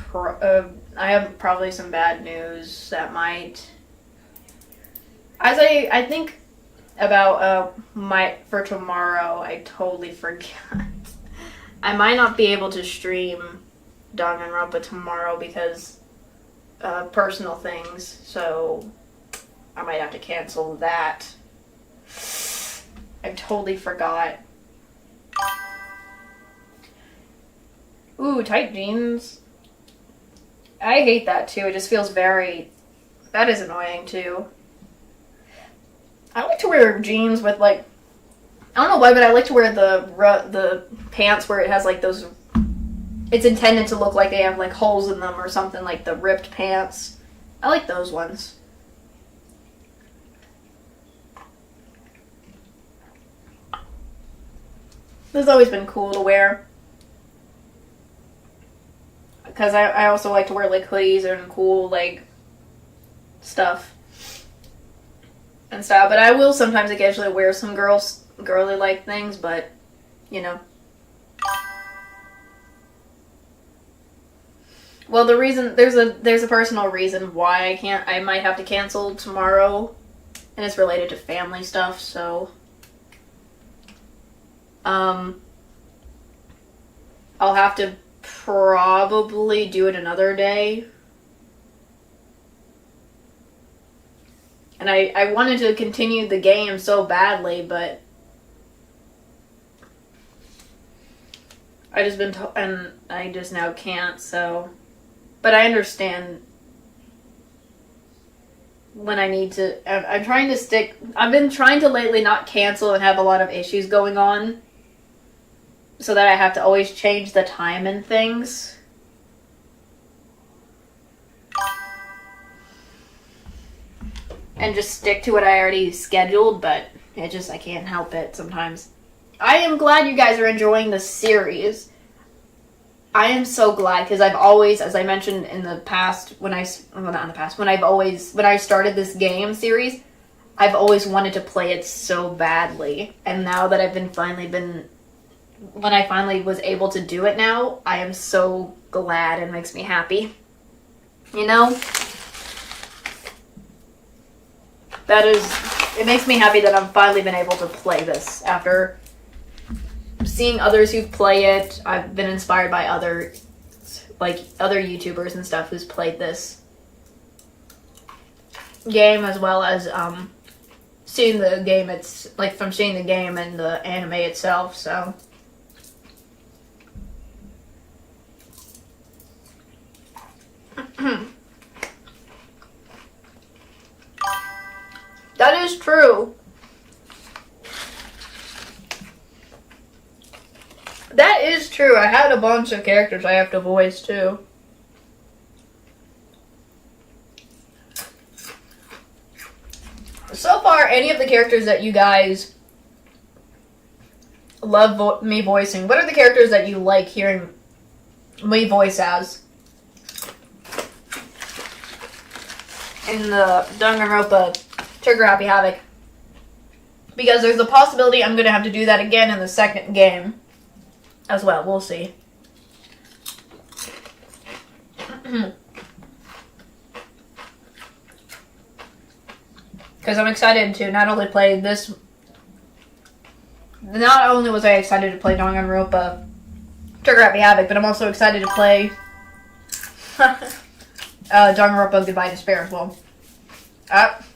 have probably some bad news that might, as I think about for tomorrow, I totally forgot. I might not be able to stream Danganronpa tomorrow because personal things, so I might have to cancel that. I totally forgot. Ooh, tight jeans. I hate that too. It just feels that is annoying too. I like to wear jeans with, like, I don't know why, but I like to wear the pants where it has, like, those, it's intended to look like they have, like, holes in them or something, like the ripped pants. I like those ones. This has always been cool to wear. Because I also like to wear, like, hoodies and cool, like, stuff and style. But I will sometimes occasionally wear some girly, like, things, but, you know. Well, the reason, there's a personal reason why I might have to cancel tomorrow, and it's related to family stuff, so, I'll have to probably do it another day. And I wanted to continue the game so badly, but I just been and I just now can't, so. But I understand when I need to. I'm trying to stick. I've been trying to lately not cancel and have a lot of issues going on, so that I have to always change the time and things. And just stick to what I already scheduled, but I can't help it sometimes. I am glad you guys are enjoying the series. I am so glad, because I've always, as I mentioned in the past, when I started this game series, I've always wanted to play it so badly. And now that when I finally was able to do it now, I am so glad. It makes me happy. You know? It makes me happy that I've finally been able to play this after seeing others who play it. I've been inspired by other YouTubers and stuff who's played this game, as well as seeing the game. It's like from seeing the game and the anime itself. So that is true. That is true. I had a bunch of characters I have to voice too. So far, any of the characters that you guys love me voicing, what are the characters that you like hearing me voice as? In the Danganronpa Trigger Happy Havoc. Because there's a possibility I'm going to have to do that again in the second game as well. We'll see. Because I'm excited to not only play this. Not only was I excited to play Danganronpa Trigger Happy Havoc, but I'm also excited to play Danganronpa Goodbye Despair as well.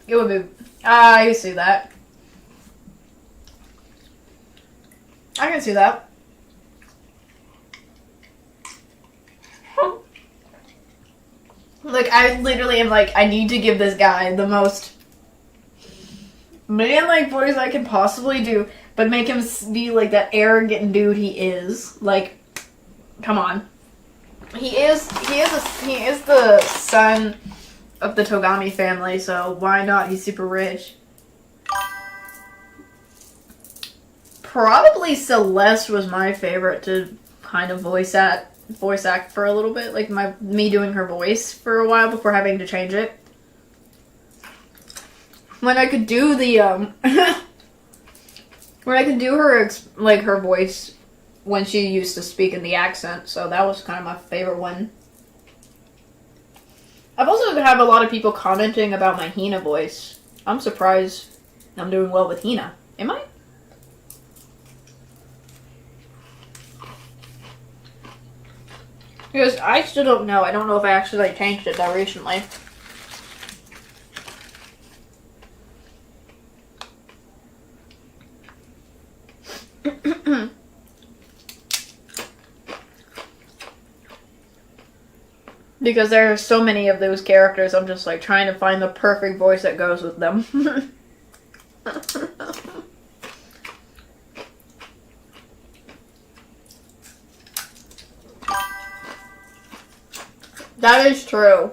It would be. You see that. I can see that. Like, I literally am like, I need to give this guy the most man-like voice I can possibly do, but make him be like that arrogant dude he is. Like, come on. He is the son of the Togami family, so why not? He's super rich. Probably Celeste was my favorite to kind of voice act for a little bit, like me doing her voice for a while before having to change it. When I could do the when I could do her her voice when she used to speak in the accent, so that was kind of my favorite one. I've also had a lot of people commenting about my Hina voice. I'm surprised I'm doing well with Hina. Am I? Because I still don't know. I don't know if I actually changed it that recently. Because there are so many of those characters, I'm just like trying to find the perfect voice that goes with them. That is true.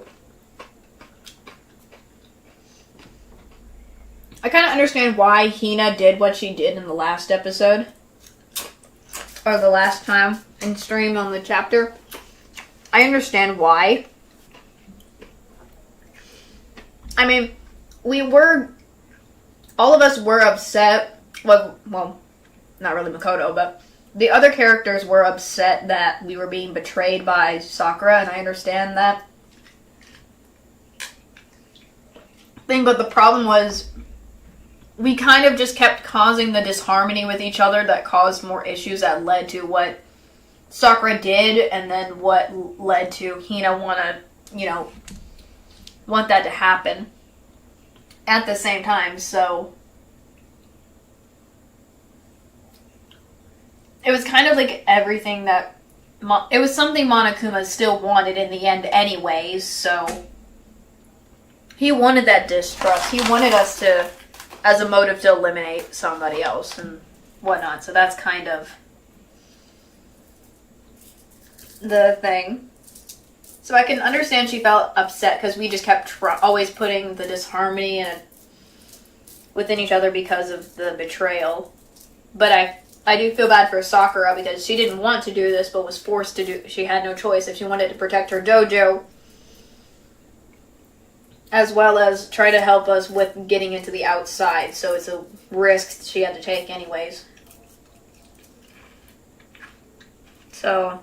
I kind of understand why Hina did what she did in the last episode. Or the last time in stream on the chapter. I understand why. I mean, all of us were upset. Well, not really Makoto, but the other characters were upset that we were being betrayed by Sakura, and I understand that thing, but the problem was we kind of just kept causing the disharmony with each other that caused more issues that led to what Sakura did, and then what led to Hina want that to happen. at the same time, so it was kind of like everything that it was something Monokuma still wanted in the end anyways, so he wanted that distrust. He wanted us to, as a motive, to eliminate somebody else and whatnot, so that's kind of the thing. So I can understand she felt upset because we just kept always putting the disharmony within each other because of the betrayal. But I do feel bad for Sakura because she didn't want to do this but was forced to do. She had no choice if she wanted to protect her dojo, as well as try to help us with getting into the outside. So it's a risk she had to take anyways. So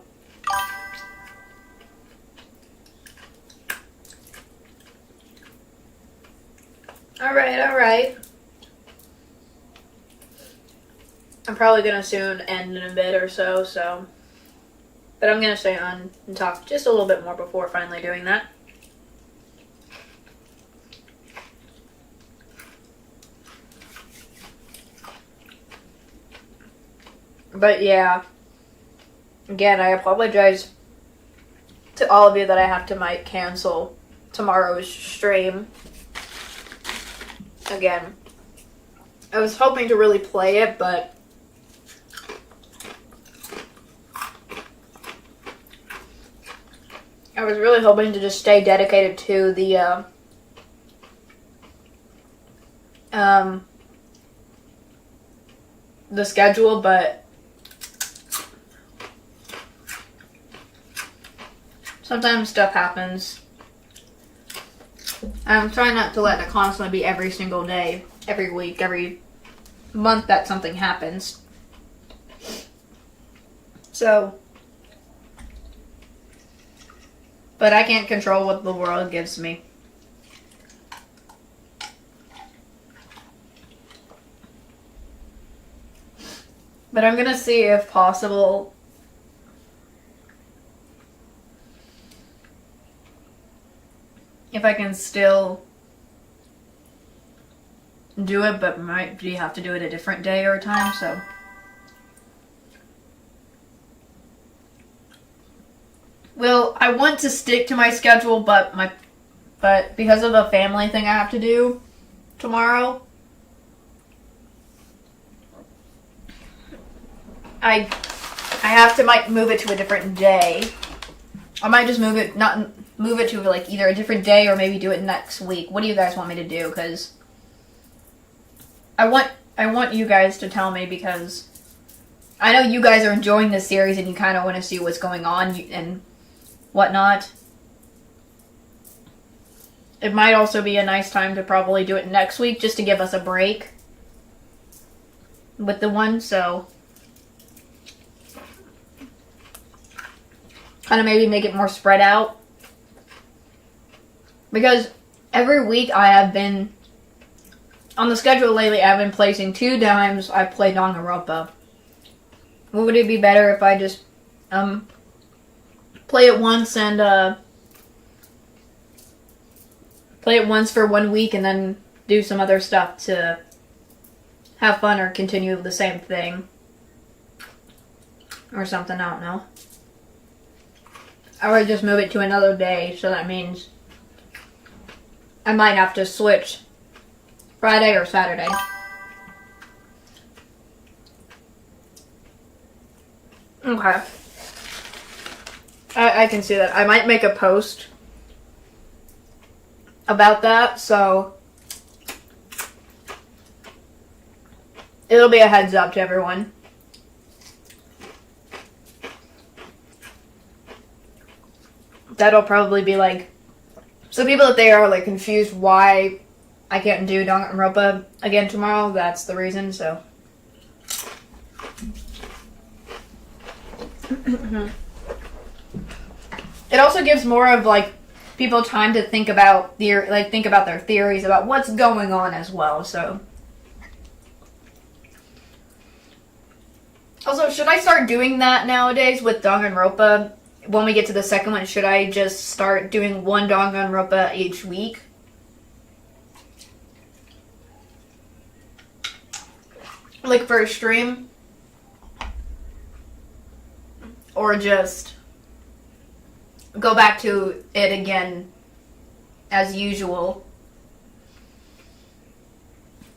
Alright. I'm probably gonna soon end in a bit or so. But I'm gonna stay on and talk just a little bit more before finally doing that. But yeah. Again, I apologize to all of you that I have to might cancel tomorrow's stream. Again, I was hoping to really play it, but I was really hoping to just stay dedicated to the schedule, but sometimes stuff happens. I'm trying not to let it constantly be every single day, every week, every month that something happens. So, but I can't control what the world gives me. But I'm gonna see if possible if I can still do it, but might you have to do it a different day or a time, so. Well, I want to stick to my schedule, but because of the family thing I have to do tomorrow, I have to might move it to a different day. I might just move it to like either a different day or maybe do it next week. What do you guys want me to do? Because I want you guys to tell me, because I know you guys are enjoying this series and you kind of want to see what's going on and whatnot. It might also be a nice time to probably do it next week just to give us a break with the one, so kind of maybe make it more spread out. Because every week I have been, on the schedule lately, I've been placing 2 times I play Danganronpa. Would it be better if I just play it once and play it once for 1 week and then do some other stuff to have fun or continue the same thing? Or something, I don't know. I would just move it to another day, so that means I might have to switch Friday or Saturday. Okay. I can see that. I might make a post about that, so it'll be a heads up to everyone. That'll probably be like, so people if they are like confused why I can't do Danganronpa again tomorrow, that's the reason, so. It also gives more of like people time to think about their theories about what's going on as well, so. Also, should I start doing that nowadays with Danganronpa? When we get to the second one, should I just start doing one Danganronpa each week? like for a stream, or just go back to it again as usual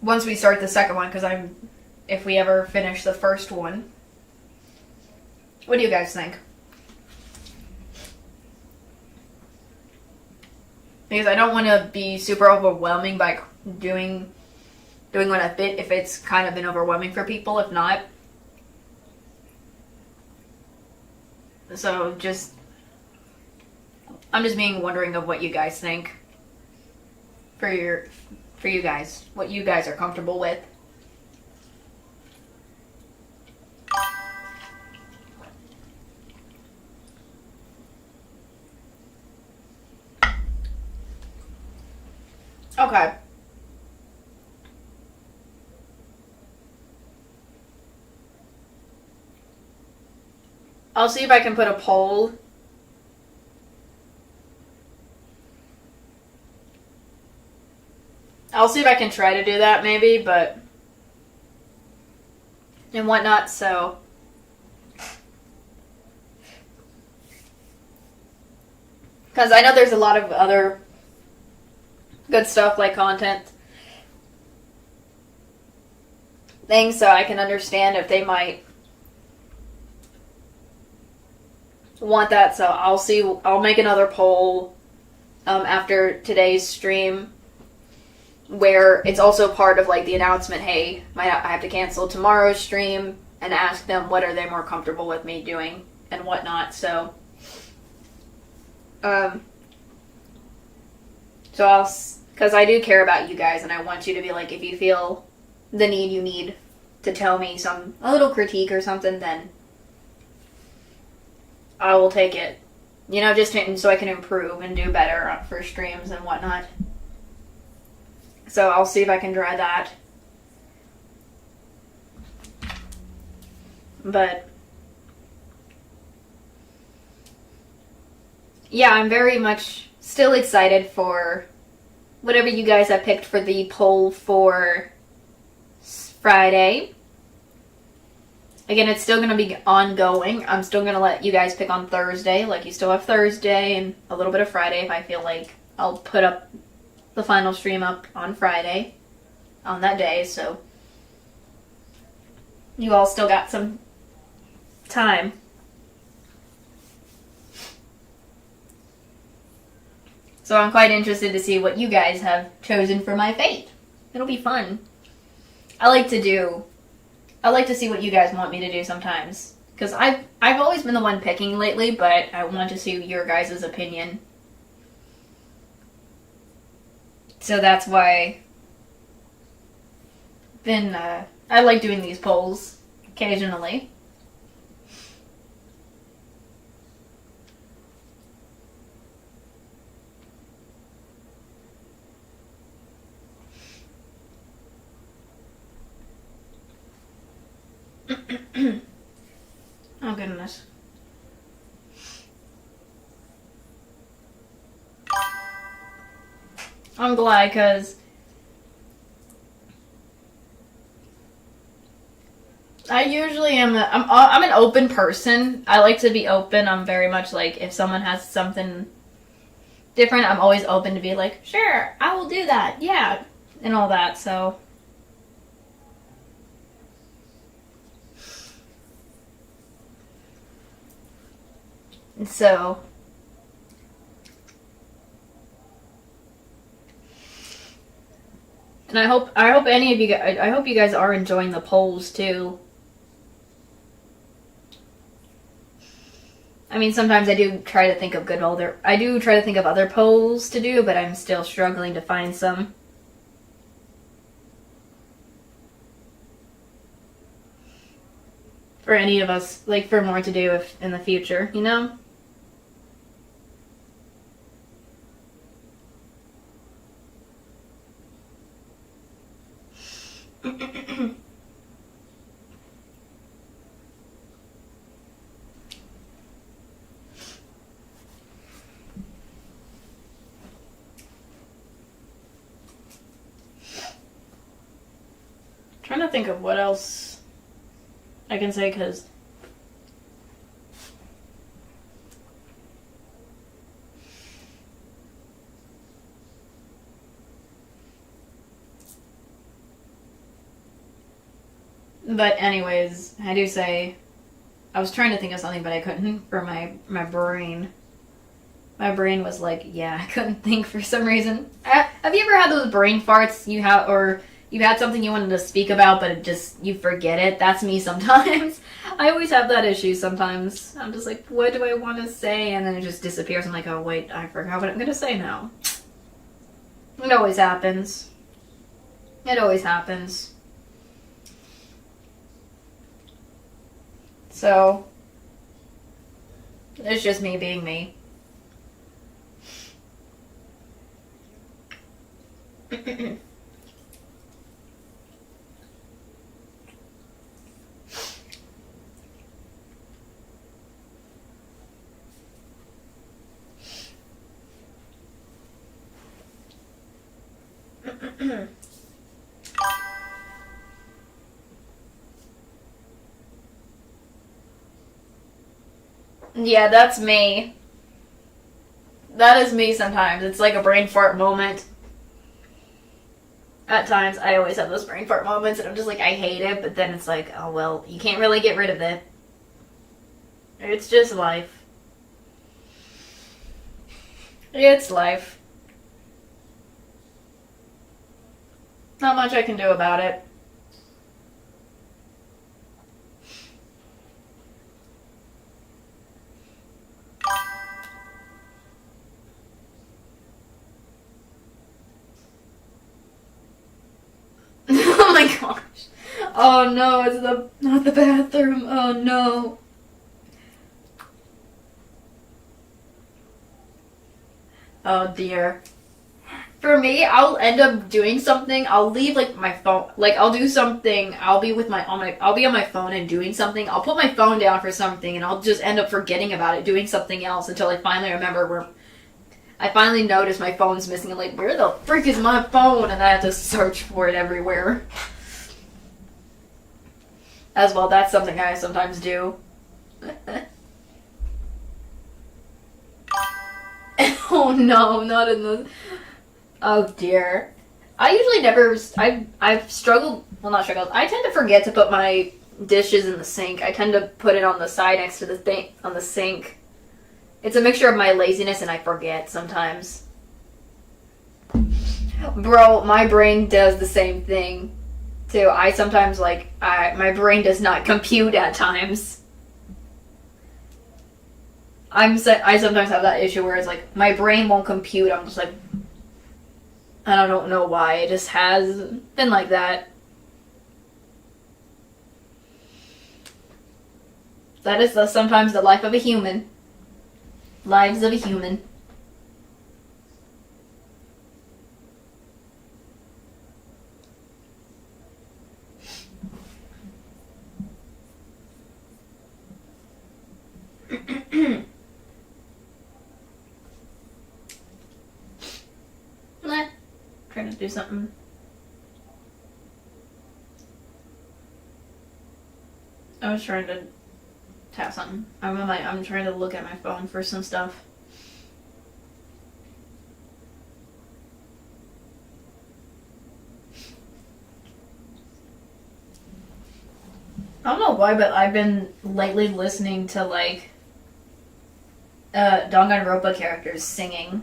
once we start the second one, because if we ever finish the first one. What do you guys think? Because I don't want to be super overwhelming by doing one a bit if it's kind of been overwhelming for people. If not, so I'm just being wondering of what you guys think for you guys, what you guys are comfortable with. Okay. I'll see if I can put a poll. I'll see if I can try to do that maybe, but and whatnot, so because I know there's a lot of other good stuff like content things, so I can understand if they might want that. So I'll make another poll after today's stream where it's also part of like the announcement, hey, I have to cancel tomorrow's stream, and ask them what are they more comfortable with me doing and whatnot. So because I do care about you guys, and I want you to be like, if you feel the need, you need to tell me a little critique or something, then I will take it. You know, just so I can improve and do better for streams and whatnot. So I'll see if I can try that. But yeah, I'm very much still excited for whatever you guys have picked for the poll for Friday. Again, it's still going to be ongoing. I'm still going to let you guys pick on Thursday. Like, you still have Thursday and a little bit of Friday if I feel like I'll put up the final stream up on Friday on that day. So you all still got some time. So I'm quite interested to see what you guys have chosen for my fate. It'll be fun. I like to see what you guys want me to do sometimes. Because I've always been the one picking lately, but I want to see your guys' opinion. So that's why I like doing these polls occasionally. Oh goodness. I'm glad, because I usually I'm an open person. I like to be open. I'm very much like, if someone has something different, I'm always open to be like, sure, I will do that, yeah, and all that. So and I hope any of you guys, I hope you guys are enjoying the polls too. I mean, sometimes I do try to think of other polls to do, but I'm still struggling to find some. For any of us, like, for more to do in the future, you know? Trying to to think of what else I can say, because but anyways, I do say I was trying to think of something, but I couldn't for my brain. My brain was like, yeah, I couldn't think for some reason. Have you ever had those brain farts or you had something you wanted to speak about, but it just, you forget it? That's me sometimes. I always have that issue sometimes. I'm just like, what do I want to say? And then it just disappears. I'm like, oh, wait, I forgot what I'm going to say now. It always happens. It always happens. So, it's just me being me. Yeah, that's me. That is me sometimes. It's like a brain fart moment. At times, I always have those brain fart moments, and I'm just like, I hate it, but then it's like, oh well, you can't really get rid of it. It's just life. It's life. Not much I can do about it. Oh my gosh. Oh no, it's not the bathroom. Oh no. Oh dear. For me, I'll end up doing something. I'll leave like my phone. Like I'll do something. I'll be on my phone and doing something. I'll put my phone down for something and I'll just end up forgetting about it, doing something else until I finally remember where I finally notice my phone's missing. I'm like, where the frick is my phone? And I have to search for it everywhere. As well, that's something I sometimes do. Oh no, not in the... Oh dear. I usually never... I've struggled... Well, not struggled. I tend to forget to put my dishes in the sink. I tend to put it on the side next to the thing, on the sink. It's a mixture of my laziness and I forget sometimes. Bro, my brain does the same thing, too. I sometimes, my brain does not compute at times. I sometimes have that issue where it's like, my brain won't compute. I'm just like, and I don't know why. It just has been like that. That is sometimes the life of a human. Lives of a human. Trying to do something. I was trying to tap something. I'm trying to look at my phone for some stuff. I don't know why, but I've been lately listening to Danganronpa characters singing.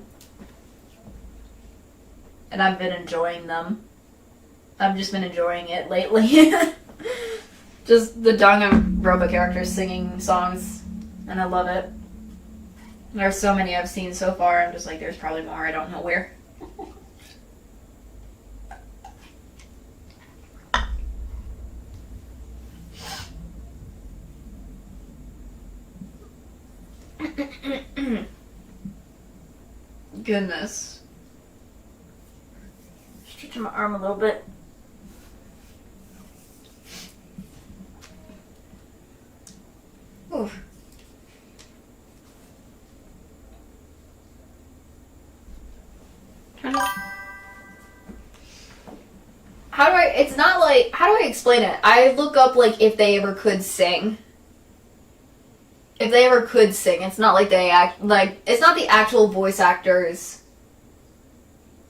And I've been enjoying them. I've just been enjoying it lately. Just the Danganronpa characters singing songs, and I love it. There's so many I've seen so far. I'm just like, there's probably more. I don't know where. Goodness. Stretching my arm a little bit. Oof. How do I... it's not like, how do I explain it? I look up, like, if they ever could sing. If they ever could sing, it's not like they act, like, it's not the actual voice actors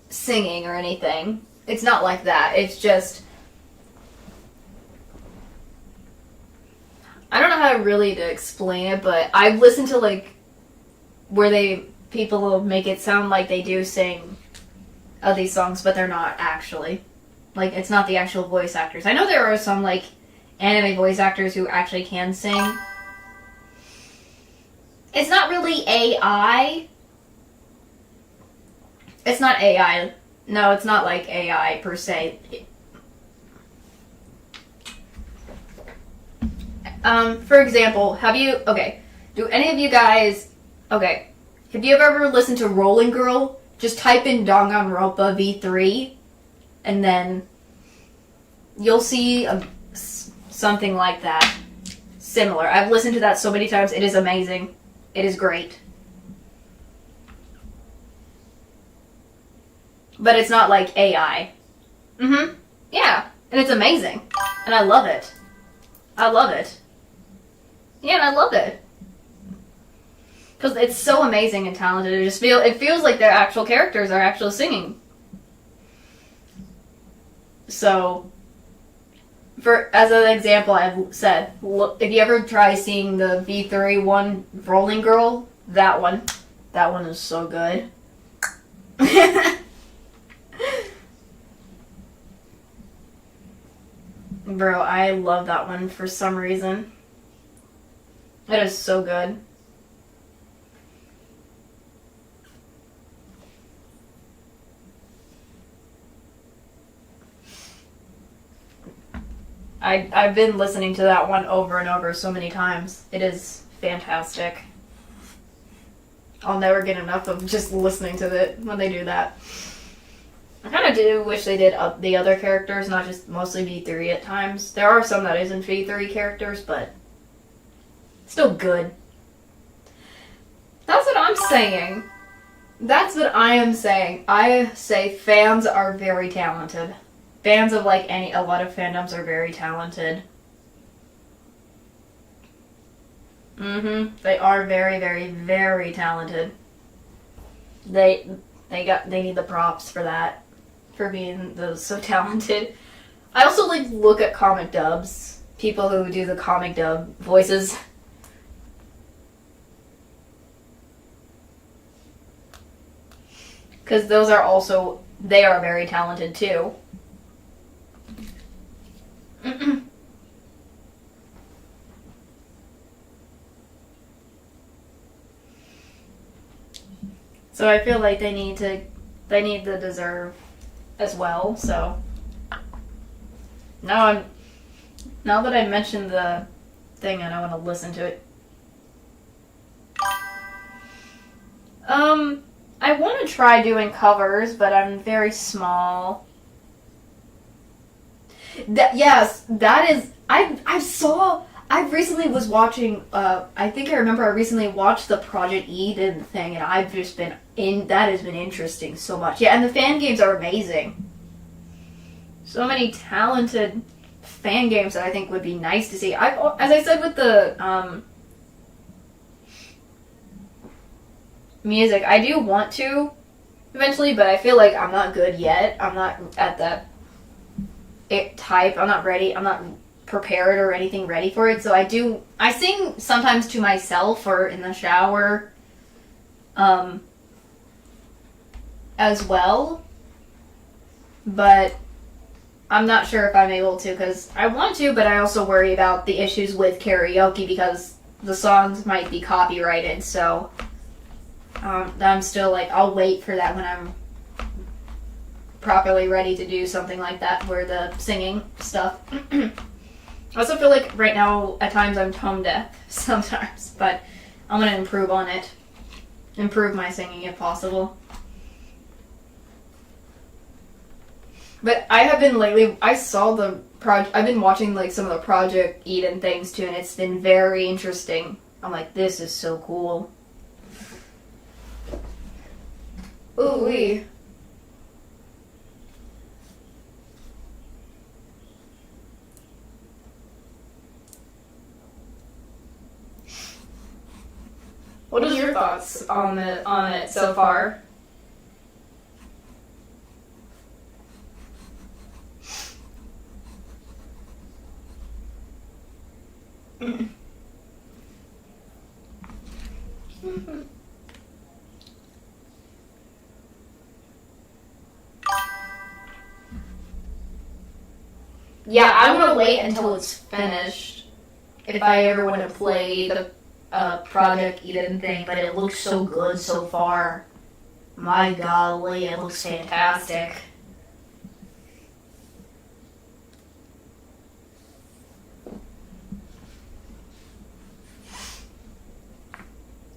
singing or anything. It's not like that. It's just, I don't know how really to explain it, but I've listened to, like, where people will make it sound like they do sing of these songs, but they're not actually. Like, it's not the actual voice actors. I know there are some, like, anime voice actors who actually can sing. It's not really AI. It's not AI. No, it's not like AI per se. For example, do any of you guys, have you ever listened to Rolling Girl? Just type in Danganronpa V3, and then you'll see something like that. Similar. I've listened to that so many times. It is amazing. It is great. But it's not like AI. Yeah. And it's amazing. And I love it. I love it. Yeah, and I love it. Because it's so amazing and talented. It feels like their actual characters are actually singing. So, as an example, I've said, look, if you ever try seeing the V3 one, Rolling Girl, that one is so good. Bro, I love that one for some reason. It is so good. I've been listening to that one over and over so many times. It is fantastic. I'll never get enough of just listening to it when they do that. I kind of do wish they did the other characters, not just mostly V3 at times. There are some that isn't V3 characters, but still good. That's what I'm saying. That's what I am saying. I say fans are very talented. Fans of a lot of fandoms are very talented. They are very, very, very talented. They need the props for that, for being so talented. I also look at comic dubs, people who do the comic dub voices. Because they are very talented too. So I feel like they need the deserve as well. So now that I mentioned the thing and I want to listen to it. I want to try doing covers, but I'm very small. I recently was watching, I recently watched the Project Eden thing, and I've just been that has been interesting so much. Yeah, and the fan games are amazing. So many talented fan games that I think would be nice to see. As I said with the, music, I do want to, eventually, but I feel like I'm not good yet. I'm not at that type. I'm not ready. I'm not prepared or anything ready for it. So I sing sometimes to myself or in the shower as well, but I'm not sure if I'm able to, because I want to, but I also worry about the issues with karaoke because the songs might be copyrighted. So I'm still I'll wait for that when I'm properly ready to do something like that, where the singing stuff. I also feel like right now, at times, I'm tone deaf sometimes, but I'm going to improve on it. Improve my singing if possible. But I have been lately, I've been watching some of the Project Eden things too, and it's been very interesting. I'm like, this is so cool. Ooh-wee. What is your thoughts on it so far? Yeah, I want to wait until it's finished if I ever want to play the Project Eden thing, but it looks so good so far. My golly, it looks fantastic.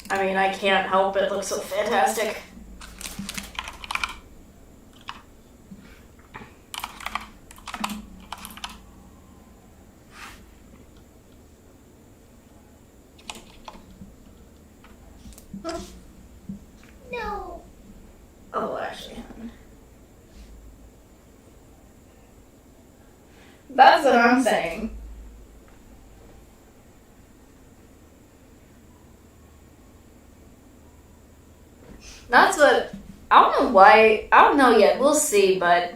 I mean, I can't help it. It looks so fantastic. No. Oh, actually. That's what I'm saying. That's what, I don't know why, I don't know yet, we'll see, but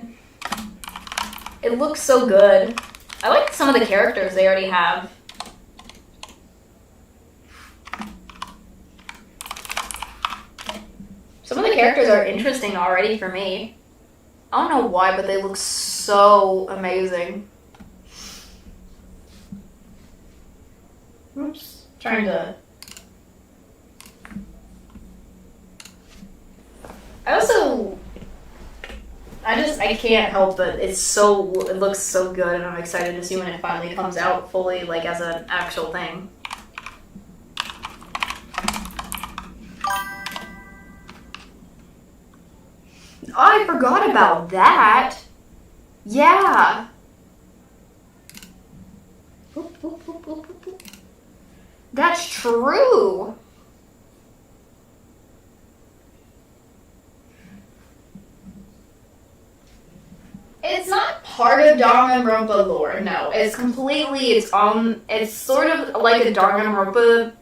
it looks so good. I like some of the characters they already have. Some of the characters are interesting already for me. I don't know why, but they look so amazing. Oops, trying to... I can't help it. It looks so good, and I'm excited to see when it finally comes out fully, like as an actual thing. Oh, I forgot about that. Yeah. That's true. It's not part of Danganronpa lore, no. It's completely its own. It's sort of like a Danganronpa.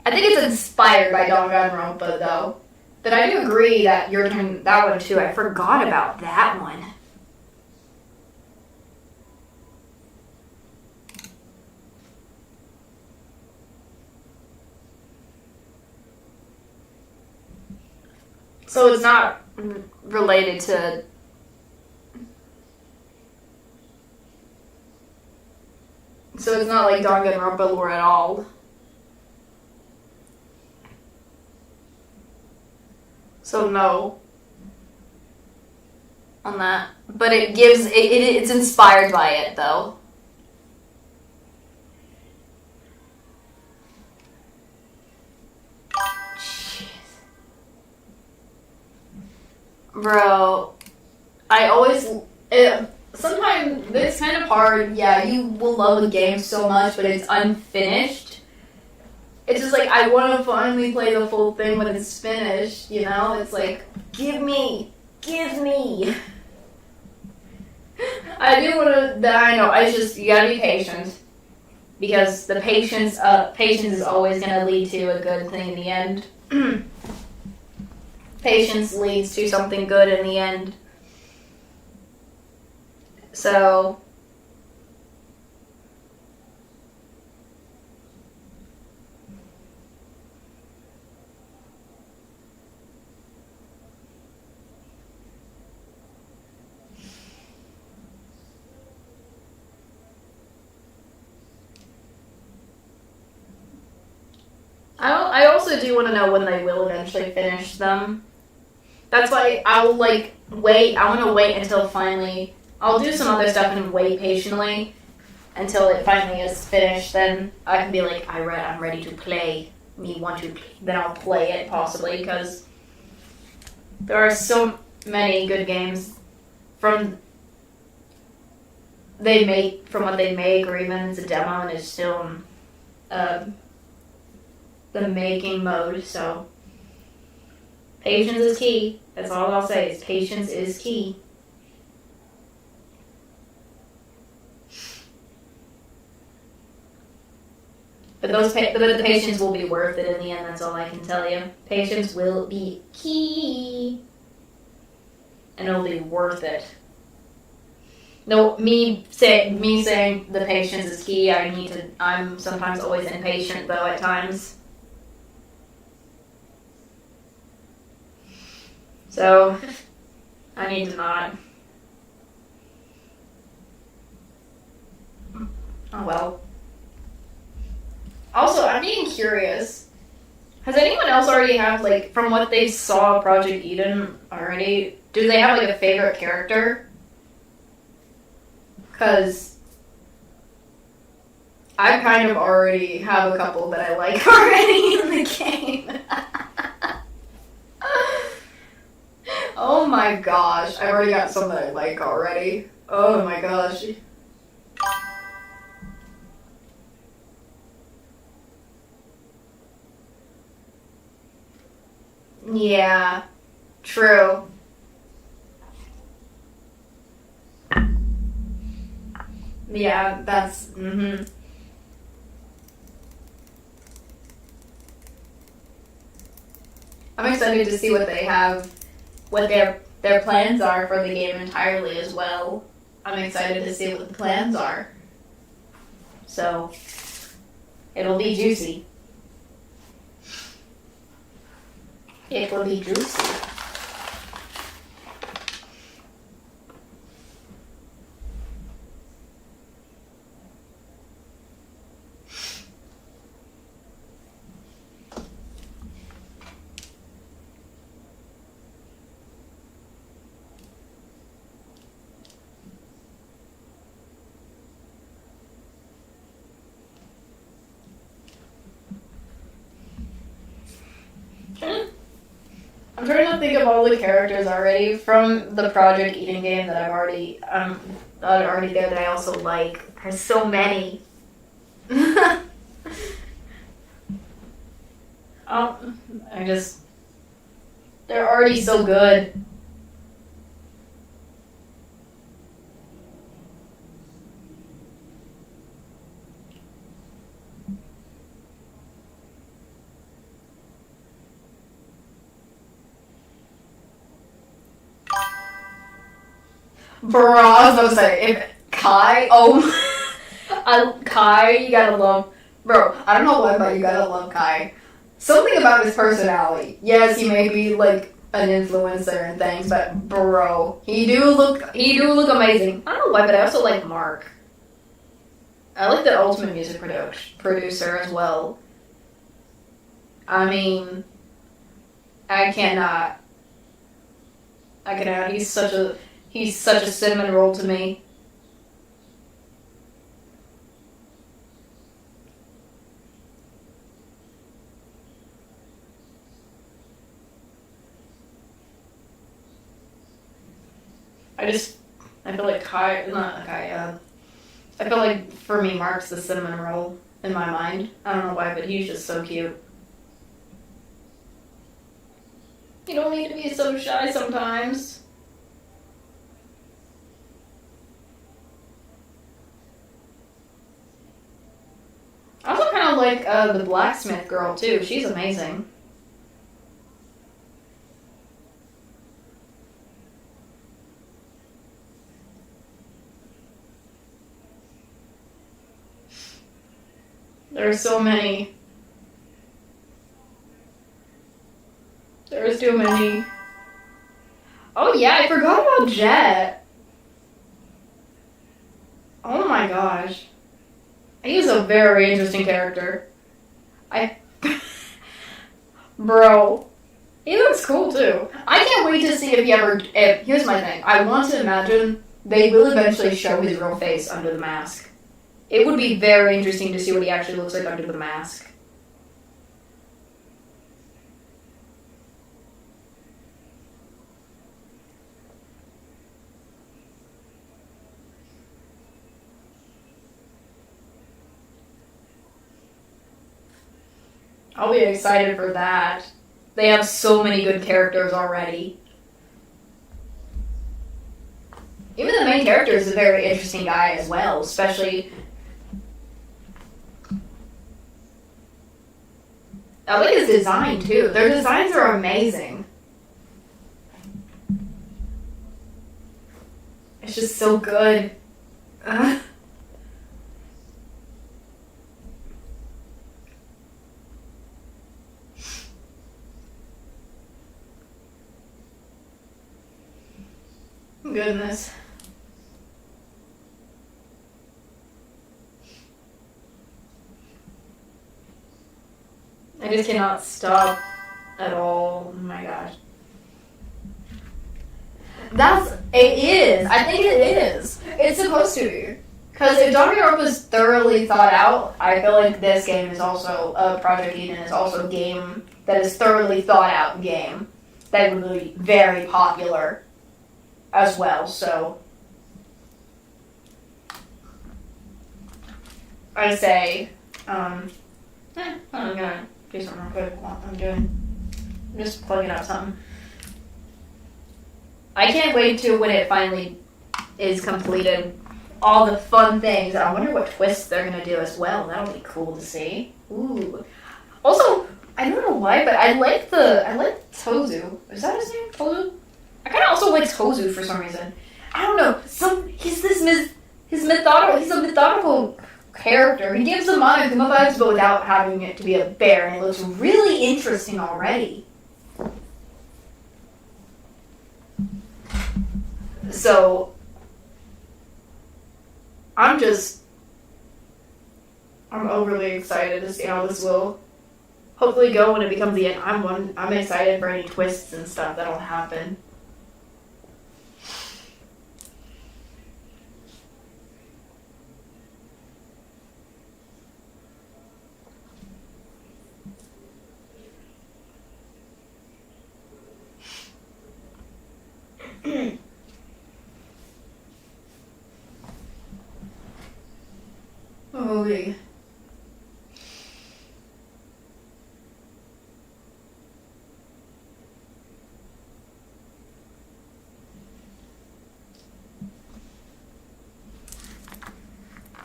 I think it's inspired by Danganronpa, though. But I do agree that you're doing that one too. I forgot about that one. So it's not related to... So it's not like Danganronpa lore at all. So no. On that. But it gives... It's inspired by it, though. Jeez. Bro. I always... Sometimes it's kind of hard. Yeah, you will love a game so much, but it's unfinished. It's just like, I want to finally play the full thing when it's finished, you know? It's like, give me. I do want to, I know, it's just, you gotta be patient. Because the patience is always gonna lead to a good thing in the end. Patience leads to something good in the end. So... I also do want to know when they will eventually finish them. That's why I will, like, wait. I want to wait until finally... I'll do some other stuff and wait patiently until it finally is finished. Then I can be like, I'm ready to play. Then I'll play it, possibly, because there are so many good games from what they make, or even it's a demo and it's still the making mode. So patience is key. That's all I'll say, is patience is key. But the patience will be worth it in the end. That's all I can tell you. Patience will be key, and it'll be worth it. No, me saying the patience is key. I'm sometimes always impatient though at times. So I need to not. Oh well. Also, I'm being curious. Has anyone else already had, like, from what they saw of Project Eden already, do they have, like, a favorite character? Because I kind of already have a couple that I like already in the game. Oh my gosh, I've already got some that I like already. Oh my gosh. Yeah, true. Yeah, that's, I'm excited to see what they have, what their plans are for the game entirely as well. I'm excited to see what the plans are. So, it'll be juicy. It will be juicy. I'm trying to think of all the characters already from the Project Eden game that I've already that are already there that I also like. There's so many. They're already so good. Bro, I was about to say, if Kai, Kai, you gotta love, bro, I don't know why, but you gotta love Kai. Something about his personality. Yes, he may be, like, an influencer and things, but bro, he do look amazing. I don't know why, but I also like Mark. I like the Ultimate Music producer as well. I mean, I cannot, he's such a cinnamon roll to me. I feel like I feel like for me, Mark's the cinnamon roll in my mind. I don't know why, but he's just so cute. You don't need to be so shy sometimes. I also kind of like the blacksmith girl too. She's amazing. There are so many. There's too many. Oh yeah, I forgot about Jet. Oh my gosh. He's a very interesting character. Bro. He looks cool too. I can't wait to see here's my thing. I want to imagine they will eventually show his real face under the mask. It would be very interesting to see what he actually looks like under the mask. I'll be excited for that. They have so many good characters already. Even the main character is a very interesting guy as well, especially... I like his design too. Their designs are amazing. It's just so good. Goodness. I just cannot stop at all. Oh my gosh. It is. I think it is. It's supposed to be. Because if Danganronpa was thoroughly thought out, I feel like this game is also, Project Eden is also a game that is thoroughly thought out game that would be very popular as well, so I say, I'm gonna do something real quick while I'm just plugging out something. I can't wait till when it finally is completed, all the fun things. I wonder what twists they're gonna do as well. That'll be cool to see. Ooh. Also, I don't know why, but I like Tozu. Is that his name? Tozu? I kind of also like Tozu for some reason. I don't know. He's a methodical character. He gives the Monokuma vibes, but without having it to be a bear, and it looks really interesting already. So, I'm overly excited to see how this will hopefully go when it becomes the end. I'm excited for any twists and stuff that'll happen. Okay.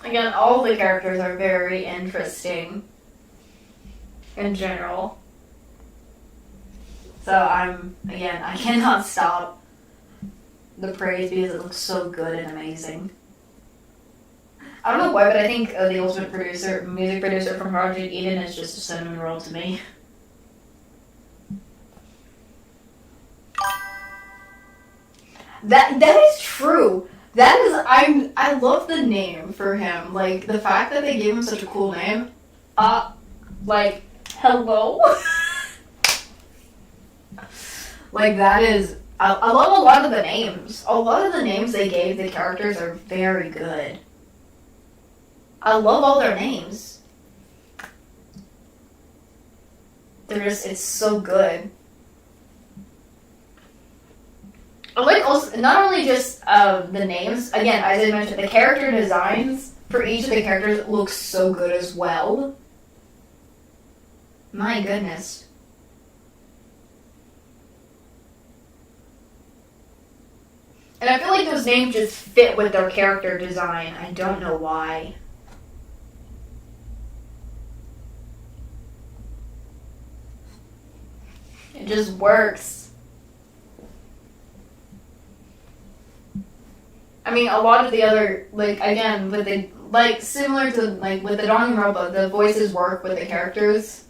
Again, all the characters are very interesting in general. So I cannot stop the praise because it looks so good and amazing. I don't know why, but I think the ultimate music producer from Project Eden is just a cinnamon roll to me. That is true. I love the name for him. Like, the fact that they gave him such a cool name. Like, hello? Like, that is... I love a lot of the names. A lot of the names they gave the characters are very good. I love all their names. It's so good. I like also, not only just the names, again, as I mentioned, the character designs for each of the characters look so good as well. My goodness. And I feel like those names just fit with their character design. I don't know why. It just works. I mean, a lot of the other, like, again, with the, like, similar to, like, with the Danganronpa, the voices work with the characters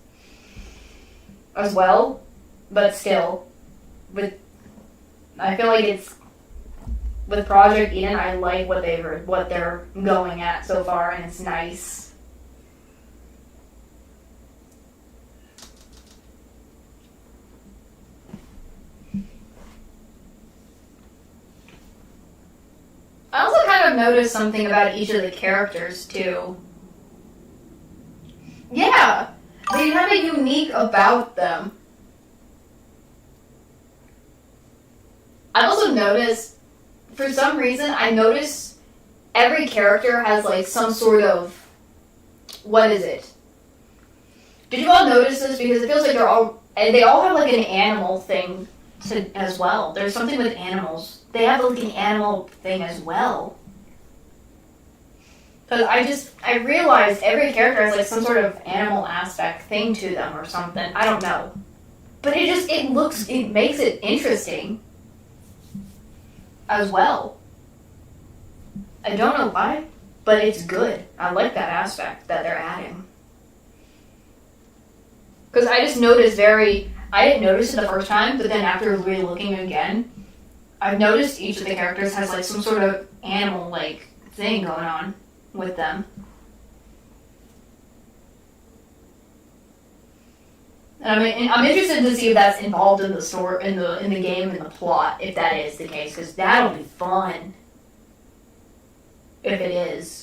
as well, but still, I feel like it's, with Project Eden, I like what they're going at so far, and it's nice. I also kind of noticed something about each of the characters, too. Yeah! They have a unique about them. I also noticed, for some reason, I noticed every character has, like, some sort of... What is it? Did you all notice this? Because it feels like they all have, like, an animal thing as well. There's something with animals. They have like an animal thing as well. Because I realized every character has like some sort of animal aspect thing to them or something. I don't know. But it makes it interesting as well. I don't know why, but it's good. I like that aspect that they're adding. Because I just noticed I didn't notice it the first time, but then after really looking again, I've noticed each of the characters has like some sort of animal like thing going on with them. And I'm interested to see if that's involved in the story, in the game, in the plot, if that is the case, because that'll be fun. If it is.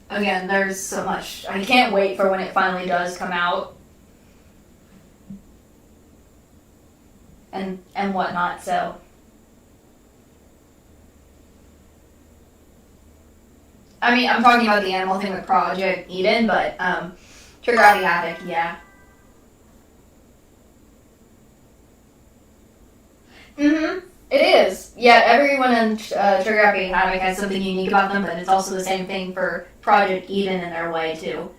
Again, there's so much. I can't wait for when it finally does come out. And whatnot, so. I mean, I'm talking about the animal thing with Project Eden, but, Trigger Happy Havoc, yeah. Mm-hmm. It is. Yeah, everyone in Trigger Happy Havoc has something unique about them, but it's also the same thing for Project Eden in their way, too.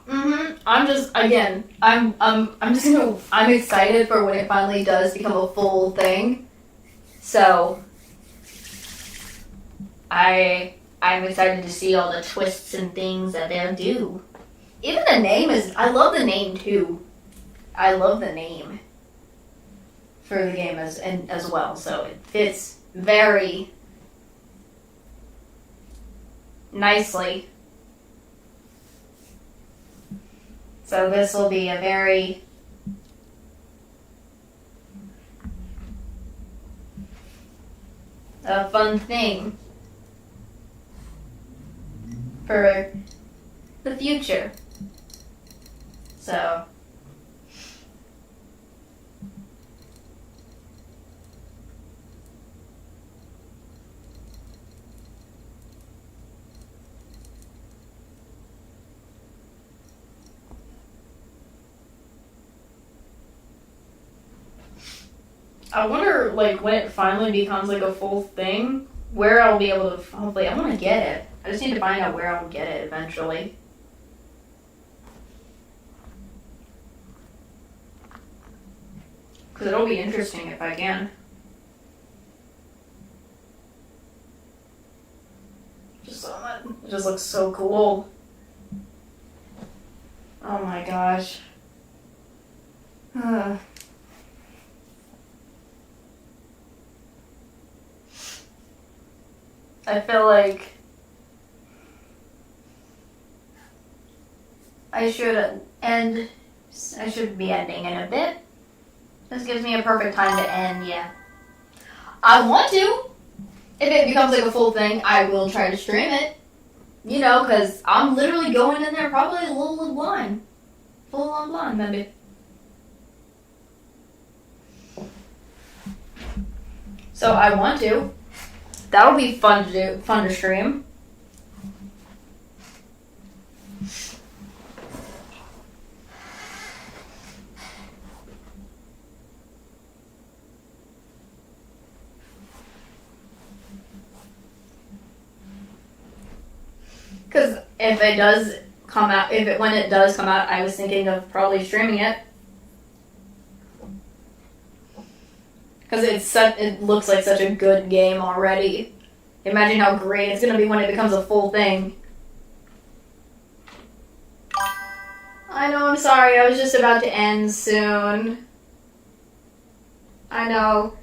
I'm excited for when it finally does become a full thing. So, I'm excited to see all the twists and things that they'll do. Even the name I love the name too. I love the name for the game as well, so it fits very nicely. So this will be a very fun thing for the future. So I wonder, like, when it finally becomes, like, a full thing, where I'll be able to, hopefully, I want to get it. I just need to find out where I'll get it eventually. Because it'll be interesting if I can. It just looks so cool. Oh my gosh. I feel like I should be ending in a bit. This gives me a perfect time to end, yeah. I want to. If it becomes like a full thing, I will try to stream it. You know, because I'm literally going in there probably a little blind. Full on blind, maybe. So I want to. That'll be fun to stream. Because if it does come out, when it does come out, I was thinking of probably streaming it. Because it looks like such a good game already. Imagine how great it's going to be when it becomes a full thing. I know, I'm sorry, I was just about to end soon. I know.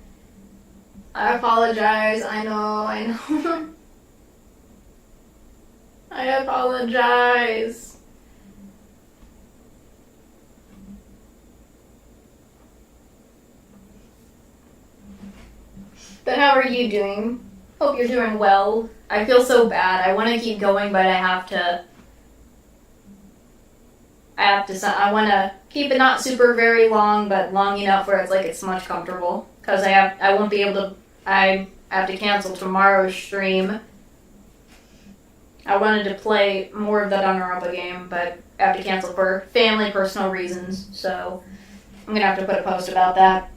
I apologize, I know. I apologize. But how are you doing? Hope you're doing well. I feel so bad. I want to keep going, but I have to. I want to keep it not super very long, but long enough where it's like it's much comfortable. Because I won't be able to, I have to cancel tomorrow's stream. I wanted to play more of the Danganronpa game, but I have to cancel for family, personal reasons. So I'm gonna have to put a post about that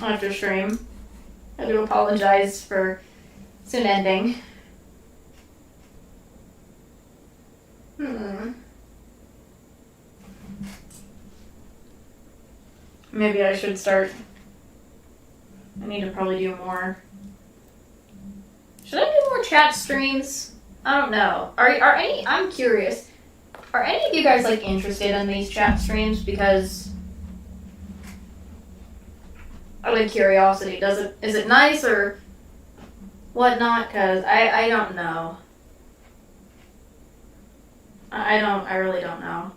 after stream. I do apologize for soon ending. Maybe I should start. I need to probably do more. Should I do more chat streams? I don't know. Are any? I'm curious. Are any of you guys like interested in these chat streams? Because out of curiosity, is it nice or whatnot? Because I don't know. I really don't know.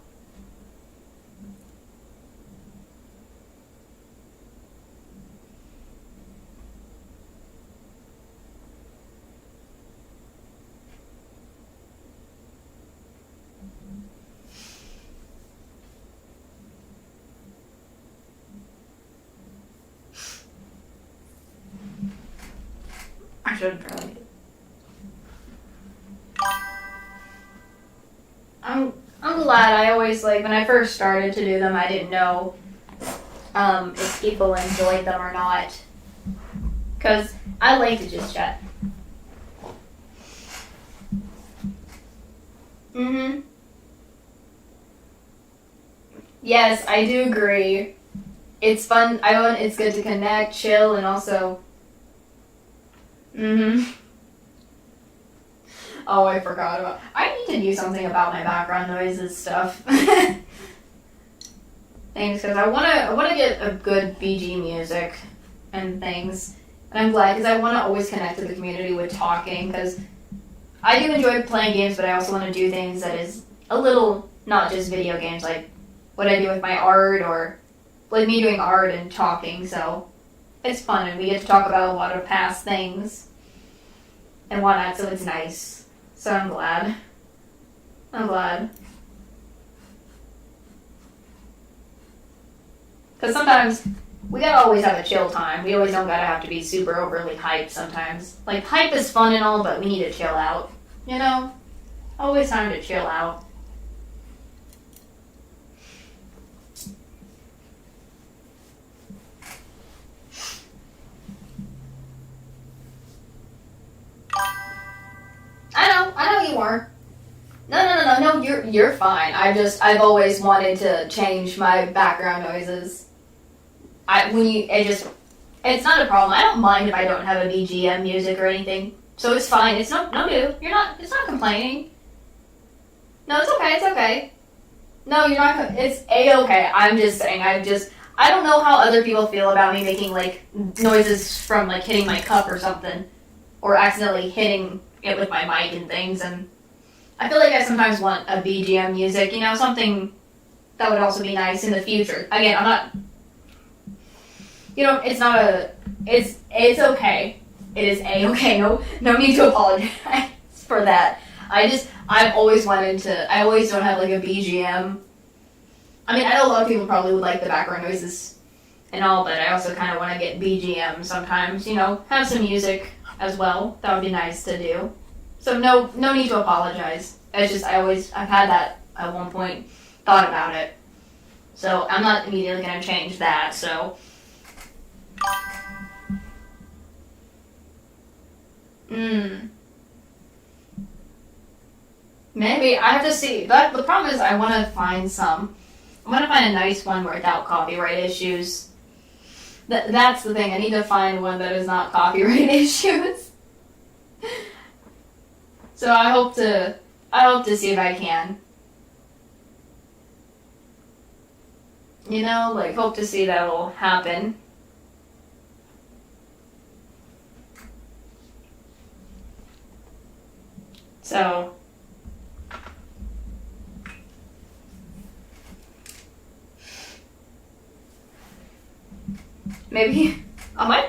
I should probably. I'm glad. I always like when I first started to do them. I didn't know if people enjoyed them or not, because I like to just chat. Yes, I do agree. It's fun. It's good to connect, chill, and also. Oh, I forgot about. I need to do something about my background noises stuff. Things, because I wanna get a good BG music and things, and I'm glad because I want to always connect to the community with talking because I do enjoy playing games, but I also want to do things that is a little not just video games, like what I do with my art or like me doing art and talking. So it's fun, and we get to talk about a lot of past things and whatnot. So it's nice. So I'm glad. Because sometimes we gotta always have a chill time. We always don't gotta have to be super overly hyped sometimes. Like, hype is fun and all, but we need to chill out. You know? Always time to chill out. I know you are. No, you're fine. I've always wanted to change my background noises. It's not a problem. I don't mind if I don't have a BGM music or anything. So it's fine. It's it's not complaining. No, it's okay. No, you're not, it's A-okay. I'm just saying, I don't know how other people feel about me making, like, noises from, like, hitting my cup or something. Or accidentally hitting it with my mic and things, and I feel like I sometimes want a BGM music, something that would also be nice in the future. Again, I'm not, it's not it's okay. It is A-okay. No need to apologize for that. I always don't have like a BGM. I mean, I know a lot of people probably would like the background noises and all, but I also kind of want to get BGM sometimes, have some music as well. That would be nice to do. So no need to apologize. It's just I've had that at one point, thought about it. So I'm not immediately going to change that, so. Maybe I have to see. But the problem is I want to find a nice one without copyright issues. That's the thing. I need to find one that is not copyright issues. So I hope to see if I can. Hope to see that will happen. So maybe my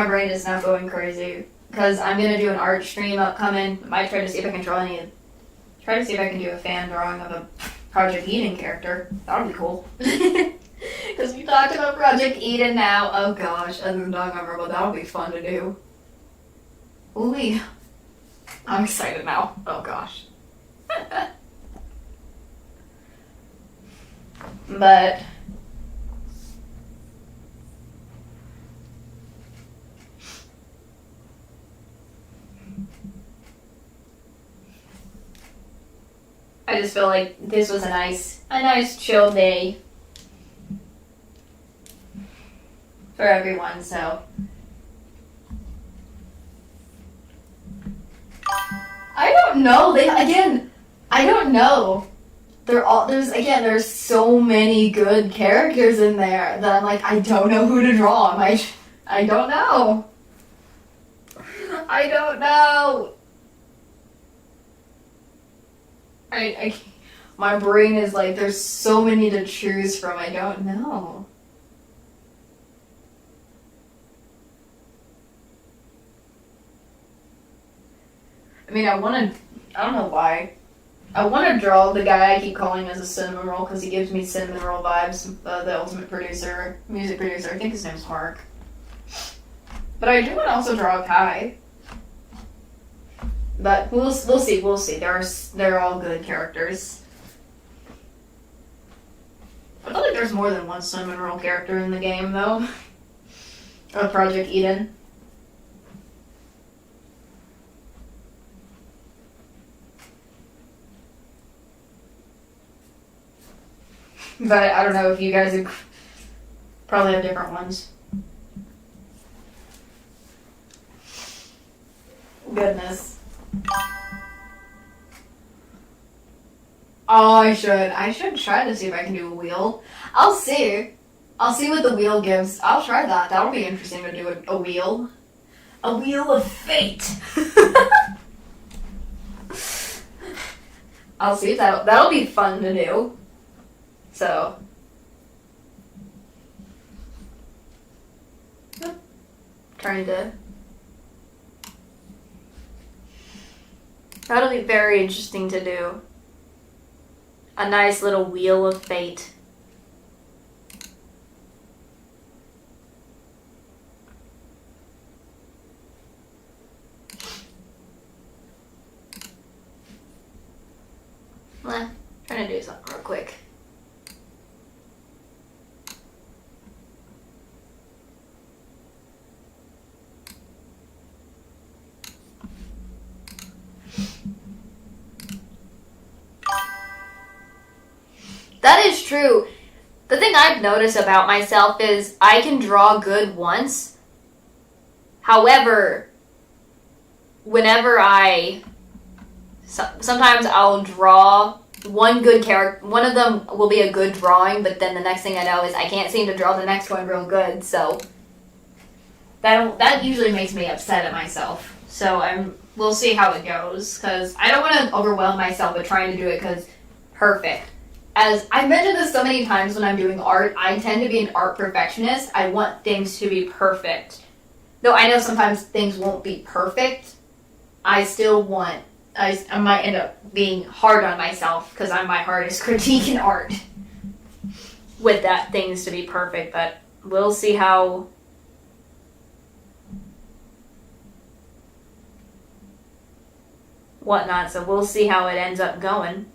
brain is now going crazy because I'm gonna do an art stream upcoming. I might try to see if I can draw any Try to see if I can do a fan drawing of a Project Eden character. That would be cool. Because we talked about Project Eden now. Oh gosh, other than Danganronpa, that would be fun to do. Ooh, I'm excited now. Oh gosh. But I just feel like this was a nice chill day for everyone, so I don't know. I don't know. There's so many good characters in there that I'm like, I don't know who to draw. I don't know. I don't know. My brain is like, there's so many to choose from. I don't know. I mean, I don't know why. I want to draw the guy I keep calling as a cinnamon roll because he gives me cinnamon roll vibes. The ultimate producer, music producer. I think his name's Mark. But I do want to also draw a Kai. But we'll see. We'll see. They're all good characters. I feel like there's more than one cinnamon roll character in the game, though. Of Project Eden. But I don't know if you guys probably have different ones. Goodness. Oh, I should try to see if I can do a wheel. I'll see what the wheel gives. I'll try that. That'll be interesting to do a wheel. A wheel of fate. I'll see if that'll be fun to do. So, trying to. That'll be very interesting to do. A nice little wheel of fate. Trying to do something real quick. That is true. The thing I've noticed about myself is I can draw good once. However, whenever sometimes I'll draw one good character, one of them will be a good drawing, but then the next thing I know is I can't seem to draw the next one real good, so that usually makes me upset at myself. So we'll see how it goes, because I don't want to overwhelm myself with trying to do it because perfect. As I've mentioned this so many times when I'm doing art, I tend to be an art perfectionist. I want things to be perfect. Though I know sometimes things won't be perfect, I might end up being hard on myself because I'm my hardest critique in art with that things to be perfect, but we'll see how whatnot, so we'll see how it ends up going.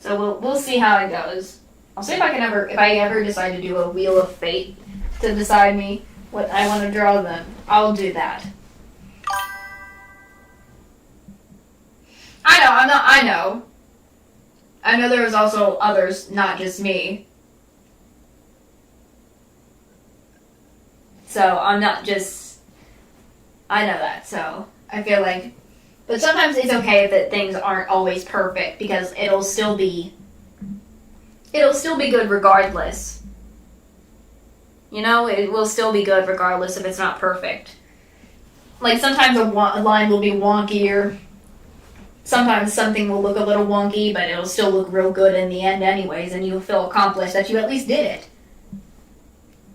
So we'll see how it goes. I'll see if I ever decide to do a wheel of fate to decide me what I want to draw, then I'll do that. I know there was also others, not just me. So I know that, so I feel like, but sometimes it's okay that things aren't always perfect because it'll still be good regardless. You know, it will still be good regardless if it's not perfect. Like sometimes a line will be wonky or sometimes something will look a little wonky, but it'll still look real good in the end anyways, and you'll feel accomplished that you at least did it.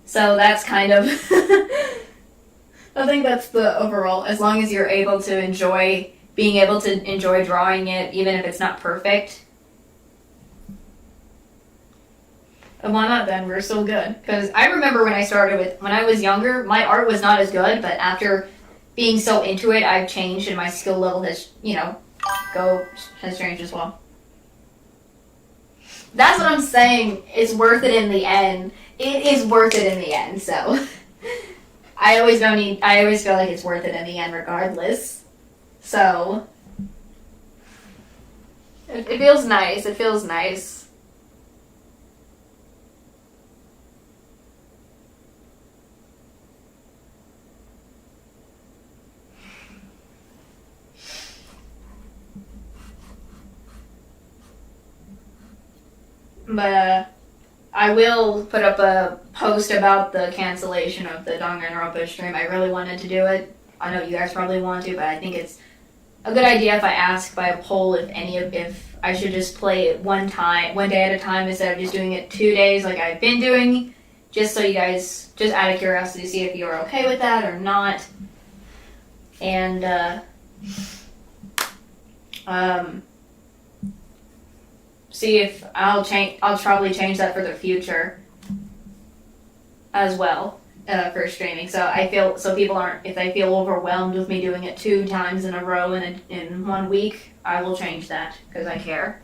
So that's kind of I think that's the overall, as long as you're able to being able to enjoy drawing it, even if it's not perfect. And why not then? We're still good. Because I remember when I was younger, my art was not as good, but after being so into it, I've changed and my skill level has, has changed as well. That's what I'm saying. It's worth it in the end. It is worth it in the end, so. I always feel like it's worth it in the end regardless. So. It feels nice. It feels nice. But I will put up a post about the cancellation of the Danganronpa stream. I really wanted to do it. I know you guys probably want to, but I think it's a good idea if I ask by a poll if I should just play it one day at a time instead of just doing it 2 days like I've been doing, just so you guys, just out of curiosity, see if you're okay with that or not. And see if I'll probably change that for the future as well for streaming. So if they feel overwhelmed with me doing it 2 times in a row in 1 week, I will change that because I care.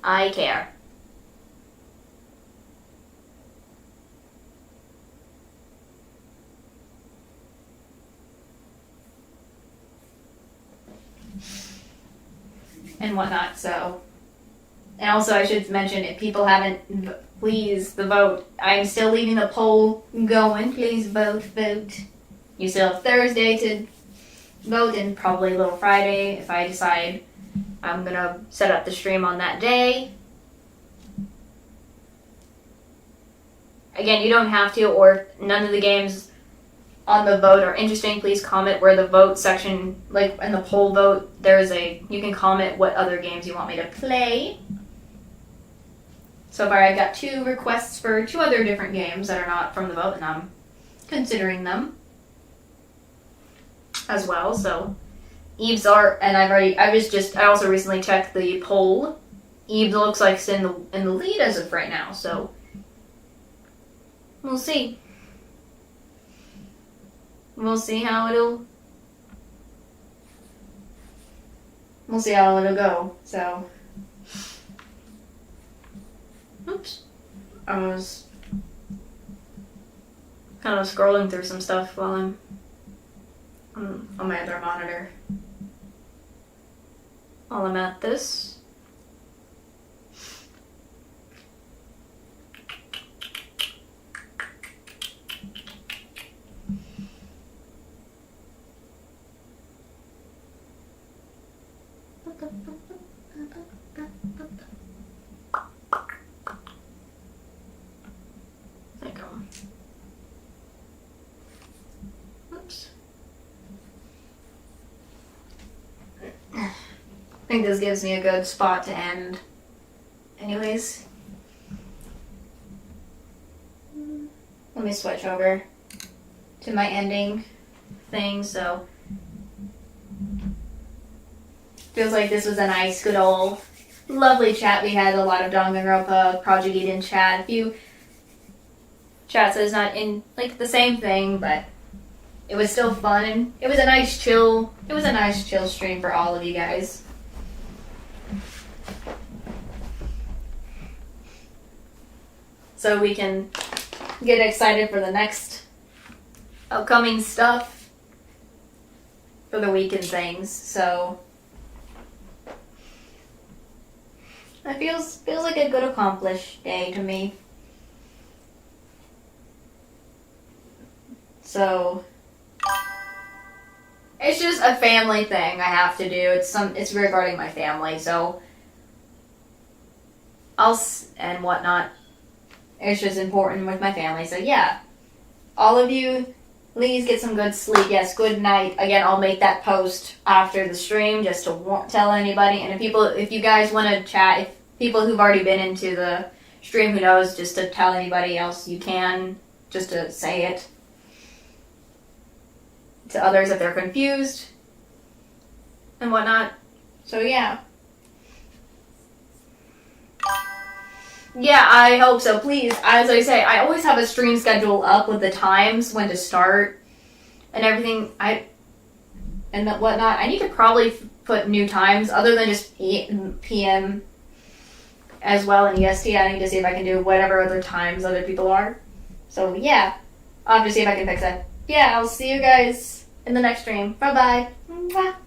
I care. And whatnot, so. And also, I should mention, if people haven't, please, the vote. I'm still leaving the poll going. Please vote. You still have Thursday to vote, and probably a little Friday if I decide I'm going to set up the stream on that day. Again, you don't have to, or none of the games on the vote are interesting. Please comment where the vote section, like in the poll vote, you can comment what other games you want me to play. So far, I've got 2 requests for 2 other different games that are not from the vote, and I'm considering them as well. So, Eve's art, and I also recently checked the poll. Eve looks like it's in the lead as of right now. So, we'll see. We'll see how it'll go. So. Oops. I was kind of scrolling through some stuff while I'm on my other monitor. While I'm at this. I think this gives me a good spot to end. Anyways. Let me switch over to my ending thing, so. Feels like this was a nice, good old, lovely chat. We had a lot of Danganronpa, Project Eden chat. A few chats that is not in, like, the same thing, but it was still fun, and it was a nice chill stream for all of you guys. So we can get excited for the next upcoming stuff for the week and things. So it feels like a good accomplished day to me. So it's just a family thing I have to do. It's regarding my family, so and whatnot. It's just important with my family. So yeah, all of you Please get some good sleep. Yes, good night. Again, I'll make that post after the stream just to tell anybody. And if you guys want to chat, if people who've already been into the stream, who knows, just to tell anybody else, you can, just to say it to others if they're confused and whatnot. So yeah. Yeah, I hope so. Please, as I say, I always have a stream schedule up with the times when to start and everything. And whatnot. I need to probably put new times other than just PM as well in EST. I need to see if I can do whatever other times other people are. So yeah, I'll have to see if I can fix that. Yeah, I'll see you guys in the next stream. Bye bye.